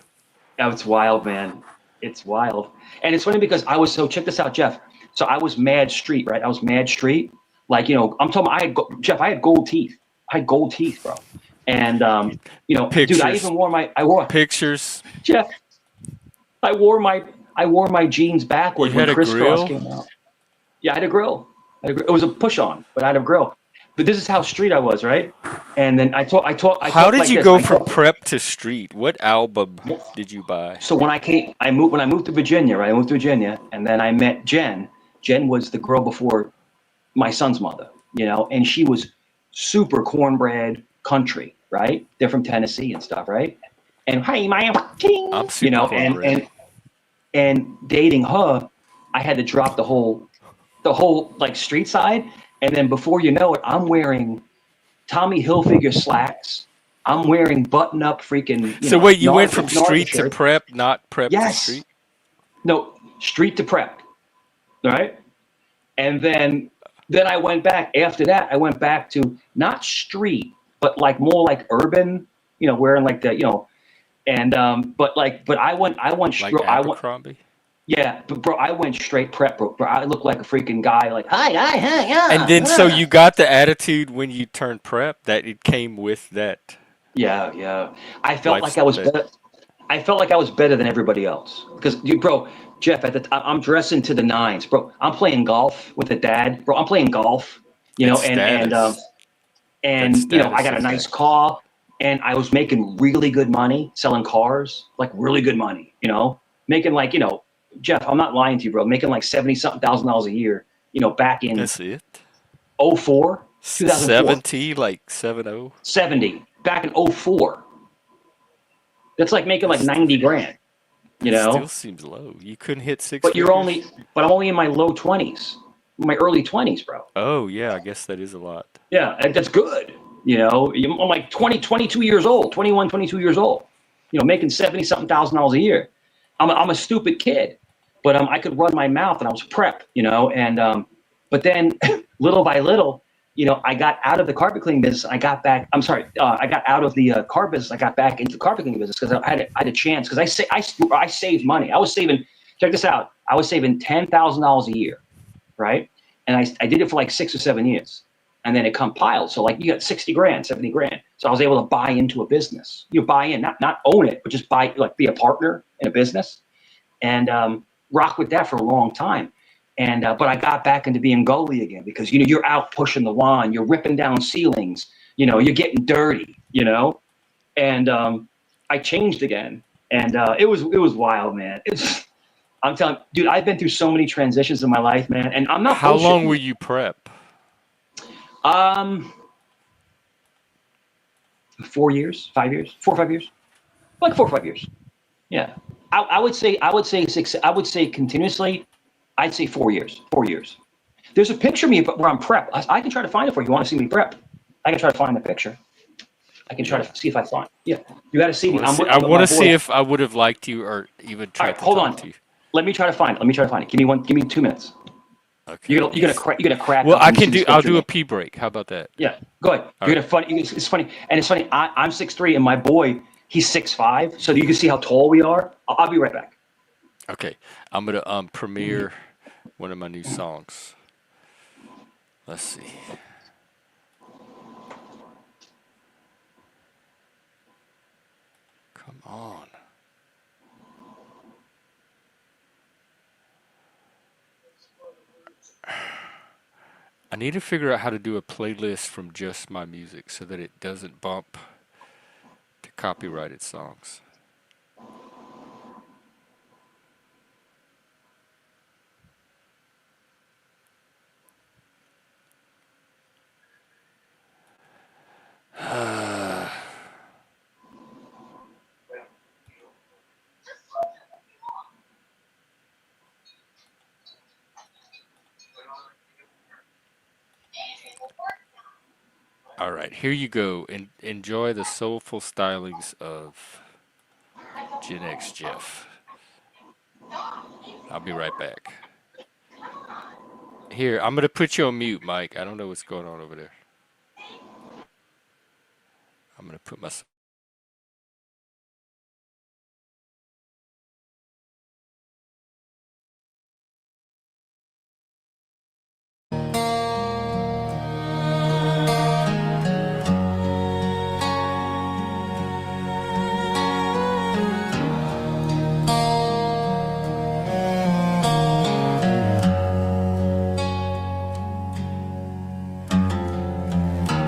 Oh, it's wild, man. It's wild. And it's funny because I was so check this out, Jeff. So I was mad street, right? I was mad street. Like, I'm talking I had Jeff, I had gold teeth. I had gold teeth, bro. And dude,
Pictures,
I wore
pictures.
Jeff, I wore my jeans
You
backwards when
had a
crisscross
grill.
came out. Yeah, I had a grill. It was a push on, but I had a grill. But this is how street I was, right? And then I
How
talk
did
like
you
this.
go from prep to street? What album did you buy?
So when I moved to Virginia, right? I moved to Virginia, and then I met Jen. Jen was the girl before my son's mother, and she was super cornbread country, right? They're from Tennessee and stuff, right? And hey, my ting,
I'm super cornbread.
and dating her, I had to drop the whole like street side, and then before you know it, I'm wearing Tommy Hilfiger slacks. I'm wearing button up freaking,
So wait, you went from
Narva
street to
shirt.
prep, not prep to
Yes.
street?
No, street to prep. All right. And then I went back. After that, I went back to not street, but like more like urban, wearing like the, and but
Like Abercrombie?
yeah, but bro, I went straight prep, bro. Bro, I look like a freaking guy, like hi, hi,
And
yeah,
then so
yeah.
you got the attitude when you turned prep that it came with that
Yeah, yeah. I felt
life
like I was
that
better. I felt like I was better than everybody else because bro, Jeff, at the time I'm dressing to the nines, bro. I'm playing golf with a dad, bro. I'm playing golf,
it's
and
status. That
I
status
got a nice
impact.
car, and I was making really good money selling cars, like really good money, making like Jeff, I'm not lying to you, bro, making like 70 something thousand dollars a year, back in
That's it.
'04, 2004,
70 like 70.
70, back in '04. That's like making like
That's
90 grand, you
that still
know.
seems low. You couldn't hit six
But you're
figures?
only, but I'm only in my low 20s, my early 20s, bro.
Oh yeah, I guess that is a lot.
Yeah, and that's good. I'm like 20, 22 years old, 21, 22 years old, making 70 something thousand dollars a year. I'm a stupid kid, but I could run my mouth and I was prep, and but then little by little, I got out of the carpet cleaning business. I got back. I'm sorry, I got out of the car business. I got back into the carpet cleaning business because I had a chance because I saved money. I was saving. Check this out. I was saving $10,000 a year, right? And I did it for like 6 or 7 years, and then it compiled. So like you got 60 grand, 70 grand. So I was able to buy into a business. You buy in, not own it, but just buy, like be a partner in a business, and rock with that for a long time. And but I got back into being goalie again because you're out pushing the wand, you're ripping down ceilings, you're getting dirty, and I changed again, and it was wild, man. I'm telling you, dude, I've been through so many transitions in my life, man, and I'm not
How long
bullshitting
were
you.
you prep?
Um, 4 years, 5 years, 4 or 5 years, like 4 or 5 years. Yeah, I would say six. I would say continuously. I'd say 4 years. 4 years. There's a picture of me where I'm prep. I can try to find it for you. You want to see me prep? I can try to find the picture. I can try
Yeah.
to see if I find. Yeah, you got to
I
see me.
want to
I'm
see.
with
I want
my
to see
boy.
if I would have liked you or even
All right,
tried to
hold
talk
on.
to you.
Let me try to find it. Let me try to find it. Give me one. Give me 2 minutes.
Okay.
You're gonna crack
Well,
up
I
when you
can
see
do.
this
I'll
picture of
do a
me.
pee break. How about that?
Yeah, go ahead.
All
You're
right.
gonna funny. It's funny, and it's funny. I'm 6'3", and my boy, he's 6'5", so you can see how tall we are. I'll be right back.
Okay. I'm gonna premiere one of my new songs. Let's see. Come on. I need to figure out how to do a playlist from just my music so that it doesn't bump to copyrighted songs. All right, here you go. Enjoy the soulful stylings of Gen X Jeff. I'll be right back. Here, I'm gonna put you on mute, Mike. I don't know what's going on over there. I'm gonna put my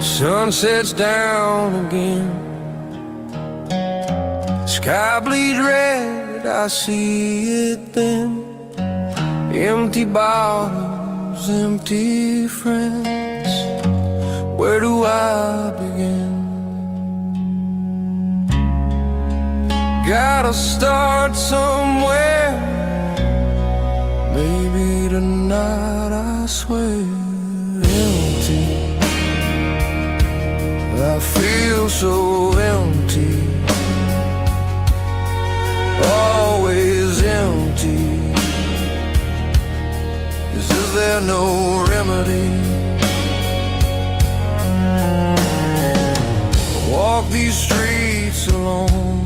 Sun sets down again. Sky bleeds red, I see it then. Empty bottles, empty friends. Where do I begin? Gotta start somewhere. Maybe tonight, I swear. Empty. I feel so empty. Always empty. Is there no remedy? Walk these streets alone.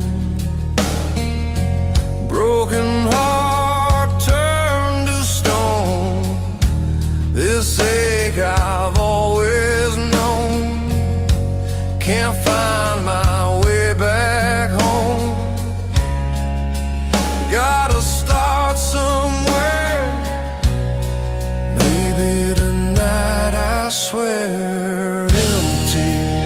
Broken heart turned to stone. This ache I've always known. Can't find my way back home. Gotta start somewhere. Maybe tonight, I swear. Empty.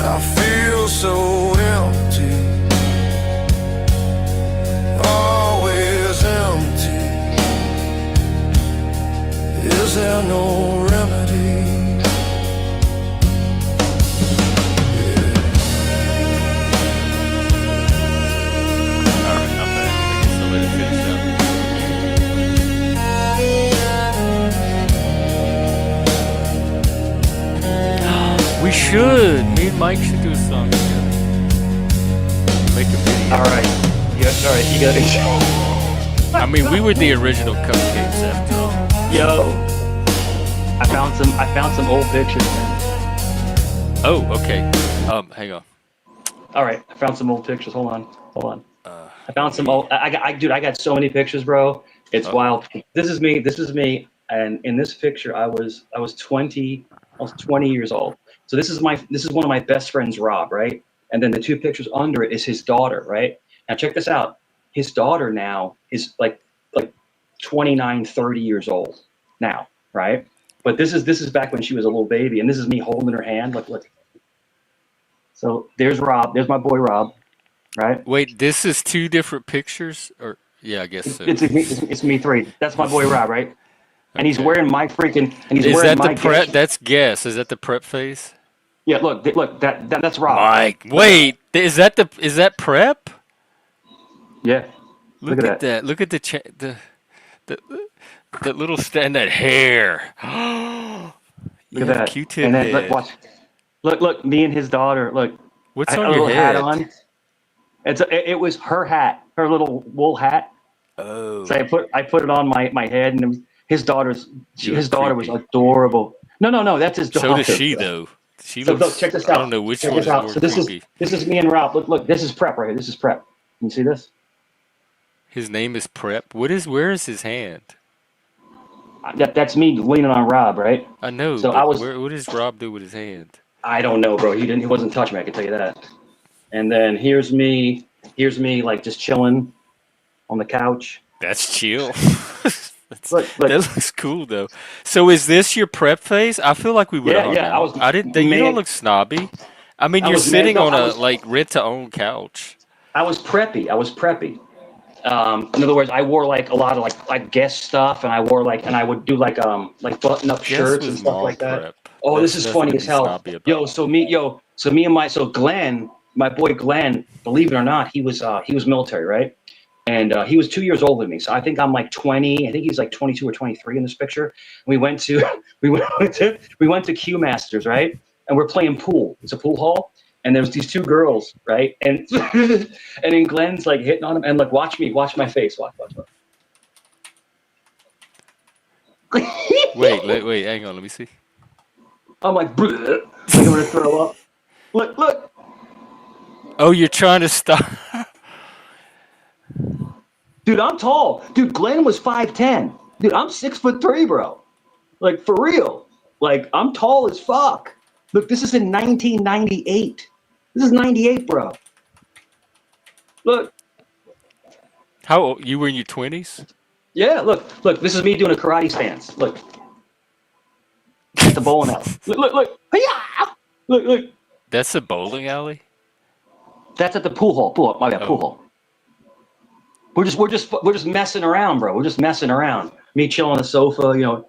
I feel so empty. Always empty. Is there no remedy?
All right, I'm back. I guess I'll let it finish up. We should. Me and Mike should do a song together. Make a video.
All right. Yeah. All right. You got it.
I mean, we were the original cupcakes after all.
Yo, I found some old pictures, man.
Oh, okay. Hang on.
All right, I found some old pictures. Hold on. I found some old. I got so many pictures, bro. It's wild. This is me. And in this picture, I was 20 years old. So this is one of my best friends, Rob, right? And then the two pictures under it is his daughter, right? Now check this out. His daughter now is like 29, 30 years old now, right? But this is back when she was a little baby, and this is me holding her hand. Look. So there's Rob. There's my boy Rob, right?
Wait, this is two different pictures? Or yeah, I guess so.
It's me three. That's my boy Rob, right? And he's
Okay.
wearing my freaking. And he's
Is
wearing
that
my
the prep?
Guess.
That's Guess. Is that the prep phase?
Yeah, look. That's Rob.
Mike, wait. Is that prep?
Yeah.
Look at that. Look at the little stand, that hair.
Look at that.
Q-tip
And then
head.
watch. Look. Me and his daughter. Look.
What's
I had
on
a
your
little
head?
hat on. It was her hat, her little wool hat.
Oh.
So I put it on my head, and it was, his daughter's.
You
His
look
daughter was
creepy.
adorable. No, that's his daughter.
So does she though. She
So
looks.
look, check this out.
I don't know which
Check
one's
this out.
more
So this
creepy.
is me and Rob. Look. This is prep right here. This is prep. Can you see this?
His name is Prep. Where is his hand?
That's me leaning on Rob, right?
I know.
So
but
I was.
what does Rob do with his hand?
I don't know, bro. He wasn't touching me. I can tell you that. And then here's me like just chilling on the couch.
That's chill.
Look.
That looks cool though. So is this your prep phase? I feel like we would have hung
Yeah.
out. I didn't. You don't look snobby. I mean, you're sitting on a rent to own couch.
I was preppy. In other words, I wore like a lot of like Guess stuff, and I would do like button up shirts and stuff like that.
Prep.
Oh,
That's
this is
nothing
funny
to
as
be
hell.
snobby about.
So Glenn, my boy Glenn, believe it or not, he was military, right? And he was 2 years older than me. So I think I'm like 20. I think he's like 22 or 23 in this picture. We went to Q Masters, right? And we're playing pool. It's a pool hall. And there's these two girls, right? And and then Glenn's like hitting on him. And look, watch my face. Watch.
Wait, hang on, let me see.
I'm like, bleh, like I'm gonna throw up. Look.
Oh, you're trying to stop.
Dude, I'm tall. Dude, Glenn was 5'10". Dude, I'm 6'3", bro. Like, for real. Like, I'm tall as fuck. Look, this is in 1998. This is 98, bro. Look.
How old? You were in your 20s?
Yeah, look. This is me doing a karate stance. Look. at the bowling alley. Look. Hi-ya! Look.
That's a bowling alley?
That's at the pool hall. Pool
Oh.
hall. We're just messing around, bro. We're just messing around. Me chilling on the sofa,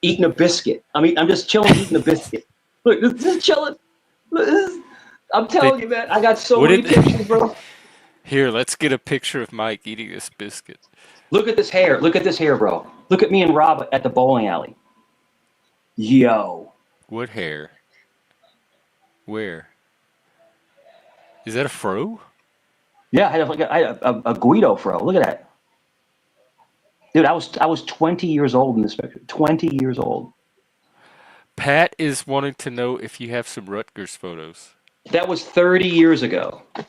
eating a biscuit. I'm just chilling, eating a biscuit. Look, just chilling. I'm telling you, man. I got so
What
many
did-
pictures, bro.
Here, let's get a picture of Mike eating this biscuit.
Look at this hair. Look at this hair, bro. Look at me and Rob at the bowling alley. Yo.
What hair? Where? Is that a fro?
Yeah, I had a Guido fro. Look at that. Dude, I was 20 years old in this picture. 20 years old.
Pat is wanting to know if you have some Rutgers photos.
That was 30 years ago. It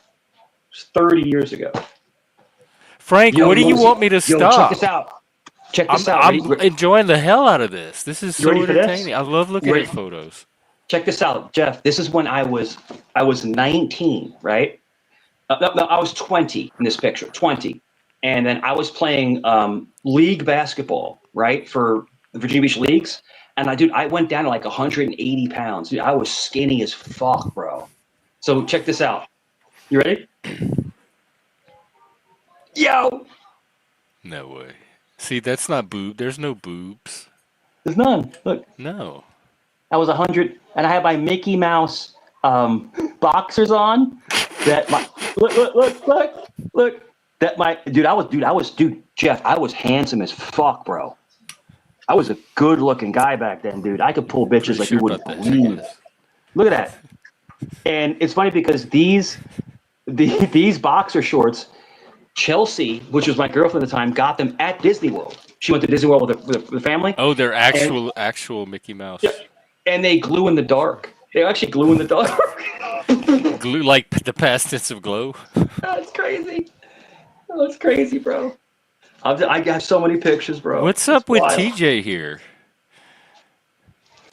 was 30 years ago.
Frank, what do you want me to
Yo,
stop?
check this out. Check this out.
I'm enjoying the hell out of this. This is so
ready for this?
entertaining. I love looking at photos.
Check this out, Jeff. This is when I was 19, right? No, I was 20 in this picture, 20. And then I was playing league basketball, right, for the Virginia Beach Leagues. And I went down to like 180 pounds. Dude, I was skinny as fuck, bro. So check this out. You ready? Yo!
No way. See, that's not boob. There's no boobs.
There's none. Look,
No.
I was 100, and I had my Mickey Mouse boxers on. That my look. That my dude, Jeff, I was handsome as fuck, bro. I was a good-looking guy back then, dude. I could pull bitches like you wouldn't believe. Look at that. And it's funny because these boxer shorts, Chelsea, which was my girlfriend at the time, got them at Disney World. She went to Disney World with the family.
Oh, they're actual Mickey Mouse.
Yeah, and they glue in the dark. They actually glue in the dark.
Glue, like the past tense of glow.
That's crazy. That's crazy, bro. I got so many pictures, bro.
What's up with
wild.
TJ here?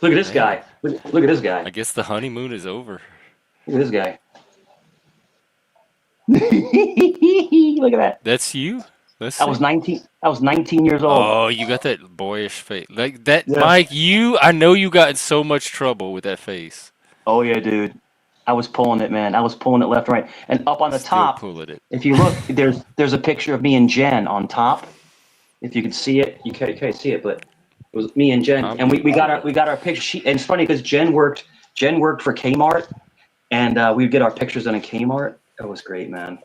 Look at this guy. Look at this guy.
I guess the honeymoon is over.
Look at this guy. Look at that.
That's you? Let's
I was
see.
19. I was 19 years old.
Oh, you got that boyish face. Like that,
Yeah.
Mike, I know you got in so much trouble with that face.
Oh yeah, dude. I was pulling it, man. I was pulling it left and right. And up on the
Still
top,
pulling it.
if you look, there's a picture of me and Jen on top. If you can see it, you can't see it, but it was me and Jen, and we got our picture. And it's funny because Jen worked for Kmart, and we would get our pictures done in Kmart. That was great, man.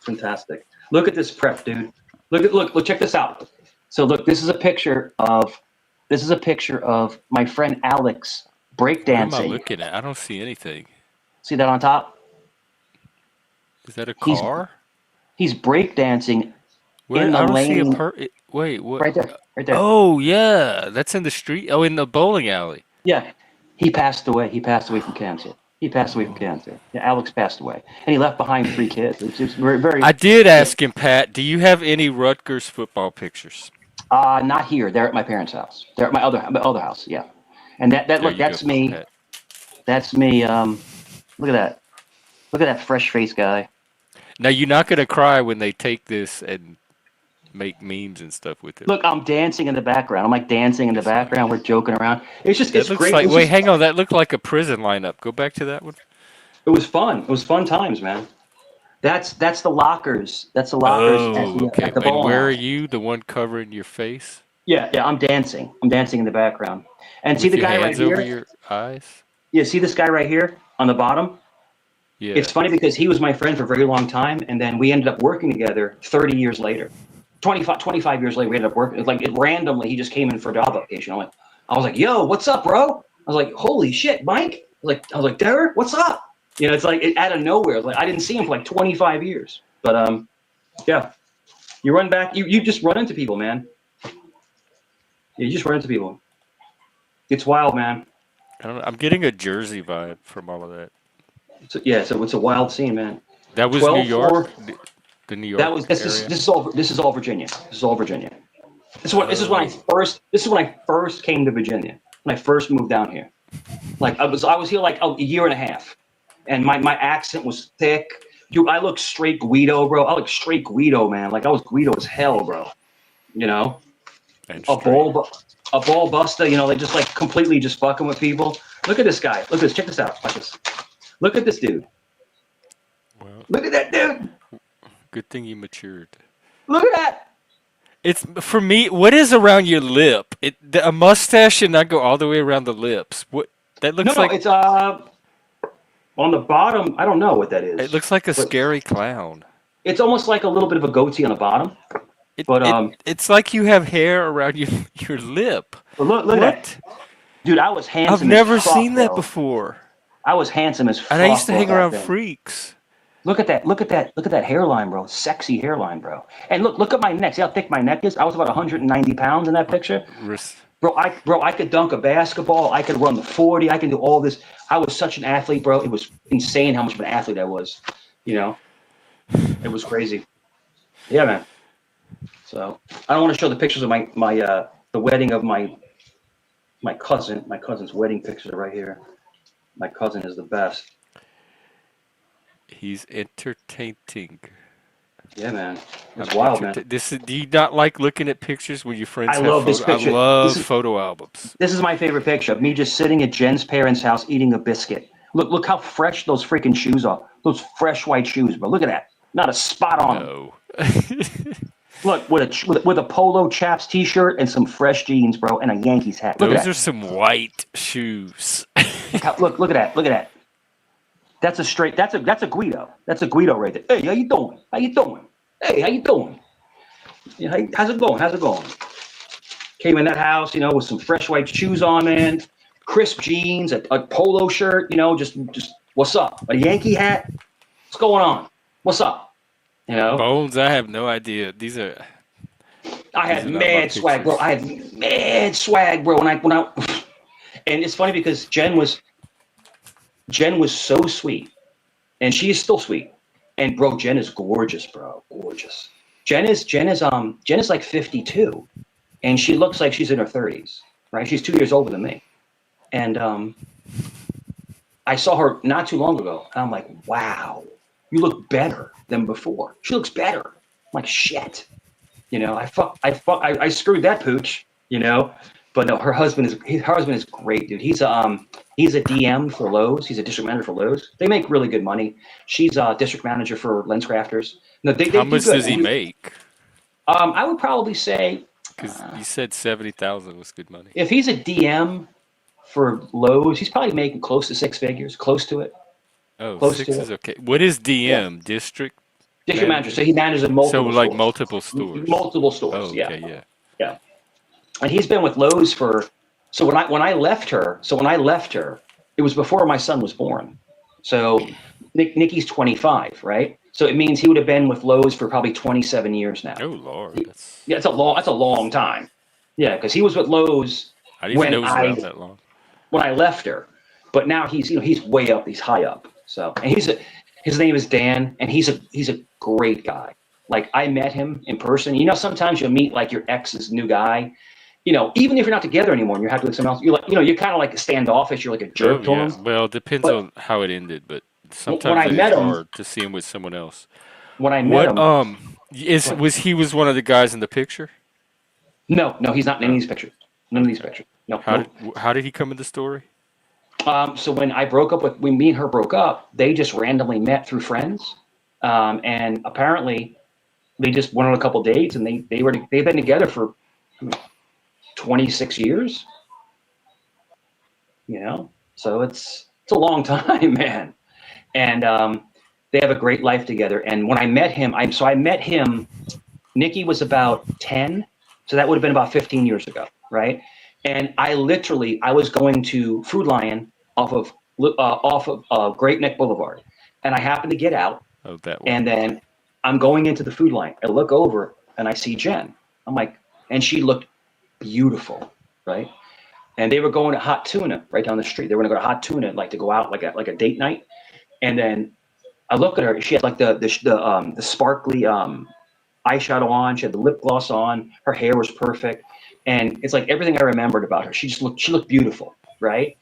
Fantastic. Look at this prep, dude. Look, check this out. So look, this is a picture of my friend Alex
What am I
breakdancing.
looking at? I don't see anything.
See that on top?
Is that a
He's-
car?
He's breakdancing
Where?
in the
I don't see
lane.
Wait, what?
Right there.
Oh, yeah. That's in the street. Oh, in the bowling alley.
Yeah, he passed away. He passed away from cancer. Yeah, Alex passed away, and he left behind 3 kids. It's just very.
I did ask him, Pat, do you have any Rutgers football pictures?
Not here. They're at my parents' house. They're at my other house. Yeah, and that
There
look,
you
that's
go,
me.
Pat.
That's me. Look at that. Look at that fresh face guy.
Now, you're not going to cry when they take this and make memes and stuff with it.
Look, I'm dancing in the background. I'm like dancing in the background. We're joking around. It's
That
it's
looks
great.
like,
It's
wait,
just-
hang on. That looked like a prison lineup. Go back to that one.
It was fun. It was fun times, man. That's the lockers. That's the lockers
Oh, okay.
at the
And
bowling
where are
alley.
you? The one covering your face?
Yeah, I'm dancing. I'm dancing in the background. And see
With
the
your
guy right
hands over
here?
your eyes?
Yeah, see this guy right here on the bottom?
Yeah.
It's funny because he was my friend for a very long time, and then we ended up working together 30 years later. 25 years later, we ended up working. Like randomly, he just came in for a job application. I was like, "Yo, what's up, bro?" I was like, "Holy shit, Mike!" I was like, "Derek, what's up?" It's like out of nowhere. Like I didn't see him for like 25 years. But yeah, you run back. You just run into people, man. Yeah, you just run into people. It's wild, man.
I don't know. I'm getting a Jersey vibe from all of that.
So it's a wild scene, man.
That was
12,
New York?
4.
The New York
That was this
area?
is all Virginia. This is all Virginia. This is when I first came to Virginia. When I first moved down here. Like I was here like a year and a half. And my accent was thick. Dude, I look straight Guido, bro. I look straight Guido, man. Like I was Guido as hell, bro. A
And straight.
bowl a ball buster, you know, they just like completely just fucking with people. Look at this guy. Look at this. Check this out. Watch this. Look at this dude.
Well,
Look at that dude.
good thing you matured.
Look at that.
It's for me. What is around your lip? A mustache should not go all the way around the lips. What that
No,
looks
no,
like?
it's on the bottom. I don't know what that
It
is.
looks like a
But
scary clown.
it's almost like a little bit of a goatee on the bottom.
It,
But
it it's like you have hair around your lip.
but look at that.
What?
Dude, I was
I've
handsome
never
as fuck,
seen that
bro.
before.
I was handsome as
And I
fuck.
used to
bro,
hang
back
around
then.
freaks.
Look at that. Look at that. Look at that hairline, bro. Sexy hairline, bro. And look at my neck. See how thick my neck is? I was about 190 pounds in that picture.
Ris-
Bro, I could dunk a basketball. I could run the 40. I could do all this. I was such an athlete, bro. It was insane how much of an athlete I was. You know, it was crazy. Yeah, man. So I don't want to show the pictures of the wedding of my cousin. My cousin's wedding pictures are right here. My cousin is the best.
He's entertaining.
Yeah, man. It's
I'm
wild, man.
Do you not like looking at pictures when your friends
I
have
love this
photo?
picture.
I love
This is
photo albums.
this is my favorite picture of me just sitting at Jen's parents' house eating a biscuit. Look how fresh those freaking shoes are. Those fresh white shoes, bro. Look at that. Not a spot on them.
No.
Look, with a polo chaps t-shirt and some fresh jeans, bro, and a Yankees hat. Look
Those
at
are
that.
some white shoes.
Look at that. Look at that. That's a Guido. That's a Guido right there. Hey, how you doing? How you doing? Hey, how you doing? Yeah, how's it going? How's it going? Came in that house, you know, with some fresh white shoes on, man, crisp jeans, a polo shirt, you know, just what's up? A Yankee hat? What's going on? What's up? You know,
Bones, I have no idea. These are
I had
These are not my
mad swag, bro.
pictures.
I had mad swag, bro. When I, and it's funny because Jen was so sweet, and she is still sweet. And bro, Jen is gorgeous, bro, gorgeous. Jen is like 52, and she looks like she's in her 30s, right? She's 2 years older than me, and I saw her not too long ago, and I'm like, wow, you look better than before. She looks better. I'm like, shit, you know, I screwed that pooch, you know. But no, her husband is great, dude. He's a DM for Lowe's. He's a district manager for Lowe's. They make really good money. She's a district manager for Lens Crafters. No, they
How
do
much
good.
does he make?
I would probably say
Because you said 70,000 was good money.
if he's a DM for Lowe's, he's probably making close to six figures, close to it.
Oh,
Close
six
to
is
it.
okay. What is
Yeah.
DM? District
District manager. So he manages
So
multiple
like
stores.
multiple stores.
Multiple
Oh,
stores.
okay,
Yeah.
yeah.
And he's been with Lowe's for. So when I left her, it was before my son was born. So Nikki's 25, right? So it means he would have been with Lowe's for probably 27 years now.
Oh Lord, that's
Yeah, that's a long time. Yeah, because he was with Lowe's
I didn't even know it was
when
around that long.
I left her. But now he's way up, he's high up. So and his name is Dan, and he's a great guy. Like I met him in person. You know, sometimes you'll meet like your ex's new guy. You know, even if you're not together anymore and you're happy with someone else, you're like, you know, you're kind of like standoffish. You're like a jerk
Oh
to
yeah.
him.
Well, it depends
But
on how it ended, but
when
sometimes
I
it
met
is
him,
hard to see him with someone else.
when I met him,
He was one of the guys in the picture?
no, he's not in any of these pictures. None of these pictures. No.
How did he come in the story?
So when me and her broke up, they just randomly met through friends, and apparently they just went on a couple dates, and they've been together for 26 years. You know, so it's a long time, man. And they have a great life together. And when I met him, I met him. Nikki was about 10, so that would have been about 15 years ago, right? And I was going to Food Lion off of Great Neck Boulevard, and I happened to get out,
Oh, that one.
and then I'm going into the Food Lion. I look over and I see Jen. I'm like, and she looked beautiful, right? And they were going to Hot Tuna right down the street. They were gonna go to Hot Tuna, like to go out like a date night. And then I look at her. She had like the sparkly eyeshadow on. She had the lip gloss on. Her hair was perfect, and it's like everything I remembered about her. She looked beautiful, right?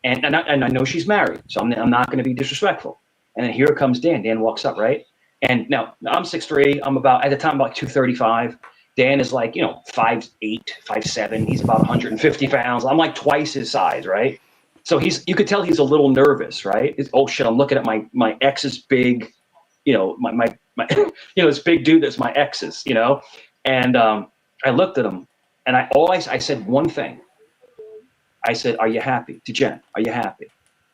And I know she's married, so I'm not going to be disrespectful. And then here comes Dan. Dan walks up, right? And now I'm 6'3". I'm about at the time about 235, Dan is like, 5'8", 5'7". He's about 150 pounds. I'm like twice his size, right? So you could tell he's a little nervous, right? Oh shit, I'm looking at my ex's big, my this big dude that's my ex's, and I looked at him, and I said one thing. I said, "Are you happy?" To Jen, "Are you happy?"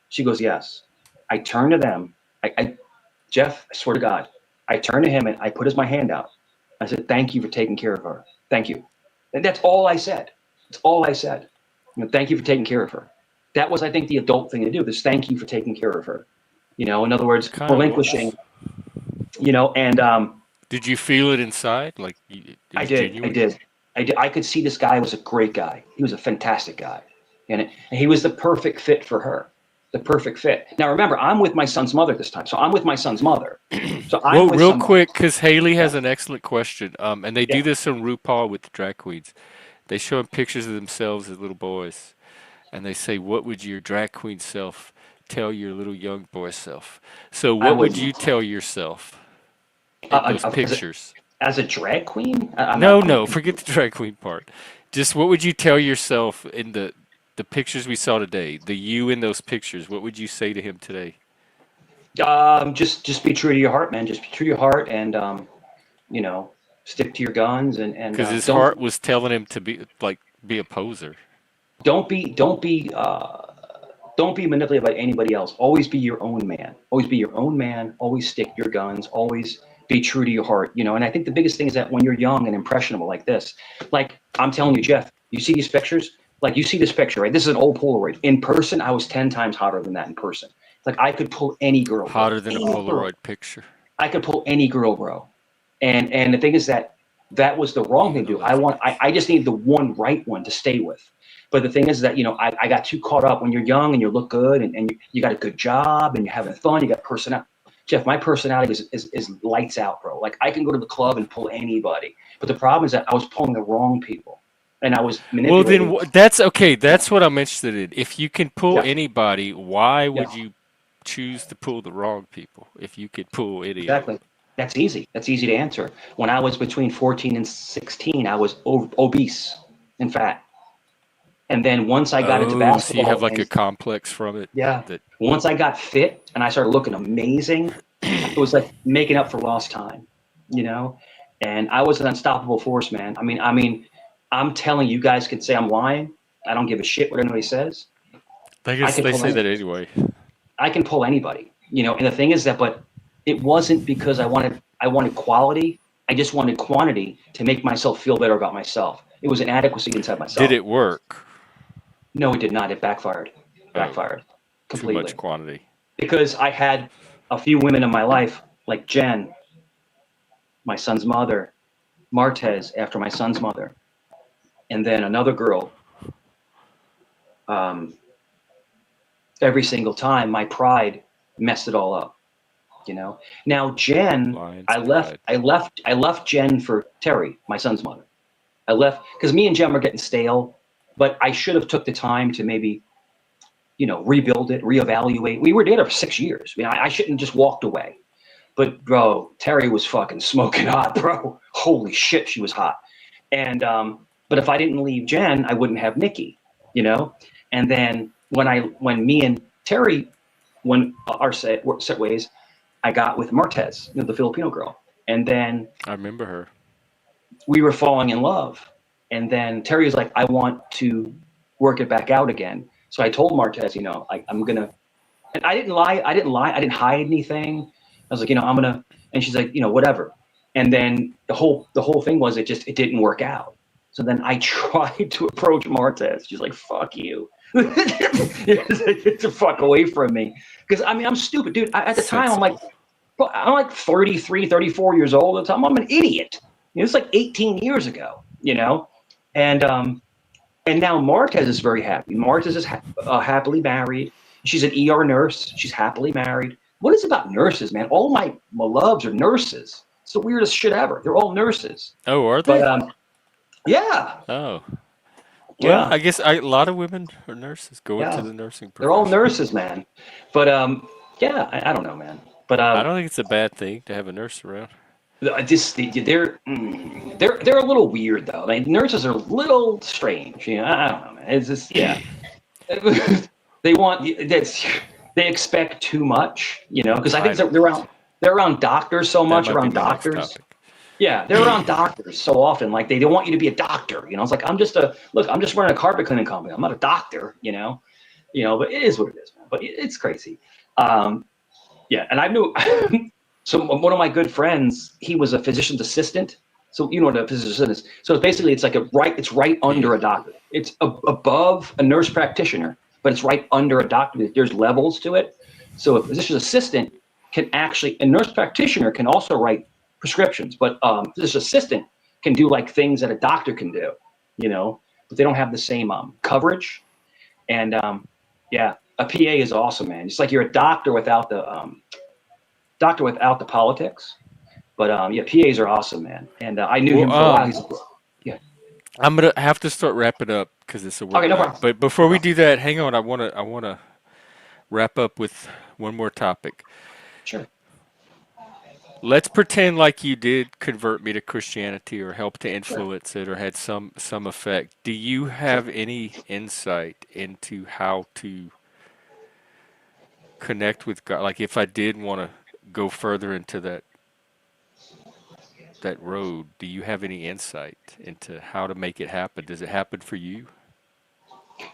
She goes, "Yes." I turned to them. Jeff, I swear to God, I turned to him and I put my hand out. I said, "Thank you for taking care of her. Thank you." And that's all I said. That's all I said. Thank you for taking care of her. That was, I think, the adult thing to do. Is thank you for taking care of her. In other words,
It kind of
relinquishing.
was.
And
Did you feel it inside? Like it
I
was
did. I
genuine?
did. I did. I could see this guy was a great guy. He was a fantastic guy, and he was the perfect fit for her. The perfect fit. Now remember, I'm with my son's mother this time, so I'm with my son's mother. So I'm
Well,
with
real
somebody.
quick, because Haley
Yeah.
has an excellent question, and they do
Yeah.
this on RuPaul with the drag queens. They show them pictures of themselves as little boys, and they say, "What would your drag queen self tell your little young boy self?" So,
I
what would you
wouldn't.
tell yourself in those
As a,
pictures?
as a drag queen,
No,
I'm
no, forget the drag queen part. Just what would you tell yourself in the pictures we saw today? The you in those pictures. What would you say to him today?
just be true to your heart, man. Just be true to your heart, and you know, stick to your guns, and
Because his
don't
heart was telling him to be like be a poser.
don't be don't be don't be manipulated by anybody else. Always be your own man. Always be your own man. Always stick to your guns. Always be true to your heart. And I think the biggest thing is that when you're young and impressionable like this, like I'm telling you, Jeff, you see these pictures? Like you see this picture, right? This is an old Polaroid. In person, I was 10 times hotter than that in person. Like I could pull any girl, bro.
Hotter than a
Any girl.
Polaroid picture.
I could pull any girl, bro. And the thing is that that was the wrong thing
Even a
to do.
lesbian.
I just needed the one right one to stay with. But the thing is that, I got too caught up when you're young and you look good and you got a good job and you're having fun, you got personality. Jeff, my personality is lights out, bro. Like I can go to the club and pull anybody. But the problem is that I was pulling the wrong people and I was
Well, then
manipulating.
that's okay.
Yeah.
That's what I'm interested in. If you can pull
Yeah.
anybody, why
Yeah.
would you choose to pull the wrong people if you could pull any of them?
Exactly. That's easy. That's easy to answer. When I was between 14 and 16, I was obese and fat. And then once I got into
Oh, so you have
basketball
like a
and
complex from it
yeah,
that
once I got fit and I started looking amazing, it was like making up for lost time, you know? And I was an unstoppable force, man. I'm telling you, guys could say I'm lying. I don't give a shit what anybody says.
I
I
guess
can
they
pull
say
any,
that anyway.
I can pull anybody, and the thing is that, but it wasn't because I wanted quality. I just wanted quantity to make myself feel better about myself. It was inadequacy inside
Did
myself.
it work?
No, it did not. It backfired.
Oh,
Backfired
too much
completely.
quantity.
Because I had a few women in my life, like Jen, my son's mother, Martez, after my son's mother, and then another girl. Um, every single time, my pride messed it all up. Now Jen,
Lion's
I left,
pride.
I left, I left Jen for Terry, my son's mother. I left because me and Jen were getting stale, but I should have took the time to maybe, rebuild it, reevaluate. We were together for 6 years. I shouldn't have just walked away. But bro, Terry was fucking smoking hot, bro. Holy shit, she was hot. And but if I didn't leave Jen, I wouldn't have Nikki, you know. And then when me and Terry, when our set ways, I got with Martez, the Filipino girl, and then
I remember her.
we were falling in love. And then Terry was like, I want to work it back out again. So I told Martez, I'm gonna, and I didn't lie. I didn't hide anything. I was like, I'm gonna, and she's like, whatever. And then the whole thing was it didn't work out. So then I tried to approach Martez. She's like, fuck you. Get the fuck away from me. Because I'm stupid, dude. At the time,
Sensible.
I'm like 33, 34 years old at the time. I'm an idiot. It's like 18 years ago, and now Martez is very happy. Martez is happily married. She's an ER nurse. She's happily married. What is it about nurses, man? All my loves are nurses. It's the weirdest shit ever. They're all nurses.
Oh, are
But
they?
yeah,
Oh. Well,
yeah,
I guess a lot of women are nurses, go into
yeah.
the nursing
They're all
profession.
nurses, man. But yeah, I don't know, man. But
I don't think it's a bad thing to have a nurse around.
They're a little weird though. Like, nurses are a little strange. I don't know, man. It's just they want that's they expect too much. Because I think
Entitlement.
they're around doctors so
That
much
might be
around
my next
doctors.
topic.
Yeah, they're around doctors so often. Like they don't want you to be a doctor. It's like I'm just running a carpet cleaning company. I'm not a doctor. But it is what it is, man. But it's crazy. Yeah, and I knew. So one of my good friends, he was a physician's assistant. So you know what a physician's assistant is. So basically, it's right under
Yeah.
a doctor. It's above a nurse practitioner, but it's right under a doctor. There's levels to it. So a physician's assistant a nurse practitioner can also write prescriptions, but physician's assistant can do like things that a doctor can do. But they don't have the same coverage. And yeah, a PA is awesome, man. It's like you're a doctor without the politics. But yeah, PAs are awesome, man. And I knew
Well,
him for a while. Yeah.
I'm gonna have to start wrapping up because it's a
Okay,
work
no
night.
problem.
But before we do that, hang on. I wanna wrap up with one more topic.
Sure.
Let's pretend like you did convert me to Christianity or help to
Sure.
influence it or had some effect. Do you
Sure.
have any insight into how to connect with God? Like if I did want to go further into that road, do you have any insight into how to make it happen? Does it happen for you?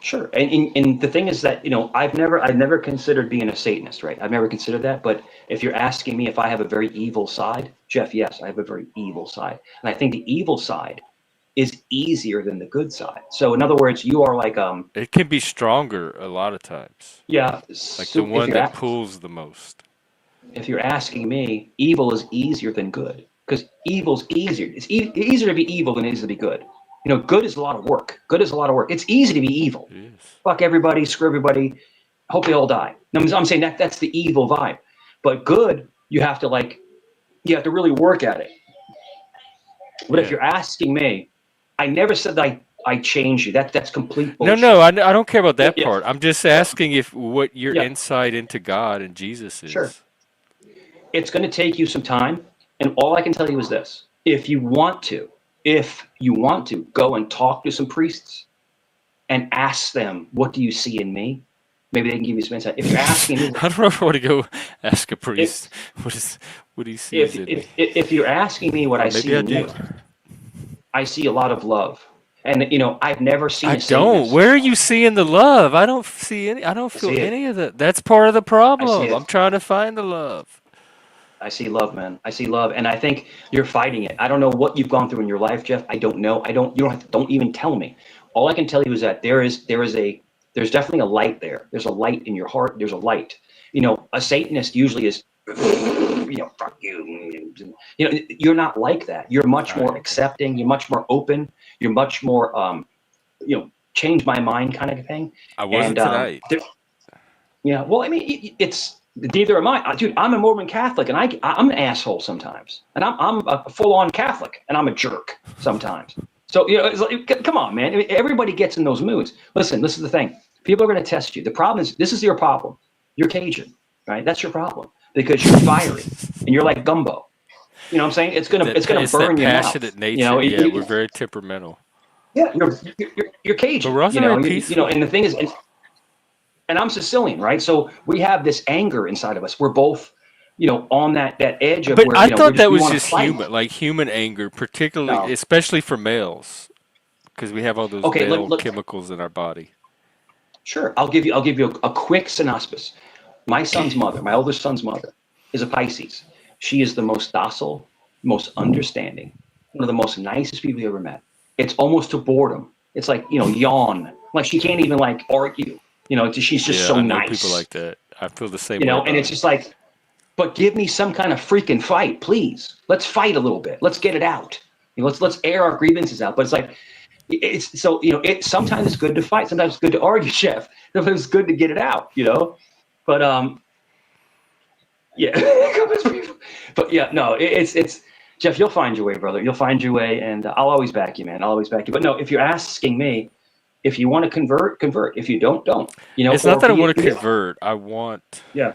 Sure. And the thing is that, I've never considered being a Satanist, right? I've never considered that. But if you're asking me if I have a very evil side, Jeff, yes, I have a very evil side. And I think the evil side is easier than the good side. So in other words, you are like,
It can be stronger a lot of times.
yeah,
Like the
so
one that pulls the most.
if you're asking me, evil is easier than good because evil's easier. It's easier to be evil than it is to be good. Good is a lot of work. Good is a lot of work. It's easy to be evil.
It is.
Fuck everybody, screw everybody, hope they all die. No, I'm saying that's the evil vibe. But good, you have to really work at it. But if
Yeah.
you're asking me, I never said that I changed you. That's complete
No,
bullshit.
no, I don't care about
Yeah,
that
yeah,
part. I'm just asking if what your
yeah,
insight into God and Jesus
sure.
is.
It's going to take you some time, and all I can tell you is this: if you want to, go and talk to some priests and ask them, "What do you see in me?" Maybe they can give you some insight. If you're asking me,
I don't know if I want to go ask a
if
priest what he
if
sees in me.
if you're asking me what
Or
I
maybe
see
I
in
do.
you, I see a lot of love, and I've never seen
I
a
don't.
Satanist.
Where are you seeing the love? I don't see any. I don't
I
feel
see it.
any of that. That's part of the
I see
problem. I'm
it.
trying to find the love.
I see love, man. I see love, and I think you're fighting it. I don't know what you've gone through in your life, Jeff. I don't know. I don't. You don't have to, don't even tell me. All I can tell you is that there's definitely a light there. There's a light in your heart. There's a light. A Satanist usually is, fuck you. You're not like that. You're much more
I
accepting. You're much more open. You're much more, change my mind kind of thing.
I
And
wasn't tonight.
yeah, well, I mean, it's neither am I, dude. I'm a Mormon Catholic, and I'm an asshole sometimes, and I'm a full-on Catholic, and I'm a jerk sometimes. So it's like, come on, man. I mean, everybody gets in those moods. Listen, this is the thing. People are going to test you. The problem is, this is your problem. You're Cajun, right? That's your problem because you're fiery and you're like gumbo. You know what I'm saying? It's
That
gonna
it's that
burn your mouth.
passionate nature. Yeah, we're very temperamental.
Yeah, you're
But
Cajun.
we're also very peaceful.
And the thing is, and I'm Sicilian, right? So we have this anger inside of us. We're both, on that edge of
But
where,
I thought that
we
was
want to
just
fight.
human, like human anger, particularly,
No.
especially for males, because we have all those
Okay,
male
look,
chemicals in our body.
sure. I'll give you a quick synopsis. My son's mother, my oldest son's mother, is a Pisces. She is the most docile, most understanding, one of the most nicest people you ever met. It's almost to boredom. It's like, yawn. Like she can't even like argue. She's just
Yeah,
so
I know people
nice.
like that. I feel the same way
And
about
it's
her.
just like, but give me some kind of freaking fight, please. Let's fight a little bit. Let's get it out. Let's air our grievances out. But it's like, it's so sometimes it's good to fight. Sometimes it's good to argue, Chef. Sometimes it's good to get it out. But yeah. But yeah, no, it's Jeff. You'll find your way, brother. You'll find your way, and I'll always back you, man. I'll always back you. But no, if you're asking me, if you want to convert, convert. If you don't.
It's not
Or
that I
be
want to convert. I want.
yeah.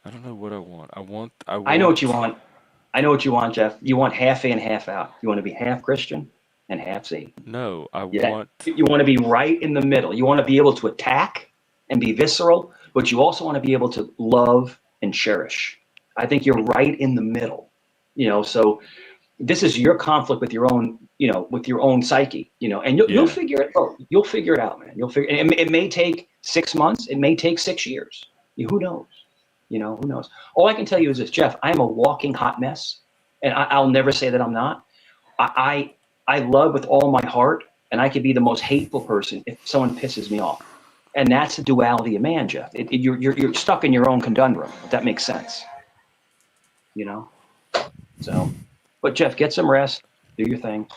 I don't know what I want. I
I know what
want.
you want. I know what you want, Jeff. You want half in, half out. You want to be half Christian and half Satan.
No, I
Yeah.
want.
You want to be right in the middle. You want to be able to attack and be visceral, but you also want to be able to love and cherish. I think you're right in the middle. So this is your conflict with your own, with your own psyche, and you'll
Yeah.
figure it out. You'll figure it out, man. You'll figure it may take 6 months. It may take 6 years. Who knows? Who knows? All I can tell you is this, Jeff, I am a walking hot mess, and I'll never say that I'm not. I love with all my heart, and I could be the most hateful person if someone pisses me off. And that's the duality of man, Jeff. You're stuck in your own conundrum, if that makes sense. So, but Jeff, get some rest, do your thing.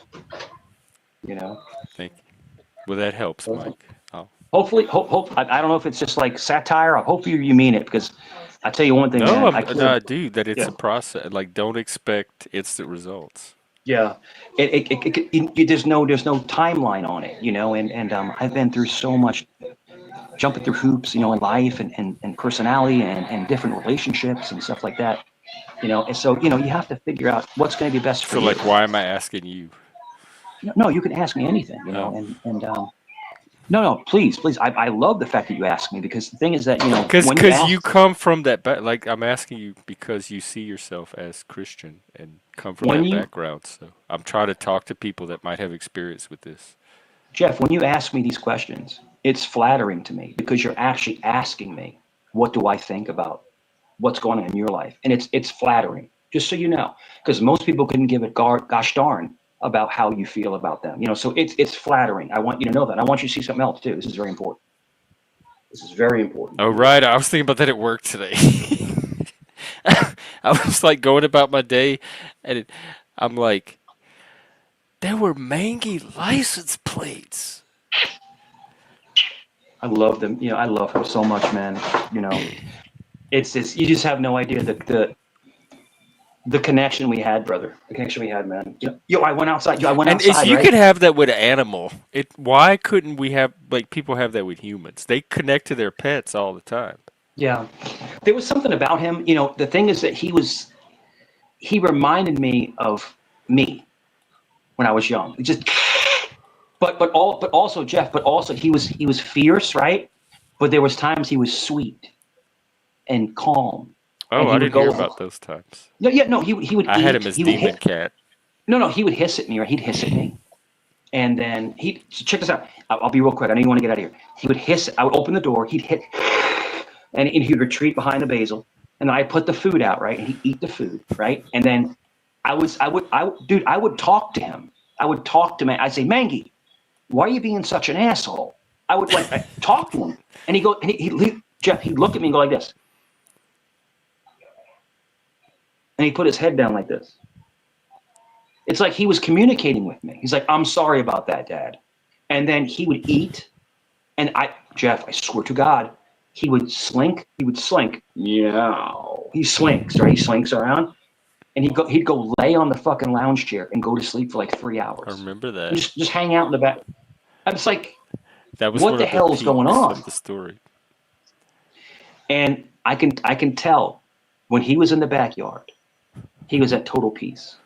Thank you. Well, that helps, Mike. Oh.
Hopefully, I don't know if it's just like satire. I hope you mean it, because I tell you one thing,
No,
man.
I do. That it's
Yeah.
a process. Like, don't expect instant results.
Yeah, there's no timeline on it, and I've been through so much, jumping through hoops, in life and personality and different relationships and stuff like that, and so you have to figure out what's going to be best for
So,
you.
like, why am I asking you?
No, you can ask me anything, no, please, I love the fact that you ask me, because the thing is that
Because you come from that like, I'm asking you because you see yourself as Christian and come from that background. So I'm trying to talk to people that might have experience with this.
Jeff, when you ask me these questions, it's flattering to me, because you're actually asking me, what do I think about what's going on in your life? And it's flattering, just so you know, because most people couldn't give it gosh darn about how you feel about them. So it's flattering. I want you to know that. I want you to see something else too. This is very important. This is very important.
Oh, right. I was thinking about that at work today. I was like going about my day, and I'm like, there were mangy license plates.
I love them. I love her so much, man. It's this. You just have no idea the connection we had, brother. The connection we had, man. I went outside. I went outside.
And you
right?
could have that with an animal. Why couldn't we have, like, people have that with humans? They connect to their pets all the time.
Yeah, there was something about him. The thing is that he reminded me of me when I was young. But also Jeff. But also he was fierce, right? But there was times he was sweet and calm.
Oh, I didn't hear about those times.
No, he would.
I had him as Demon Cat.
No, he would hiss at me, or he'd hiss at me, and then check this out. I'll be real quick. I know you want to get out of here. He would hiss. I would open the door. He'd hit, and he'd retreat behind the basil, and then I put the food out, right, and he'd eat the food, right, and then I would talk to him. I would talk to him. I'd say, Mangy, why are you being such an asshole? I would talk to him, and he'd look at me and go like this. And he put his head down like this. It's like he was communicating with me. He's like, I'm sorry about that, Dad. And then he would eat. And Jeff, I swear to God, he would slink. Yeah. He slinks, right? He slinks around. And he'd go lay on the fucking lounge chair and go to sleep for like 3 hours.
I remember that.
Just hang out in the back. I was like,
that was
what the hell is going on?
Of the story.
And I can tell when he was in the backyard, he was at total peace,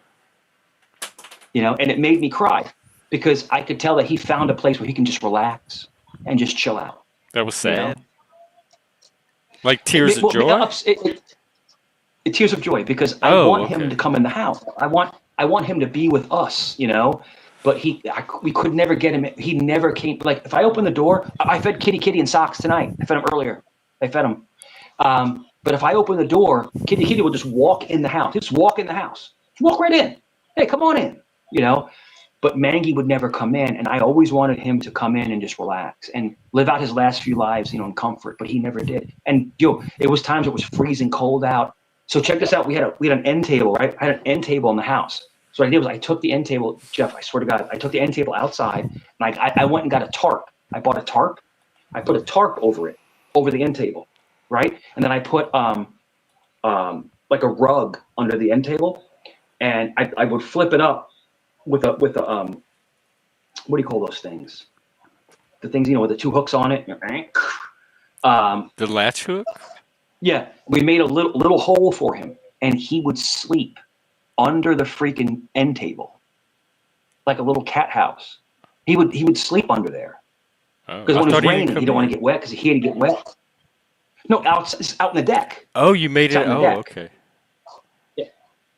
and it made me cry, because I could tell that he found a place where he can just relax and just chill out.
That was sad. Like tears of joy?
Tears of joy, because I want him to come in the house. I want him to be with us, but we could never get him. He never came. Like, if I opened the door, I fed Kitty and Socks tonight. I fed him earlier. I fed him. But if I open the door, Kitty will just walk in the house. Just walk in the house. Just walk right in. Hey, come on in. But Mangy would never come in, and I always wanted him to come in and just relax and live out his last few lives, in comfort. But he never did. And it was times it was freezing cold out. So check this out. We had an end table, right? I had an end table in the house. So what I did was I took the end table, Jeff, I swear to God, I took the end table outside, and I went and got a tarp. I bought a tarp. I put a tarp over it, over the end table. Right, and then I put like a rug under the end table, and I would flip it up with a what do you call those things? The things with the two hooks on it.
The latch hook.
Yeah, we made a little hole for him, and he would sleep under the freaking end table, like a little cat house. He would sleep under there
Oh,
because
I
when it was
thought he didn't
raining, he
come
didn't want
in.
to get wet because he hated to get wet. No, out in the deck.
Oh, you made
It's out
it.
in the
Oh,
deck.
okay.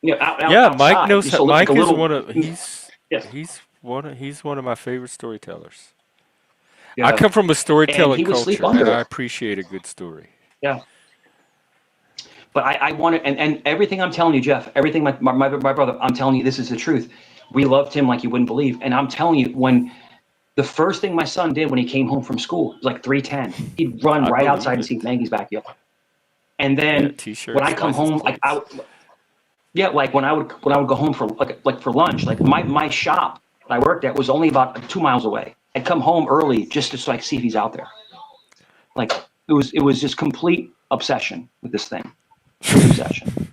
Yeah,
Yeah, Mike
outside.
knows.
So it looks like
Mike
a
is
little.
one of
Yes.
he's one of my favorite storytellers. I
Yeah.
come from a
And
storytelling
he would sleep
culture, and
under
I
it.
appreciate a good story.
Yeah. But I wanted, and everything I'm telling you, Jeff, everything my brother, I'm telling you, this is the truth. We loved him like you wouldn't believe. And I'm telling you, when the first thing my son did when he came home from school, it was like 3:10, he'd run
I
right
believe
outside to
it.
see Maggie's backyard. And
Yeah,
then when
t-shirts,
I come
license
home,
plates.
yeah, like when I would go home for like for lunch, like my shop that I worked at was only about 2 miles away. I'd come home early just to like see if he's out there. Like it was just complete obsession with this thing, complete obsession.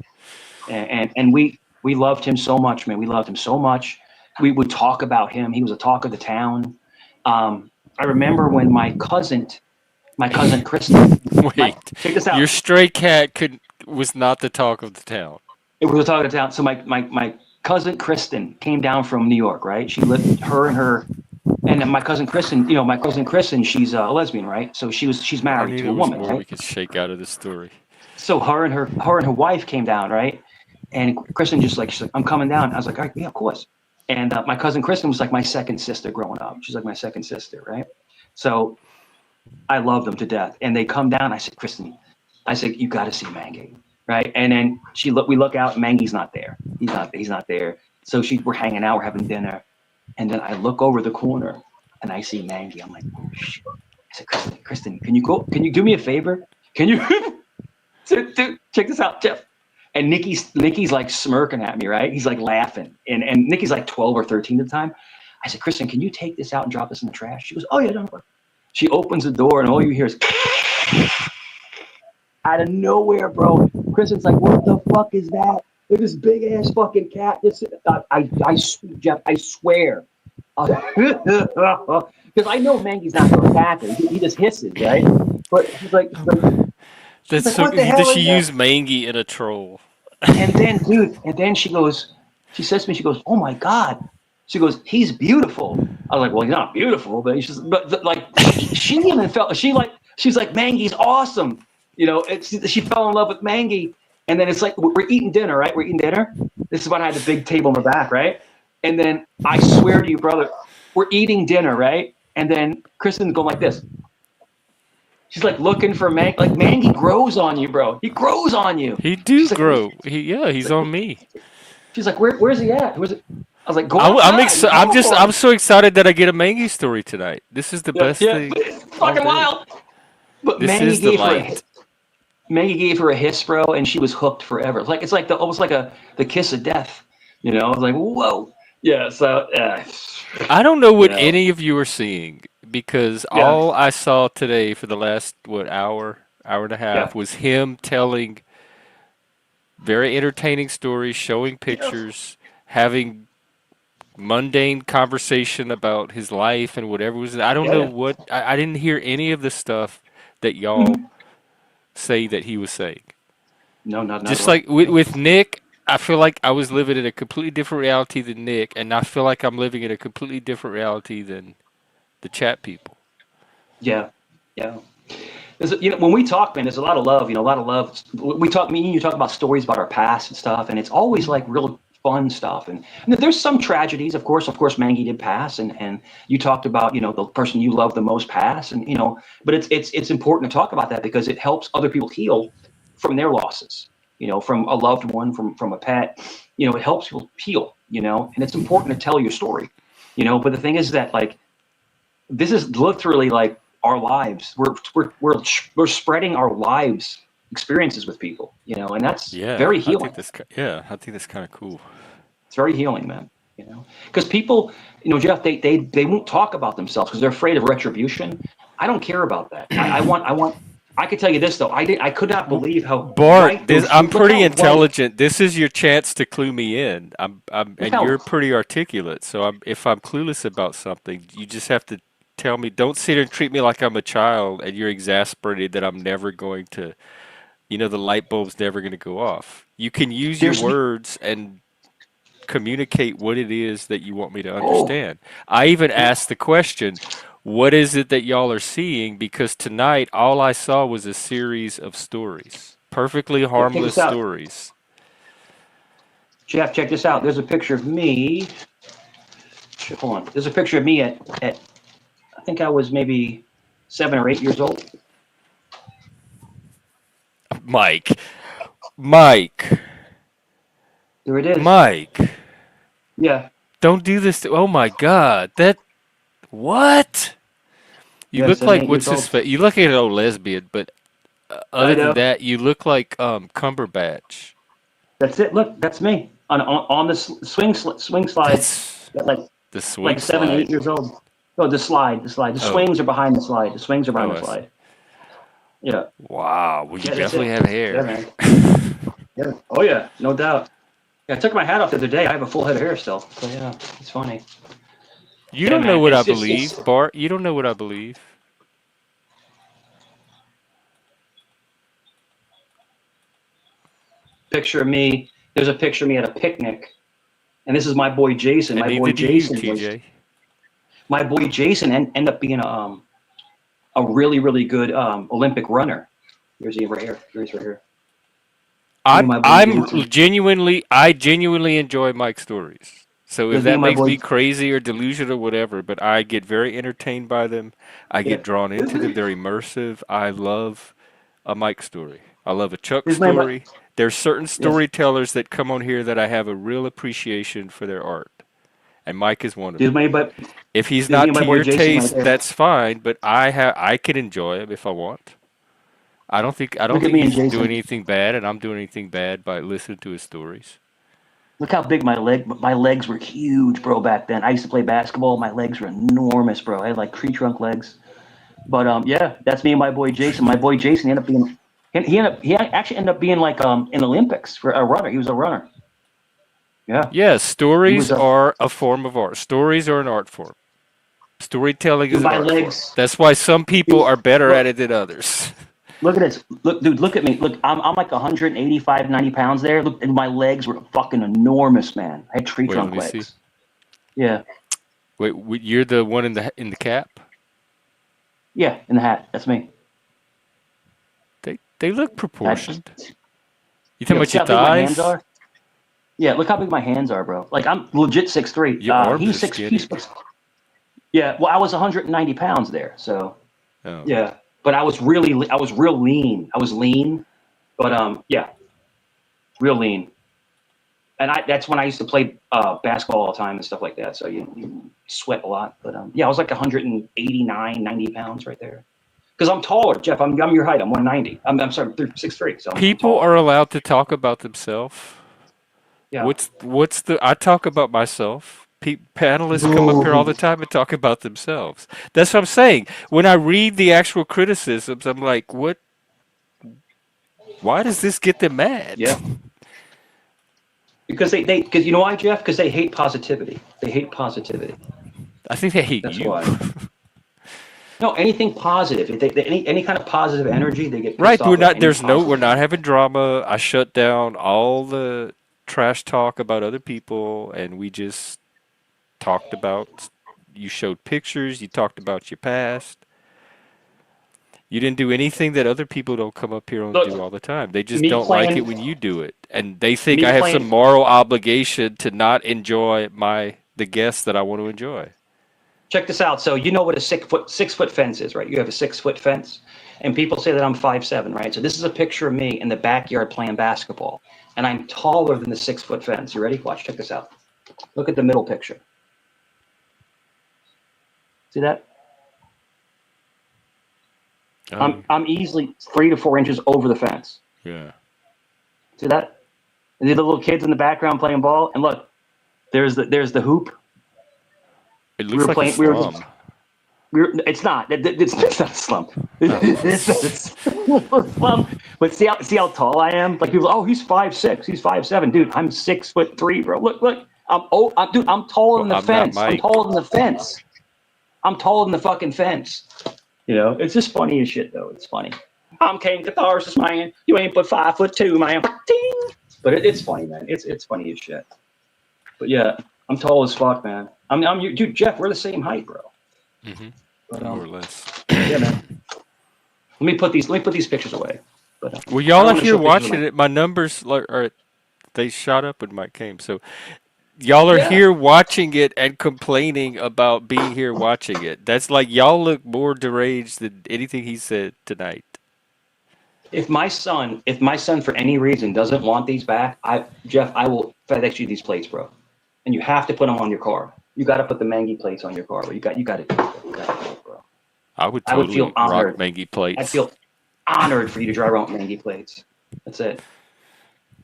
And we loved him so much, man. We loved him so much. We would talk about him. He was a talk of the town. I remember when my cousin Kristen,
Wait,
check this
your
out.
stray cat was not the talk of the town.
It was a talk of the town. So my cousin Kristen came down from New York, right? She lived and my cousin Kristen, she's a lesbian, right? So she's
I
married
knew
to a
there was
woman,
more we
right?
could shake out of this story.
So her and her wife came down, right? And Kristen she's like, I'm coming down. I was like, all right, yeah, of course. And my cousin Kristen was like my second sister growing up. She's like my second sister, right? So I love them to death. And they come down. I said, Kristen, I said, you got to see Mangy, right? And then we look out. Mangy's not there. He's not there. So we're hanging out. We're having dinner. And then I look over the corner and I see Mangy. I'm like, oh shit. I said, Kristen, can you do me a favor? Can you dude, check this out, Jeff? And Nikki's like smirking at me, right? He's like laughing. And Nikki's like 12 or 13 at the time. I said, Kristen, can you take this out and drop this in the trash? She goes, oh yeah, don't worry. She opens the door and all you hear is out of nowhere, bro. Kristen's like, what the fuck is that? Look at this big ass fucking cat. Jeff, I swear. Because I know Mangy's not going to attack her. He just hisses, right? But she's
That's
like,
so.
what the hell
Does
is
she
that?
use Mangy in a troll?
And then, dude, she says to me, she goes, oh my God. She goes, he's beautiful. I was like, well, he's not beautiful, but she even felt, she's like, Mangy's awesome. She fell in love with Mangy. And then it's like, we're eating dinner, right? We're eating dinner. This is when I had the big table in the back, right? And then I swear to you, brother, we're eating dinner, right? And then Kristen's going like this. She's like looking for Mangy. Like Mangy grows on you, bro. He grows on you.
He do
She's like,
grow. He's on me.
she's like, where's he at? Where's it? I was like, go
I'm
outside. You
I'm
call
just
for
I'm
him.
so excited that I get a Mangy story tonight. This is the
Yeah,
best
yeah,
thing
it's
all
fucking
day.
wild. But
This is the light.
Maggie gave her a hiss, bro, and she was hooked forever. It's like almost like the kiss of death. I was like, whoa. Yeah. So
I don't know
you
what
know,
any of you are seeing because
yeah,
all I saw today for the last hour and a
yeah,
half was him telling very entertaining stories, showing
yeah,
pictures, having mundane conversation about his life and whatever was. I don't know
yeah.
what I didn't hear any of the stuff that y'all
Mhm.
say that he was saying.
No, not at
Just
all.
like with Nick, I feel like I was living in a completely different reality than Nick, and I feel like I'm living in a completely different reality than the chat people.
Yeah, yeah. When we talk, man, there's a lot of love. A lot of love. We talk. Me and you talk about stories about our past and stuff, and it's always like real fun stuff. And there's some tragedies, of course. Of course, Mangy did pass, and you talked about the person you love the most pass, and But it's important to talk about that because it helps other people heal from their losses. From a loved one, from a pet. It helps people heal. And it's important to tell your story. But the thing is that this is literally like our lives. We're spreading our lives experiences with people, and that's
Yeah,
very healing.
I think that's kind of cool.
It's very healing, man. Because people, Jeff, they won't talk about themselves because they're afraid of retribution. I don't care about that. I could tell you this though. I could not believe how
Bart,
right those.
I'm
Look
pretty
how right.
intelligent. This is your chance to clue me in.
Look
And
how.
you're pretty articulate. So if I'm clueless about something, you just have to tell me. Don't sit here and treat me like I'm a child, and you're exasperated that I'm never going to, the light bulb's never going to go off. You can use your
There's
words and communicate what it is that you want me to
Oh,
understand. I even asked the question, what is it that y'all are seeing? Because tonight, all I saw was a series of stories, perfectly
yeah, check
harmless
this out.
stories.
Jeff, check this out. There's a picture of me. Shit, hold on. There's a picture of me at I think I was maybe 7 or 8 years old.
Mike, Mike,
There it is.
Mike,
Yeah.
don't do this to, oh my God, that, what? You
Yeah,
look
7,
like,
8 years
what's his
old.
face? You look like an old lesbian, but
I
other than
know.
that, you look like Cumberbatch.
That's it. Look, that's me on the swing slide.
That's
At
the swing
like 7, 8
slide.
years old. Oh, the slide, the slide. The
Oh,
swings are behind the slide. The swings are behind
oh,
the
I see.
slide. Yeah.
Wow. Well, you
Yeah, that's
definitely
it.
have
Yeah,
hair.
man. Yeah. Oh yeah, no doubt. Yeah, I took my hat off the other day. I have a full head of hair still. So yeah, it's funny.
You
Yeah,
don't know
man.
what I
It's
believe, Bart. You don't know what I believe.
picture of me. There's a picture of me at a picnic, and this is my boy Jason.
And neither do you, TJ.
My boy Jason ended up being a really really good Olympic runner. Here's he right here. Here's right here. Me and
I'm
my boy
I'm
Jason.
I genuinely enjoy Mike's stories. So if
There's me
that
and my
makes
boy.
me crazy or delusional or whatever, but I get very entertained by them. I
Yeah.
get drawn into them. They're immersive. I love a Mike story. I love a Chuck
There's my.
story. There's certain
Yes.
storytellers that come on here that I have a real appreciation for their art. And Mike is one of
There's
them.
my. But
If he's
there's me
not
and my
to
boy
your
Jason right
taste,
there.
that's fine, but I can enjoy him if I want. I don't
Look at
think
me and
he's doing
Jason.
anything bad, and I'm doing anything bad by listening to his stories.
Look how big my legs were huge, bro, back then. I used to play basketball. My legs were enormous, bro. I had like tree trunk legs. But yeah, that's me and my boy Jason. My boy Jason ended up being he actually ended up being like in Olympics for a runner. He was a runner. Yeah.
Yes,
He
stories
was a
are a form of art. Stories are an art form. Storytelling is
dude,
an
my
art form.
legs.
That's why some people
Dude,
are better at
look,
it than others.
look at this. Look, dude, look at me. Look, I'm like 185, 90 pounds there. Look, and my legs were fucking enormous, man. I had tree
Wait, let
trunk
me see.
legs. Yeah.
You're the one in the cap?
Yeah, in the hat. That's me.
They look
I,
proportioned. You talking about
see
your
how big my hands
thighs?
are? Yeah, look how big my hands are, bro. Like I'm legit 6'3".
Your arms
He's
are
six.
skinny.
Yeah. Well, I was 190 pounds there, so
Oh.
yeah. But I was real lean. I was lean, but yeah, real lean. And that's when I used to play basketball all the time and stuff like that. So you sweat a lot. But yeah, I was like 189, 90 pounds right there. Because I'm taller, Jeff. I'm your height. I'm 190. I'm sorry, 6'3". So I'm
People
taller.
are allowed to talk about themselves.
Yeah.
What's the I talk about myself. Panelists come up here all
Boo.
the time and talk about themselves. That's what I'm saying. When I read the actual criticisms, I'm like, what? Why does this get them mad?
Yeah. Because because you know why, Jeff? Because they hate positivity. They hate positivity.
I think they hate
That's
you.
why. No, anything positive. If any kind of positive energy, they get
Right,
pissed off with any
we're
positive
not
energy.
having drama. I shut down all the trash talk about other people, and we just talked about, you showed pictures, you talked about your past. You didn't do anything that other people don't come up here and do
Look,
all the time. They just
me
don't like it
playing,
when you do it. And they think
me
I have some
playing.
moral obligation to not enjoy the guests that I want to enjoy.
Check this out. So you know what a 6 foot fence is, right? You have a 6 foot fence, and people say that I'm 5'7", right? So this is a picture of me in the backyard playing basketball, and I'm taller than the 6 foot fence. You ready? Watch. Check this out. Look at the middle picture. See that? I'm easily 3 to 4 inches over the fence.
Yeah.
See that? And the little kids in the background playing ball, and look, there's the hoop.
It looks like a slum.
It's not. It's not a slump. It's a slump. But see how tall I am? Like people, oh, he's 5'6", he's 5'7". Dude, I'm 6'3", bro. Look. Dude, I'm taller than the
I'm not
fence. I'm
Mike.
taller than the fence. I'm taller than the fucking fence. You know, it's just funny as shit, though. It's funny. I'm King Catharsis, man. You ain't but 5'2", man. Ding! But it's funny, man. It's funny as shit. But yeah, I'm tall as fuck, man. Dude, Jeff, we're the same height, bro.
Hmm.
But
More or less.
yeah, man. Let me put these pictures away. But
Well,
I
y'all
don't
are
want to
here
show pictures of
watching
my.
it. My numbers are they shot up when Mike came. So y'all are
Yeah.
here watching it and complaining about being here watching it. That's like y'all look more deranged than anything he said tonight.
If my son for any reason doesn't want these back, Jeff, I will FedEx you these plates, bro. And you have to put them on your car. You got to put the Mangy plates on your car. Bro. You got to do it. You got to do it, bro.
I would
I would feel
totally rock
honored.
mangy
I'd
plates.
feel honored for you to drive around with Mangy plates. That's it.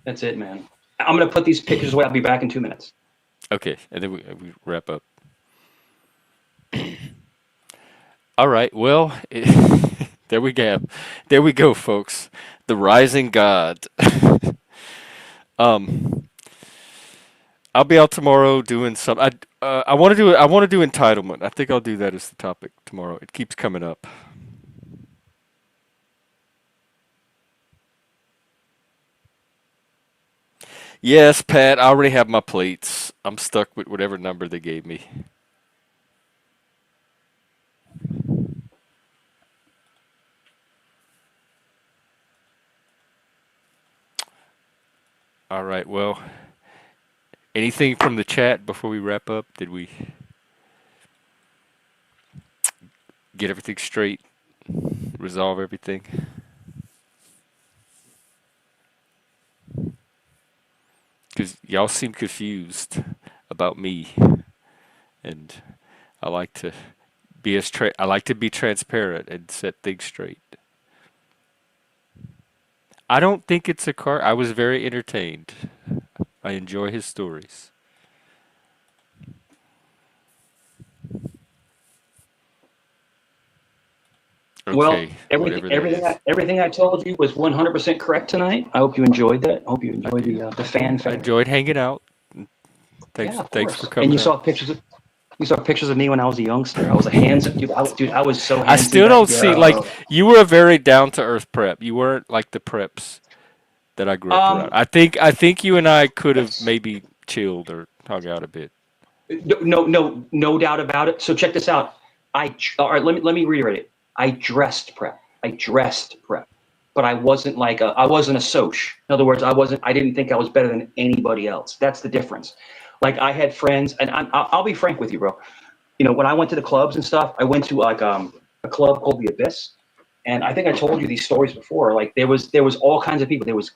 That's it, man. I'm gonna put these pictures away. I'll be back in 2 minutes.
Okay, and then we wrap up. All right. Well, there we go. There we go, folks. The rising god. um, I'll be out tomorrow doing some. I want to do. I want to do entitlement. I think I'll do that as the topic tomorrow. It keeps coming up. Yes, Pat. I already have my plates. I'm stuck with whatever number they gave me. All right. Well, anything from the chat before we wrap up? Did we get everything straight? Resolve everything? Because y'all seem confused about me, and I like to I like to be transparent and set things straight. I don't think it's a car. I was very entertained. I enjoy his stories.
Well,
Okay,
everything
whatever that
everything I,
is.
everything I told you was 100% correct tonight. I hope you enjoyed that. I hope you
I
enjoyed
did.
the
I did. I
fanfare.
enjoyed hanging out.
Yeah, of
Thanks for
course. And
coming up.
you saw pictures of me when I was a youngster. I was a handsome dude. I was so
I
handsome
still
back
don't see like
then.
you were a very down to earth prep. You weren't like the preps that I grew up around.
Um,
I think you and I could have
that's
maybe chilled or hung out a bit.
no doubt about it. So check this out. All right. Let me reiterate it. I dressed prep. I dressed prep, but I wasn't a soc. In other words, I didn't think I was better than anybody else. That's the difference. Like I had friends, and I'll be frank with you, bro. When I went to the clubs and stuff, I went to like a club called the Abyss, and I think I told you these stories before. Like there was all kinds of people. There was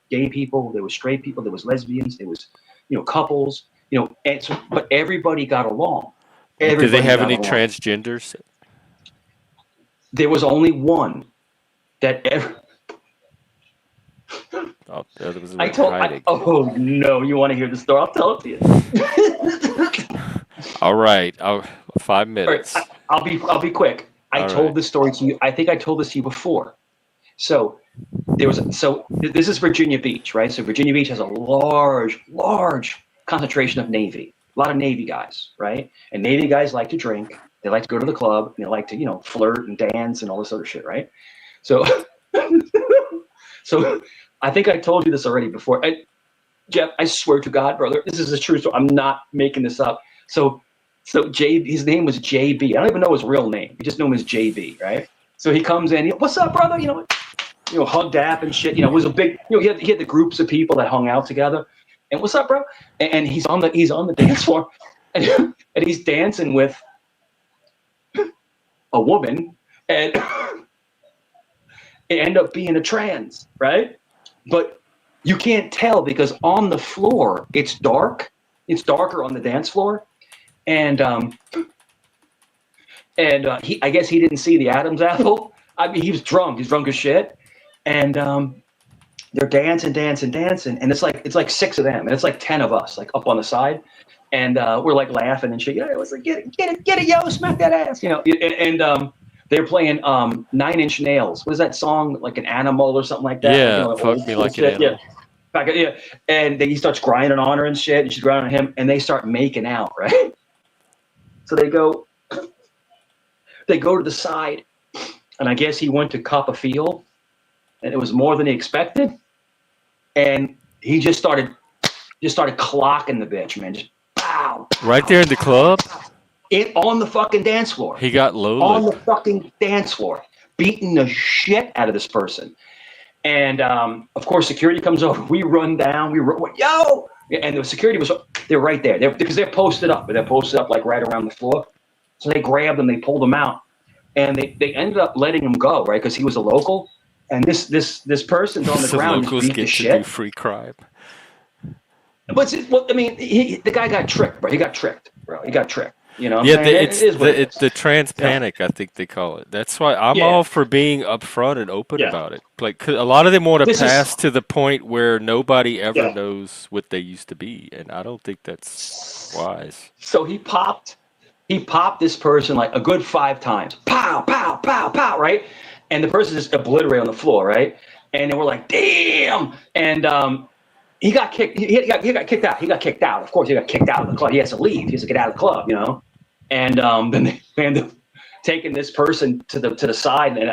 gay people, there was straight people, there was lesbians, there was couples. And so, but everybody got along.
Did they
Everybody
have
got
any
along.
transgenders?
There was only one that ever.
Oh, there was
I
one
told.
hiding.
Oh no, you want to hear the story? I'll tell it to you.
All right, 5
All right,
minutes.
I'll be quick. I
All
told
right.
this story to you. I think I told this to you before. So this is Virginia Beach, right? So Virginia Beach has a large concentration of Navy. A lot of Navy guys, right? And Navy guys like to drink. They like to go to the club. And they like to, flirt and dance and all this other shit, right? So, so I think I told you this already before. Jeff, I swear to God, brother, this is the truth. So I'm not making this up. So his name was JB. I don't even know his real name. We just know him as JB, right? So he comes in. What's up, brother? Hug dap and shit. It was a big. He had the groups of people that hung out together. And what's up, bro? And he's on the dance floor, and, and he's dancing with a woman, and it ended up being a trans, right? But you can't tell because on the floor it's dark. It's darker on the dance floor, and I guess he didn't see the Adam's apple. I mean, he was drunk. He's drunk as shit, and they're dancing, and it's like six of them, and it's like 10 of us, like up on the side, and we're like laughing and shit. Yeah, it was like get it, yo, smack that ass, and they're playing 9 Inch Nails. What is that song? Like an animal or something like that? Like
Yeah,
old
fuck me
school
like an
shit. Yeah,
animal.
yeah. And then he starts grinding on her and shit, and she's grinding on him, and they start making out, right? So they go to the side, and I guess he went to cup a feel, and it was more than he expected. And he just started just started clocking the bitch, man. Just pow,
Right
pow,
there in the
pow,
club,
pow. It on the fucking dance floor.
he got
On
Lola'd.
the fucking dance floor, beating the shit out of this person. And of course, security comes over. We run down. Yo! And the security they're right there. Because they're posted up. They're posted up like right around the floor. So they grabbed him. They pulled him out. And they ended up letting him go, right? Because he was a local. And this person's on the
So
ground just
locals
beat the
get to do
shit.
free crime.
But well, I mean, the guy got tricked, bro. He got tricked, bro. He got tricked. You know what I'm
Yeah,
saying? It is what it is.
the trans
Yeah.
panic, I think they call it. That's why I'm
Yeah.
all for being upfront and open
Yeah.
about it. Like 'cause a lot of them want to
This is
pass to the point where nobody ever
yeah.
knows what they used to be, and I don't think that's wise.
So he popped this person like a good 5 times. Pow, pow, pow, pow, right? And the person just obliterated on the floor, right? And then we're like, damn. And he got kicked. He got kicked out. He got kicked out. Of course, he got kicked out of the club. He has to leave. He has to get out of the club, you know. And then they ended up taking this person to the side, and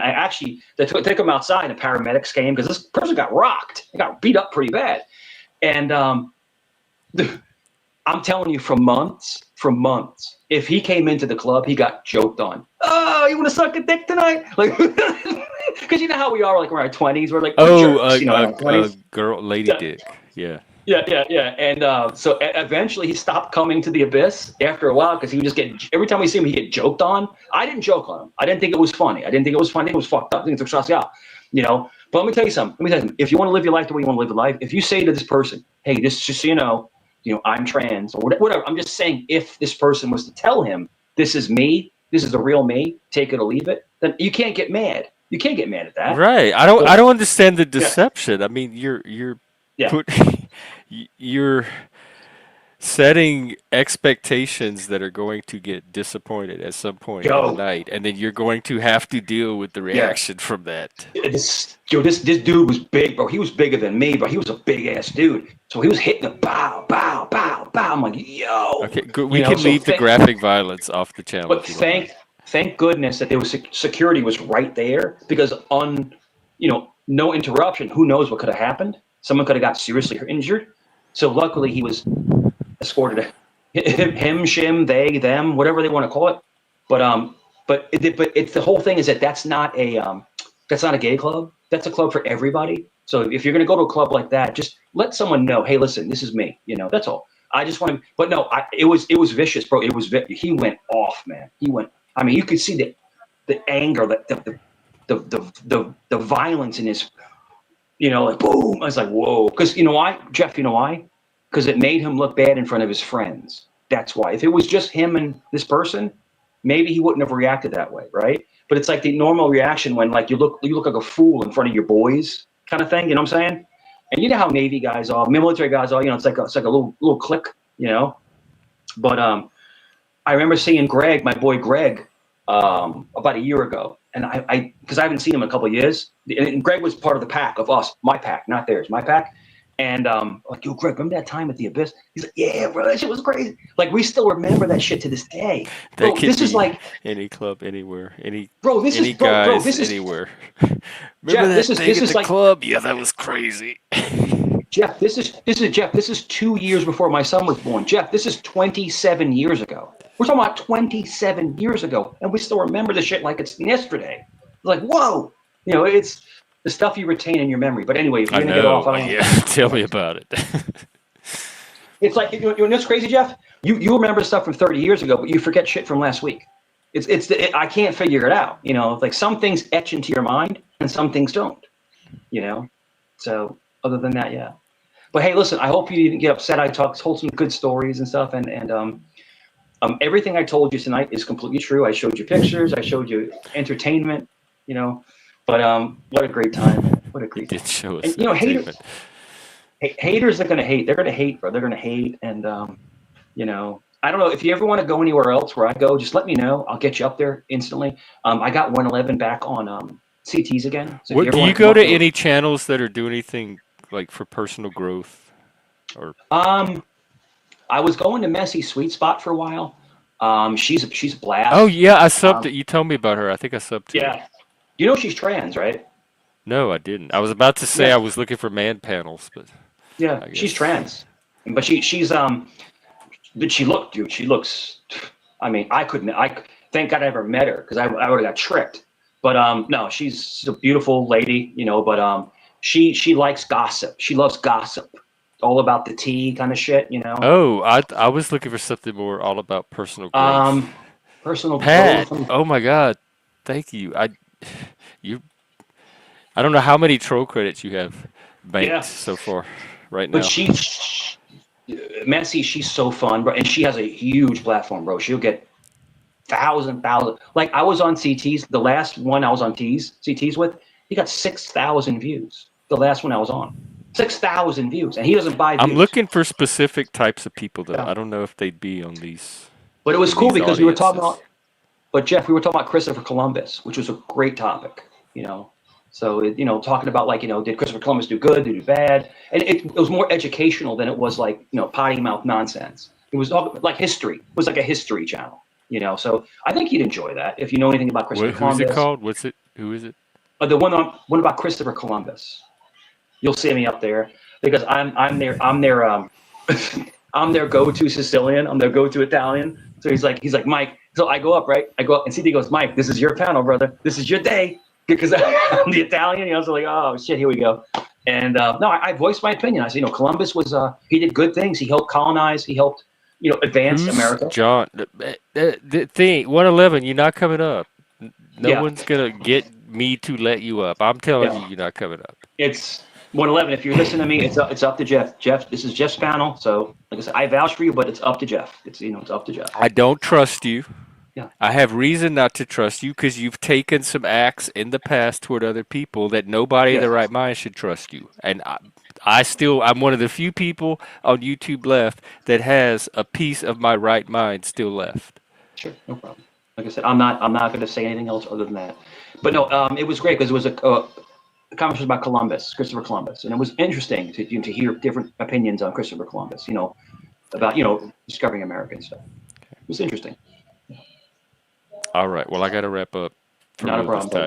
they took him outside. And paramedics came because this person got rocked. He got beat up pretty bad. And I'm telling you, for months, if he came into the club, he got joked on. Oh, you want to suck a dick tonight? Like, because you know how we are, like we're in our 20s, we're like, jerks, you know, in our 20s.
Girl, lady
Yeah.
dick. Yeah.
Yeah. And so eventually he stopped coming to the Abyss after a while because he would just every time we see him, he'd get joked on. I didn't joke on him. I didn't think it was funny. I think it was fucked up. I think it took out, you know. But let me tell you something. If you want to live your life the way you want to live your life, if you say to this person, hey, this just so you know, I'm trans or whatever. I'm just saying, if this person was to tell him, this is me, this is the real me, take it or leave it, then you can't get mad. You can't get mad at that.
Right. I don't understand the deception. I mean, you're
Yeah.
you're setting expectations that are going to get disappointed at some point in the night, and then you're going to have to deal with the reaction from that.
This dude was big, bro. He was bigger than me, bro. He was a big ass dude. So he was hitting the bow, bow, bow, bow. I'm like, yo.
Okay, good. We can leave the graphic violence off the channel.
But thank goodness that there was security was right there, because no interruption. Who knows what could have happened? Someone could have got seriously injured. So luckily he was escorted. Him, shim, they, them, whatever they want to call it. But it's the whole thing is that's not a gay club. That's a club for everybody. So if you're gonna go to a club like that, just let someone know, hey, listen, this is me. That's all. I just want to. But no, it was vicious, bro. He went off, man. I mean, you could see the anger, the violence in his. Like boom. I was like, whoa. Because you know why, Jeff? You know why? Because it made him look bad in front of his friends. That's why. If it was just him and this person, maybe he wouldn't have reacted that way, right? But it's like the normal reaction when like you look like a fool in front of your boys, kind of thing. You know what I'm saying? And you know how Navy guys are, military guys are. It's like a little click, But I remember seeing Greg, my boy Greg, about a year ago, and because I haven't seen him in a couple of years. And Greg was part of the pack of us, my pack, not theirs, my pack. And like, yo, Greg, remember that time at the Abyss? He's like, yeah, bro, that shit was crazy. Like, we still remember that shit to this day. Bro, this is like
any club, anywhere, any
guys,
this is anywhere.
Remember
Jeff,
this is
the
like
club? Yeah, that was crazy.
Jeff, this is Jeff. This is 2 years before my son was born. Jeff, this is 27 years ago. We're talking about 27 years ago, and we still remember the shit like it's yesterday. It's like, whoa, it's the stuff you retain in your memory. But anyway, if you're gonna get off,
tell me about it.
It's like, what's crazy, Jeff? You remember stuff from 30 years ago, but you forget shit from last week. I can't figure it out. Like some things etch into your mind and some things don't. So other than that, yeah. But hey, listen, I hope you didn't get upset. I told some good stories and stuff, and everything I told you tonight is completely true. I showed you pictures. I showed you entertainment. But what a great time! Man. What a great time!
Did show us.
And, haters are gonna hate. They're gonna hate, bro. They're gonna hate, and I don't know if you ever want to go anywhere else where I go. Just let me know. I'll get you up there instantly. I got 111 back on CTs again. So
do you go to any channels that are doing anything like for personal growth, or?
I was going to Messy Sweet Spot for a while. She's a blast.
Oh yeah, I subbed it. You told me about her. I think I subbed to her.
Yeah. She's trans, right?
No, I didn't. I was about to say I was looking for man panels, but
yeah, she's trans. But but she looked, dude. She looks. I mean, I couldn't. Thank God I never met her because I would have got tricked. But no, she's a beautiful lady, you know. But she likes gossip. She loves gossip, all about the tea kind of shit, you know.
Oh, I was looking for something more all about personal growth.
Um, Personal
Pat,
growth.
oh my God, thank you. You, I don't know how many troll credits you have banked
Yeah,
so far right
but
now.
Messi, she's so fun, bro, and she has a huge platform, bro. She'll get thousand. Like I was on CTs, the last one I was on CTs with, he got 6,000 views. The last one I was on, 6,000 views, and he doesn't buy
I'm
views.
looking for specific types of people though.
Yeah,
I don't know if they'd be on these
but it was
in
cool
these
because we were talking
audiences.
about, but Jeff, we were talking about Christopher Columbus, which was a great topic, you know. So talking about like did Christopher Columbus do good, did he do bad, and it was more educational than it was like potty mouth nonsense. It was all like history. It was like a history channel, So I think you'd enjoy that if you know anything about Christopher
Who's it
Columbus.
called? What's it? Who is it?
The one about Christopher Columbus. You'll see me up there because I'm their I'm their go-to Sicilian. I'm their go-to Italian. So he's like Mike. So I go up, right? I go up and CD goes, Mike, this is your panel, brother. This is your day because I'm the Italian. So like, oh shit, here we go. And no, I voiced my opinion. I said, Columbus was he did good things. He helped colonize. He helped advance
Who's
America.
John? The thing 111. You're not coming up. No
Yeah,
one's gonna get me to let you up. I'm telling you,
yeah.
you're not coming up.
It's 111. If you're listening to me, it's up to Jeff. Jeff, this is Jeff's panel. So like I said, I vouch for you, but it's up to Jeff. It's up to Jeff.
I don't trust you.
Yeah,
I have reason not to trust you because you've taken some acts in the past toward other people that nobody in
yeah,
their right mind should trust you. And I'm one of the few people on YouTube left that has a piece of my right mind still left.
sure, no problem. Like I said, I'm not going to say anything else other than that. But no, it was great because it was a conversation about Columbus, Christopher Columbus, and it was interesting to hear different opinions on Christopher Columbus. About discovering America and stuff. It was interesting.
All right. Well, I got to wrap up for
Not a
real this
problem,
time.
buddy.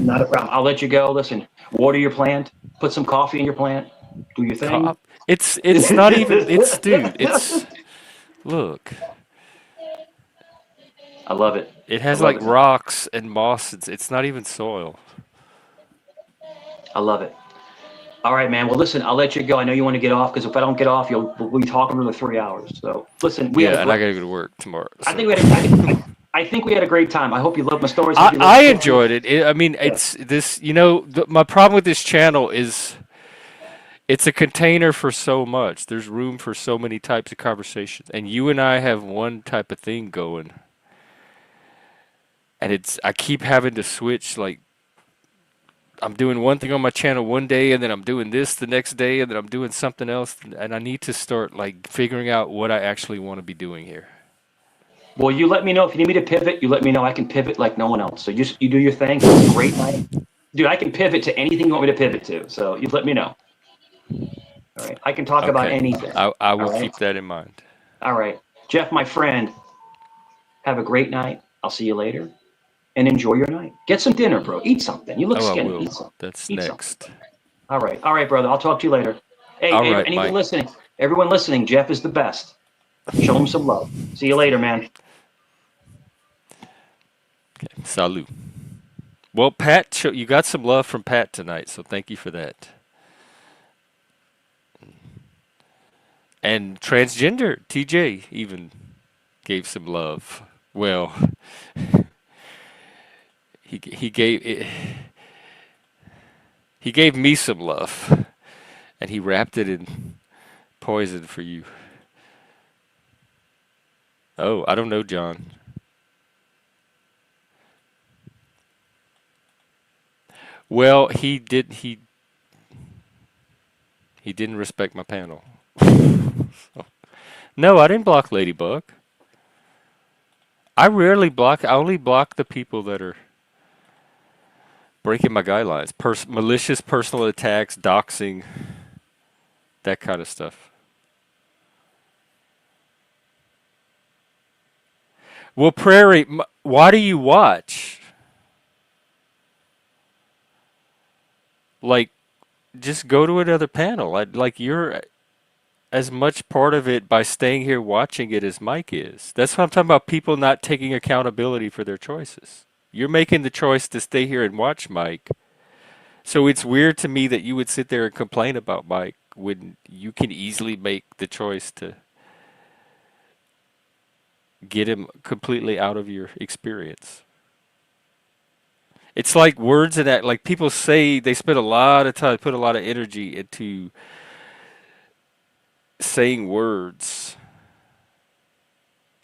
Not a problem. I'll let you go. Listen, water your plant. Put some coffee in your plant. Do your thing.
It's not even it's dude. It's look.
I love it.
It
I
has
love
like
it.
rocks and moss. It's not even soil.
I love it. All right, man. Well, listen, I'll let you go. I know you want to get off because if I don't get off, we'll be talking for another 3 hours. So, listen, we had
Yeah,
a
and I
great.
gotta go to work tomorrow.
I
So
think we had. I think we had a great time. I hope you love my stories. I hope you love
I
the stories.
enjoyed it. I mean,
Yeah,
it's this. My problem with this channel is it's a container for so much. There's room for so many types of conversations, and you and I have one type of thing going, and I keep having to switch. Like I'm doing one thing on my channel one day, and then I'm doing this the next day, and then I'm doing something else, and I need to start like figuring out what I actually want to be doing here.
well, you let me know if you need me to pivot. You let me know. I can pivot like no one else. So you do your thing. Have a great night, dude. I can pivot to anything you want me to pivot to. So you let me know. All right. I can talk about
Okay,
anything.
I
All
will
right.
keep that in mind.
All right. Jeff, my friend, have a great night. I'll see you later. And enjoy your night. Get some dinner, bro. Eat something. You look
Oh, I
skinny.
will.
Eat something.
That's
Eat something.
next.
All right, brother. I'll talk to you later. Hey,
All right, Mike.
everyone listening, Jeff is the best. Show him some love. See you later, man.
Okay, salut. Well, Pat, you got some love from Pat tonight, so thank you for that. And transgender TJ even gave some love. Well, he gave me some love, and he wrapped it in poison for you. Oh, I don't know, John. Well, he didn't respect my panel. No, I didn't block Ladybug. I rarely block. I only block the people that are breaking my guidelines. Malicious personal attacks, doxing, that kind of stuff. Well, Prairie, why do you watch? Like, just go to another panel. Like you're as much part of it by staying here watching it as Mike is. That's what I'm talking about, people not taking accountability for their choices. You're making the choice to stay here and watch Mike. So it's weird to me that you would sit there and complain about Mike when you can easily make the choice to get him completely out of your experience. It's like words and that, like people say they spend a lot of time, put a lot of energy into saying words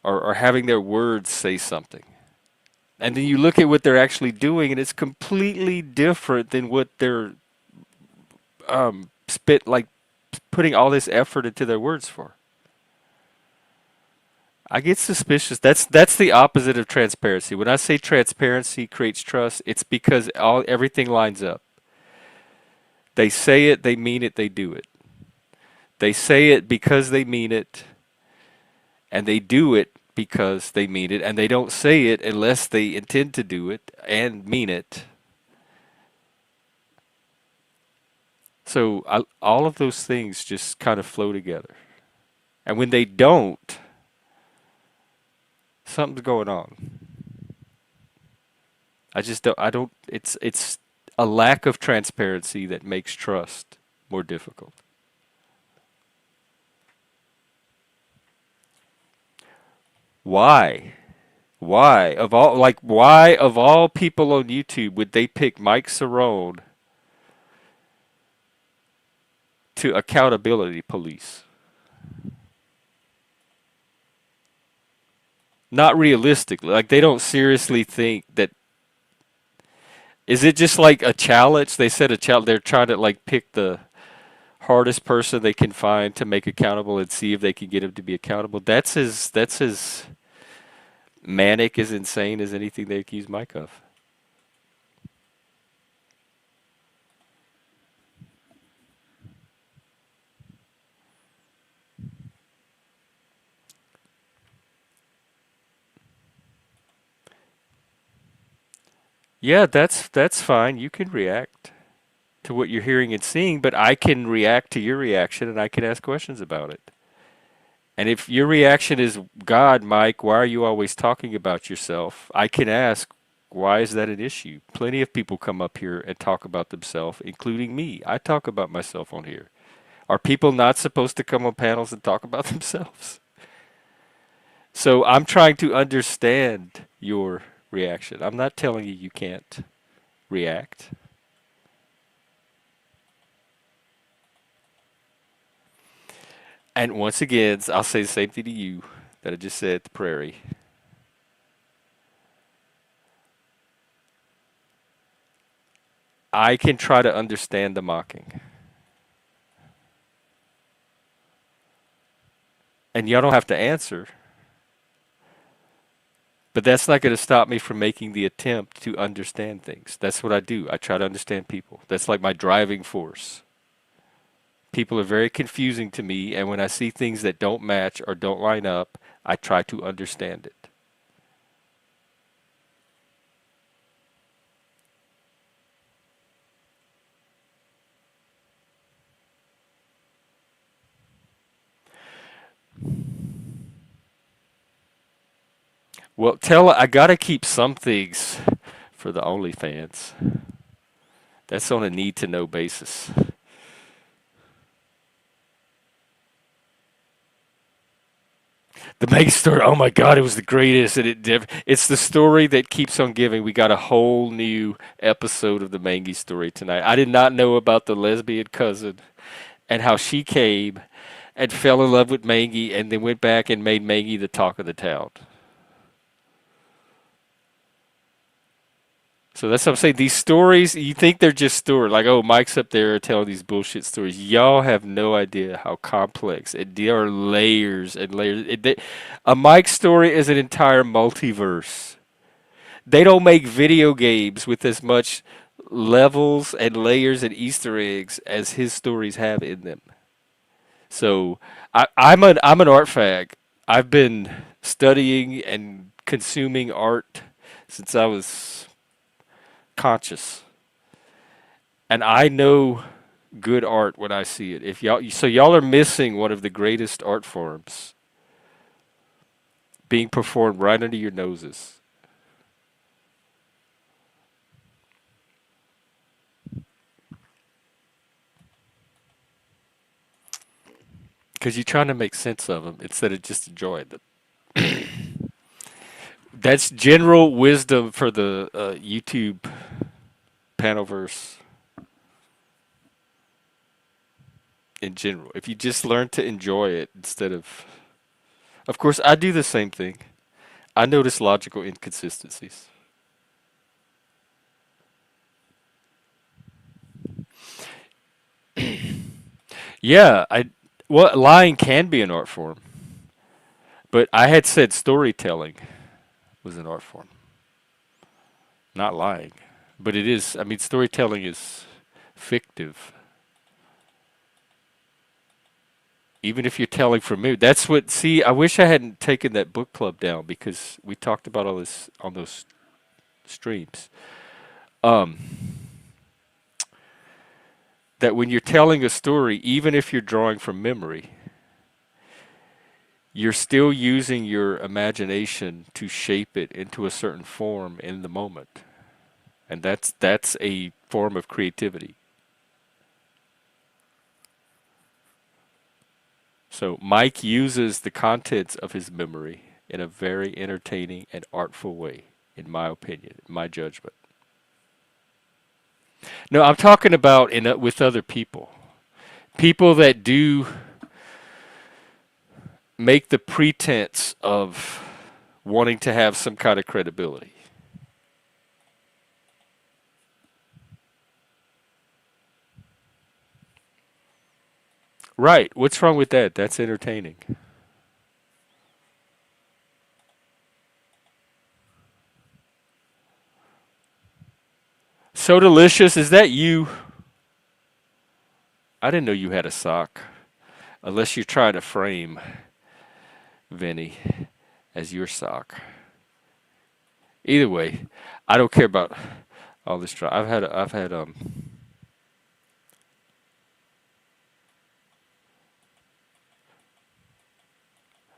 or having their words say something. And then you look at what they're actually doing, and it's completely different than what they're spit like putting all this effort into their words for. I get suspicious. That's the opposite of transparency. When I say transparency creates trust, it's because everything lines up. They say it, they mean it, they do it. They say it because they mean it, and they do it because they mean it, and they don't say it unless they intend to do it and mean it. So all of those things just kind of flow together. And when they don't, something's going on. It's a lack of transparency that makes trust more difficult. Why? Why of all people on YouTube would they pick Mike Cerrone to accountability police? Not realistically. Like they don't seriously think that. Is it just like a challenge? They said a challenge. They're trying to like pick the hardest person they can find to make accountable and see if they can get him to be accountable. That's as manic, as insane as anything they accuse Mike of. Yeah, that's fine. You can react to what you're hearing and seeing, but I can react to your reaction and I can ask questions about it. And if your reaction is, God, Mike, why are you always talking about yourself? I can ask, why is that an issue? Plenty of people come up here and talk about themselves, including me. I talk about myself on here. Are people not supposed to come on panels and talk about themselves? So I'm trying to understand your reaction. I'm not telling you you can't react. And once again, I'll say the same thing to you that I just said at the prairie. I can try to understand the mocking. And y'all don't have to answer. But that's not going to stop me from making the attempt to understand things. That's what I do. I try to understand people. That's like my driving force. People are very confusing to me, and when I see things that don't match or don't line up, I try to understand it. Well, I gotta keep some things for the OnlyFans. That's on a need to know basis. The Meg story, oh my God, it was the greatest, and it's the story that keeps on giving. We got a whole new episode of the Mangy story tonight. I did not know about the lesbian cousin and how she came and fell in love with Mangy and then went back and made Mangy the talk of the town. So that's what I'm saying. These stories, you think they're just stories. Like, oh, Mike's up there telling these bullshit stories. Y'all have no idea how complex. There are layers and layers. A Mike story is an entire multiverse. They don't make video games with as much levels and layers and Easter eggs as his stories have in them. So I'm an art fag. I've been studying and consuming art since I was conscious. And I know good art when I see it. If y'all are missing one of the greatest art forms being performed right under your noses. Because you're trying to make sense of them instead of just enjoying them. That's general wisdom for the YouTube panelverse in general. If you just learn to enjoy it instead of course, I do the same thing. I notice logical inconsistencies. Yeah, well, lying can be an art form, but I had said storytelling was an art form, not lying. But it is. I mean, storytelling is fictive. Even if you're telling from me, that's what. See, I wish I hadn't taken that book club down because we talked about all this on those streams. Um, that when you're telling a story, even if you're drawing from memory, you're still using your imagination to shape it into a certain form in the moment. And that's a form of creativity. So Mike uses the contents of his memory in a very entertaining and artful way, in my opinion, in my judgment. No, I'm talking about with other people. People that do make the pretense of wanting to have some kind of credibility. Right. What's wrong with that? That's entertaining. So delicious. Is that you? I didn't know you had a sock. Unless you're trying to frame Vinny as your sock. Either way, I don't care about all this. I've had.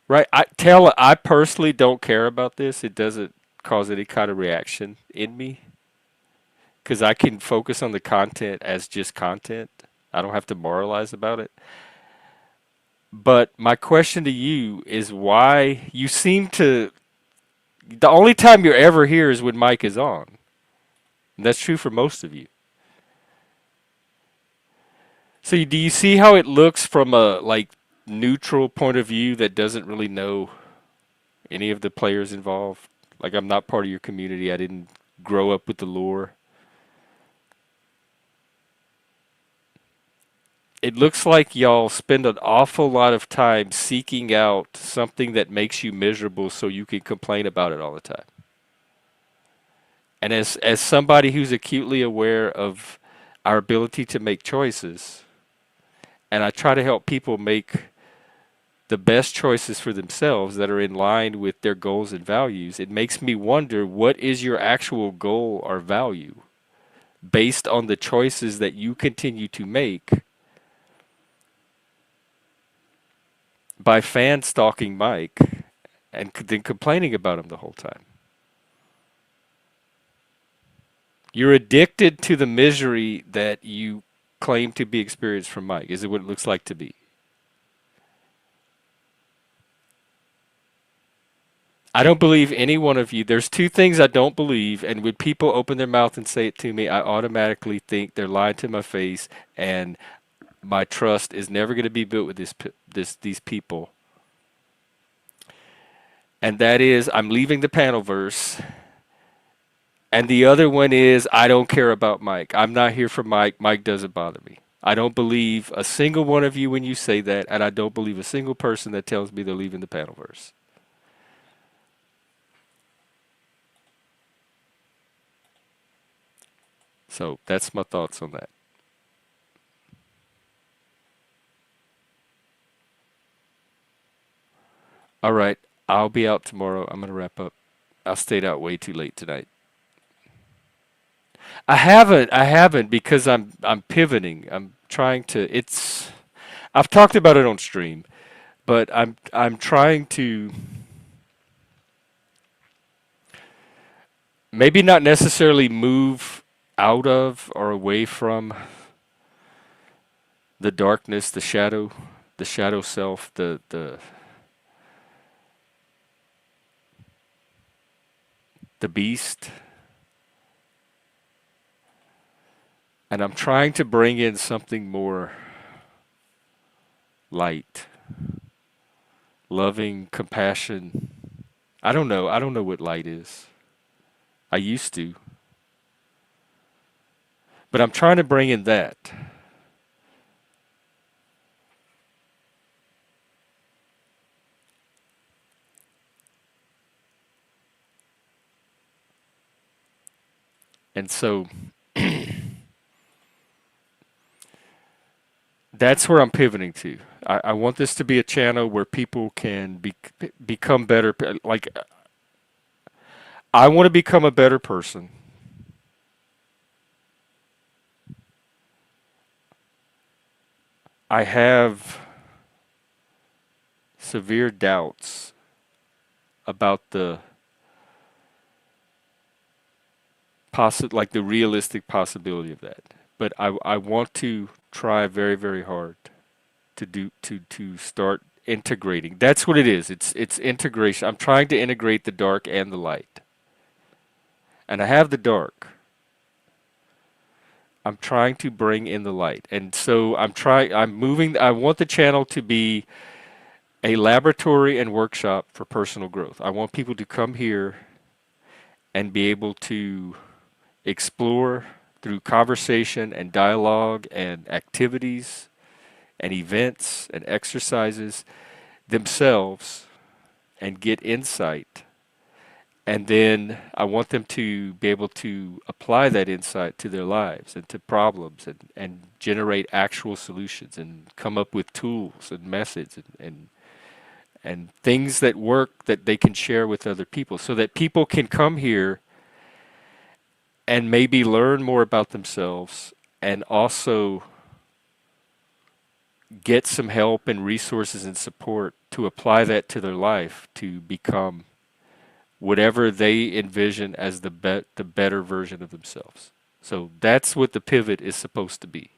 Right. I personally don't care about this. It doesn't cause any kind of reaction in me because I can focus on the content as just content. I don't have to moralize about it. But my question to you is why you seem to. The only time you're ever here is when Mike is on. And that's true for most of you. So do you see how it looks from a neutral point of view that doesn't really know any of the players involved? Like I'm not part of your community. I didn't grow up with the lore. It looks like y'all spend an awful lot of time seeking out something that makes you miserable so you can complain about it all the time. And as somebody who's acutely aware of our ability to make choices, and I try to help people make the best choices for themselves that are in line with their goals and values, it makes me wonder what is your actual goal or value based on the choices that you continue to make by fan stalking Mike and then complaining about him the whole time. You're addicted to the misery that you claim to be experienced from Mike. Is it what it looks like to be? I don't believe any one of you. There's two things I don't believe, and when people open their mouth and say it to me, I automatically think they're lying to my face, and my trust is never going to be built with these people. And that is, I'm leaving the panel verse. And the other one is, I don't care about Mike. I'm not here for Mike. Mike doesn't bother me. I don't believe a single one of you when you say that, and I don't believe a single person that tells me they're leaving the panel verse. So that's my thoughts on that. All right, I'll be out tomorrow. I'm going to wrap up. I stayed out way too late tonight. I haven't because I'm pivoting. I'm trying to it's I've talked about it on stream, but I'm trying to maybe not necessarily move out of or away from the darkness, the shadow self, the beast, and I'm trying to bring in something more light, loving, compassion. I don't know. I don't know what light is. I used to, but I'm trying to bring in that. And so that's where I'm pivoting to. I want this to be a channel where people can become better. Like, I want to become a better person. I have severe doubts about like the realistic possibility of that. But I want to try very, very hard to start integrating. That's what it is. It's integration. I'm trying to integrate the dark and the light. And I have the dark. I'm trying to bring in the light. And so I'm moving I want the channel to be a laboratory and workshop for personal growth. I want people to come here and be able to explore through conversation and dialogue and activities and events and exercises themselves and get insight. And then I want them to be able to apply that insight to their lives and to problems and generate actual solutions and come up with tools and methods and things that work that they can share with other people so that people can come here and maybe learn more about themselves and also get some help and resources and support to apply that to their life to become whatever they envision as the better version of themselves. So that's what the pivot is supposed to be.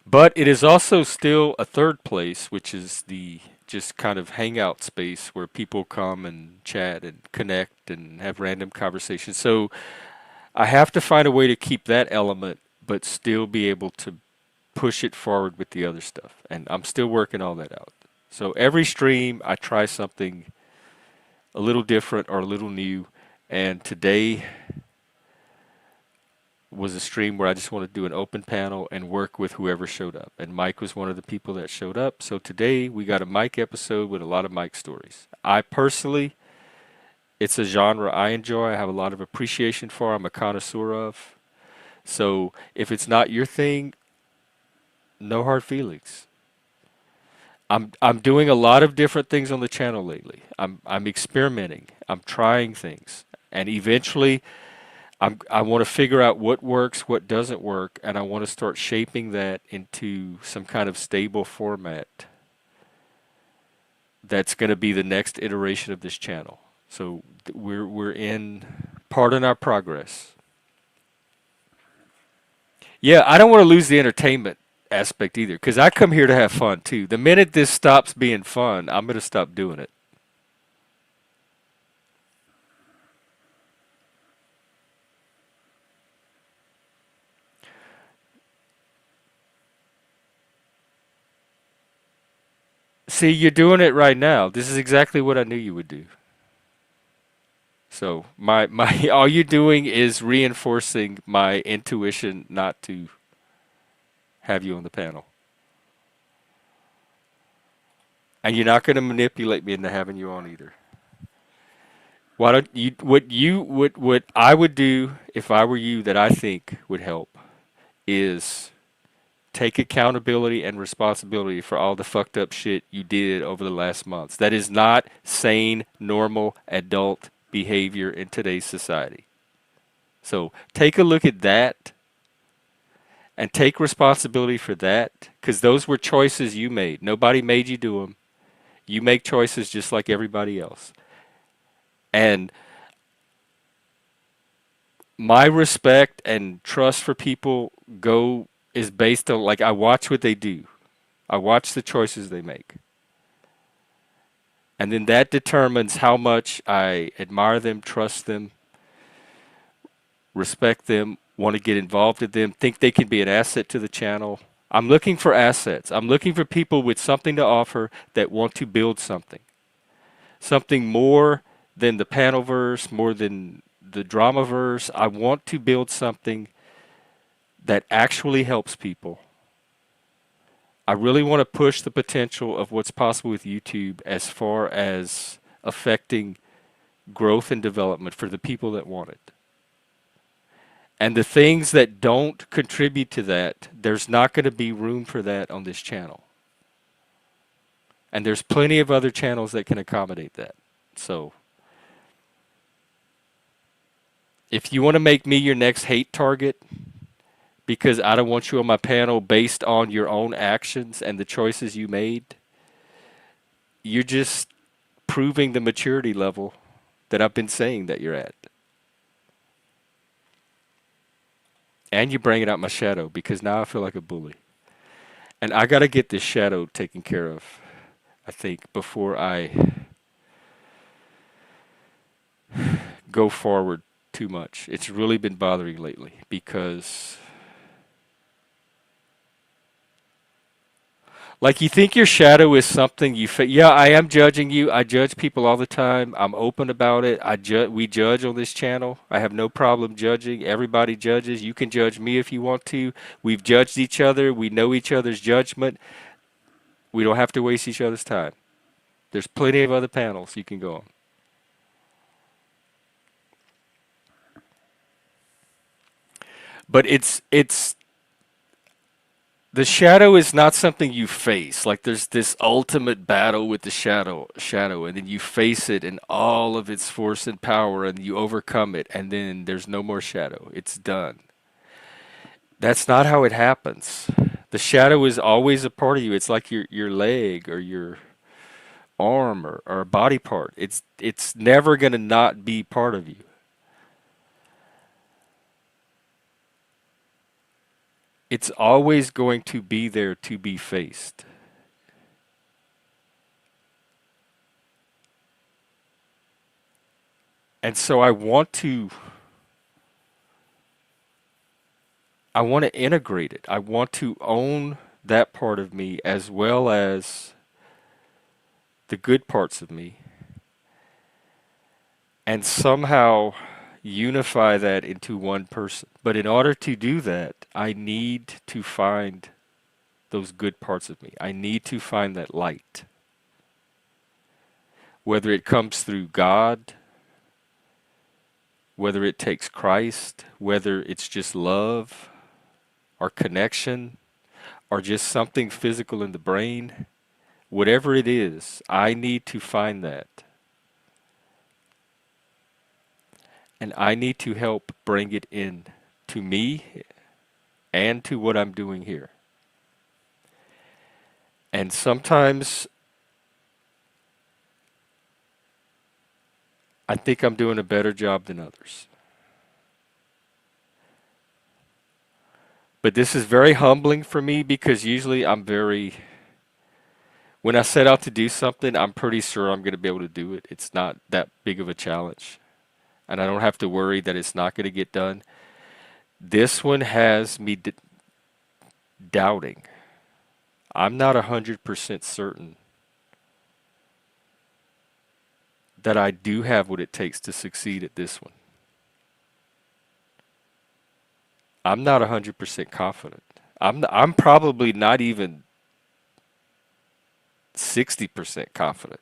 But it is also still a third place, which is the just kind of hangout space where people come and chat and connect and have random conversations. So I have to find a way to keep that element, but still be able to push it forward with the other stuff. And I'm still working all that out. So every stream, I try something a little different or a little new. And today was a stream where I just want to do an open panel and work with whoever showed up. And Mike was one of the people that showed up. So today we got a Mike episode with a lot of Mike stories. I personally, it's a genre I enjoy. I have a lot of appreciation for. I'm a connoisseur of. So if it's not your thing, no hard feelings. I'm doing a lot of different things on the channel lately. I'm experimenting. I'm trying things. And eventually I want to figure out what works, what doesn't work, and I want to start shaping that into some kind of stable format that's going to be the next iteration of this channel. So we're in part in our progress. Yeah, I don't want to lose the entertainment aspect either because I come here to have fun too. The minute this stops being fun, I'm going to stop doing it. See, you're doing it right now. This is exactly what I knew you would do. So my all you're doing is reinforcing my intuition not to have you on the panel. And you're not going to manipulate me into having you on either. Why don't you what I would do if I were you that I think would help is Take accountability and responsibility for all the fucked up shit you did over the last months. That is not sane, normal, adult behavior in today's society. So take a look at that and take responsibility for that because those were choices you made. Nobody made you do them. You make choices just like everybody else. And my respect and trust for people go is based on like I watch what they do. I watch the choices they make. And then that determines how much I admire them, trust them, respect them, want to get involved with them, think they can be an asset to the channel. I'm looking for assets. I'm looking for people with something to offer that want to build something. Something more than the panelverse, more than the dramaverse. I want to build something that actually helps people. I really want to push the potential of what's possible with YouTube as far as affecting growth and development for the people that want it. And the things that don't contribute to that, there's not going to be room for that on this channel. And there's plenty of other channels that can accommodate that. So, if you want to make me your next hate target, because I don't want you on my panel based on your own actions and the choices you made, you're just proving the maturity level that I've been saying that you're at. And you're bringing out my shadow because now I feel like a bully. And I got to get this shadow taken care of, I think, before I go forward too much. It's really been bothering lately because like you think your shadow is something yeah, I am judging you. I judge people all the time. I'm open about it. We judge on this channel. I have no problem judging. Everybody judges. You can judge me if you want to. We've judged each other. We know each other's judgment. We don't have to waste each other's time. There's plenty of other panels you can go on. But it's the shadow is not something you face. Like there's this ultimate battle with the shadow, and then you face it in all of its force and power, and you overcome it, and then there's no more shadow. It's done. That's not how it happens. The shadow is always a part of you. It's like your leg or your arm or a body part. It's never gonna not be part of you. It's always going to be there to be faced. And so I want to integrate it. I want to own that part of me as well as the good parts of me and somehow unify that into one person. But in order to do that, I need to find those good parts of me. I need to find that light. Whether it comes through God, whether it takes Christ, whether it's just love or connection or just something physical in the brain, whatever it is, I need to find that. And I need to help bring it in to me and to what I'm doing here. And sometimes I think I'm doing a better job than others. But this is very humbling for me because usually when I set out to do something, I'm pretty sure I'm going to be able to do it. It's not that big of a challenge. And I don't have to worry that it's not going to get done. This one has me doubting. I'm not 100% certain that I do have what it takes to succeed at this one. I'm not 100% confident. I'm probably not even 60% confident.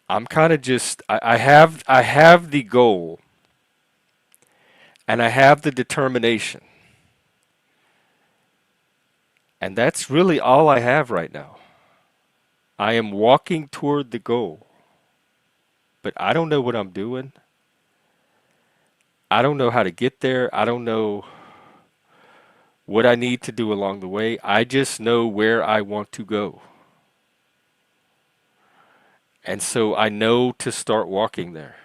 I'm kind of just I have the goal And I have the determination. And that's really all I have right now. I am walking toward the goal, but I don't know what I'm doing. I don't know how to get there. I don't know what I need to do along the way. I just know where I want to go. And so I know to start walking there.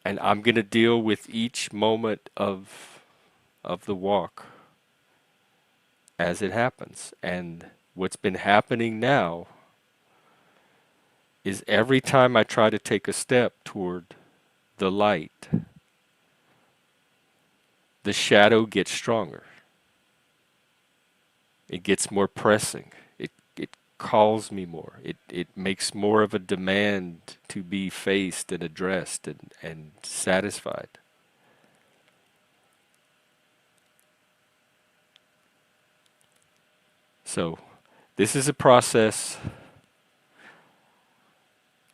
And I'm going to deal with each moment of the walk as it happens. And what's been happening now is every time I try to take a step toward the light, the shadow gets stronger. It gets more pressing. It calls me more. It makes more of a demand to be faced and addressed and satisfied. So this is a process.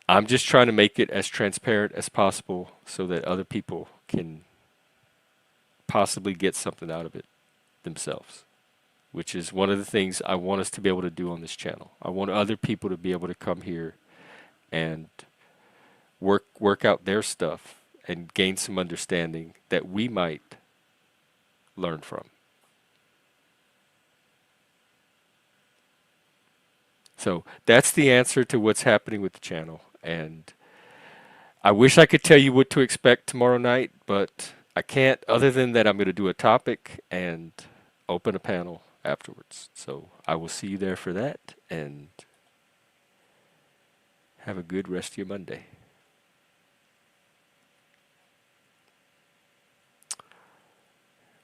I'm just trying to make it as transparent as possible so that other people can possibly get something out of it themselves, which is one of the things I want us to be able to do on this channel. I want other people to be able to come here and work out their stuff and gain some understanding that we might learn from. So that's the answer to what's happening with the channel. And I wish I could tell you what to expect tomorrow night, but I can't, other than that I'm going to do a topic and open a panel afterwards. So I will see you there for that, and have a good rest of your Monday.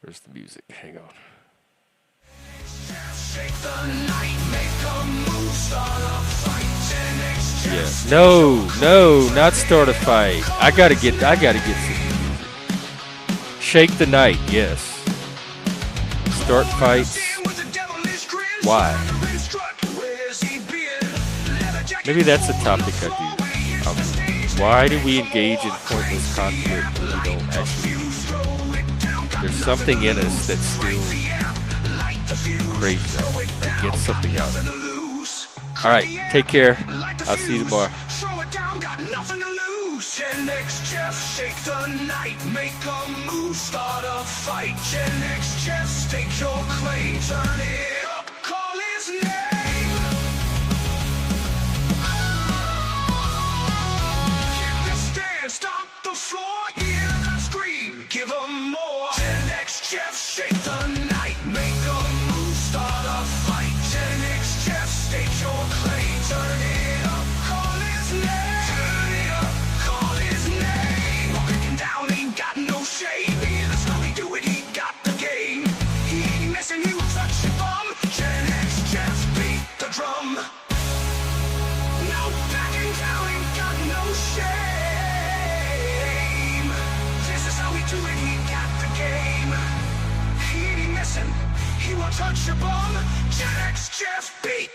Where's the music? Hang on. Yeah. No, not start a fight. I gotta get some. Shake the night, yes. Start fights. Why? Maybe that's a topic I do. Why do we engage in pointless conflict when we don't actually? There's something in us that still craves that. Like, get something out of it. All right, take care. I'll see you tomorrow.
Gen X just shake the night, make a move, start a fight. Gen X just stake your claim, turn it up, call his name. Keep the stand, stomp the floor, hear the scream, give 'em more. Gen X just shake the night, make a move, start a fight. Gen X just stake your claim, turn it up, call his name. Touch your bum, Gen X just beat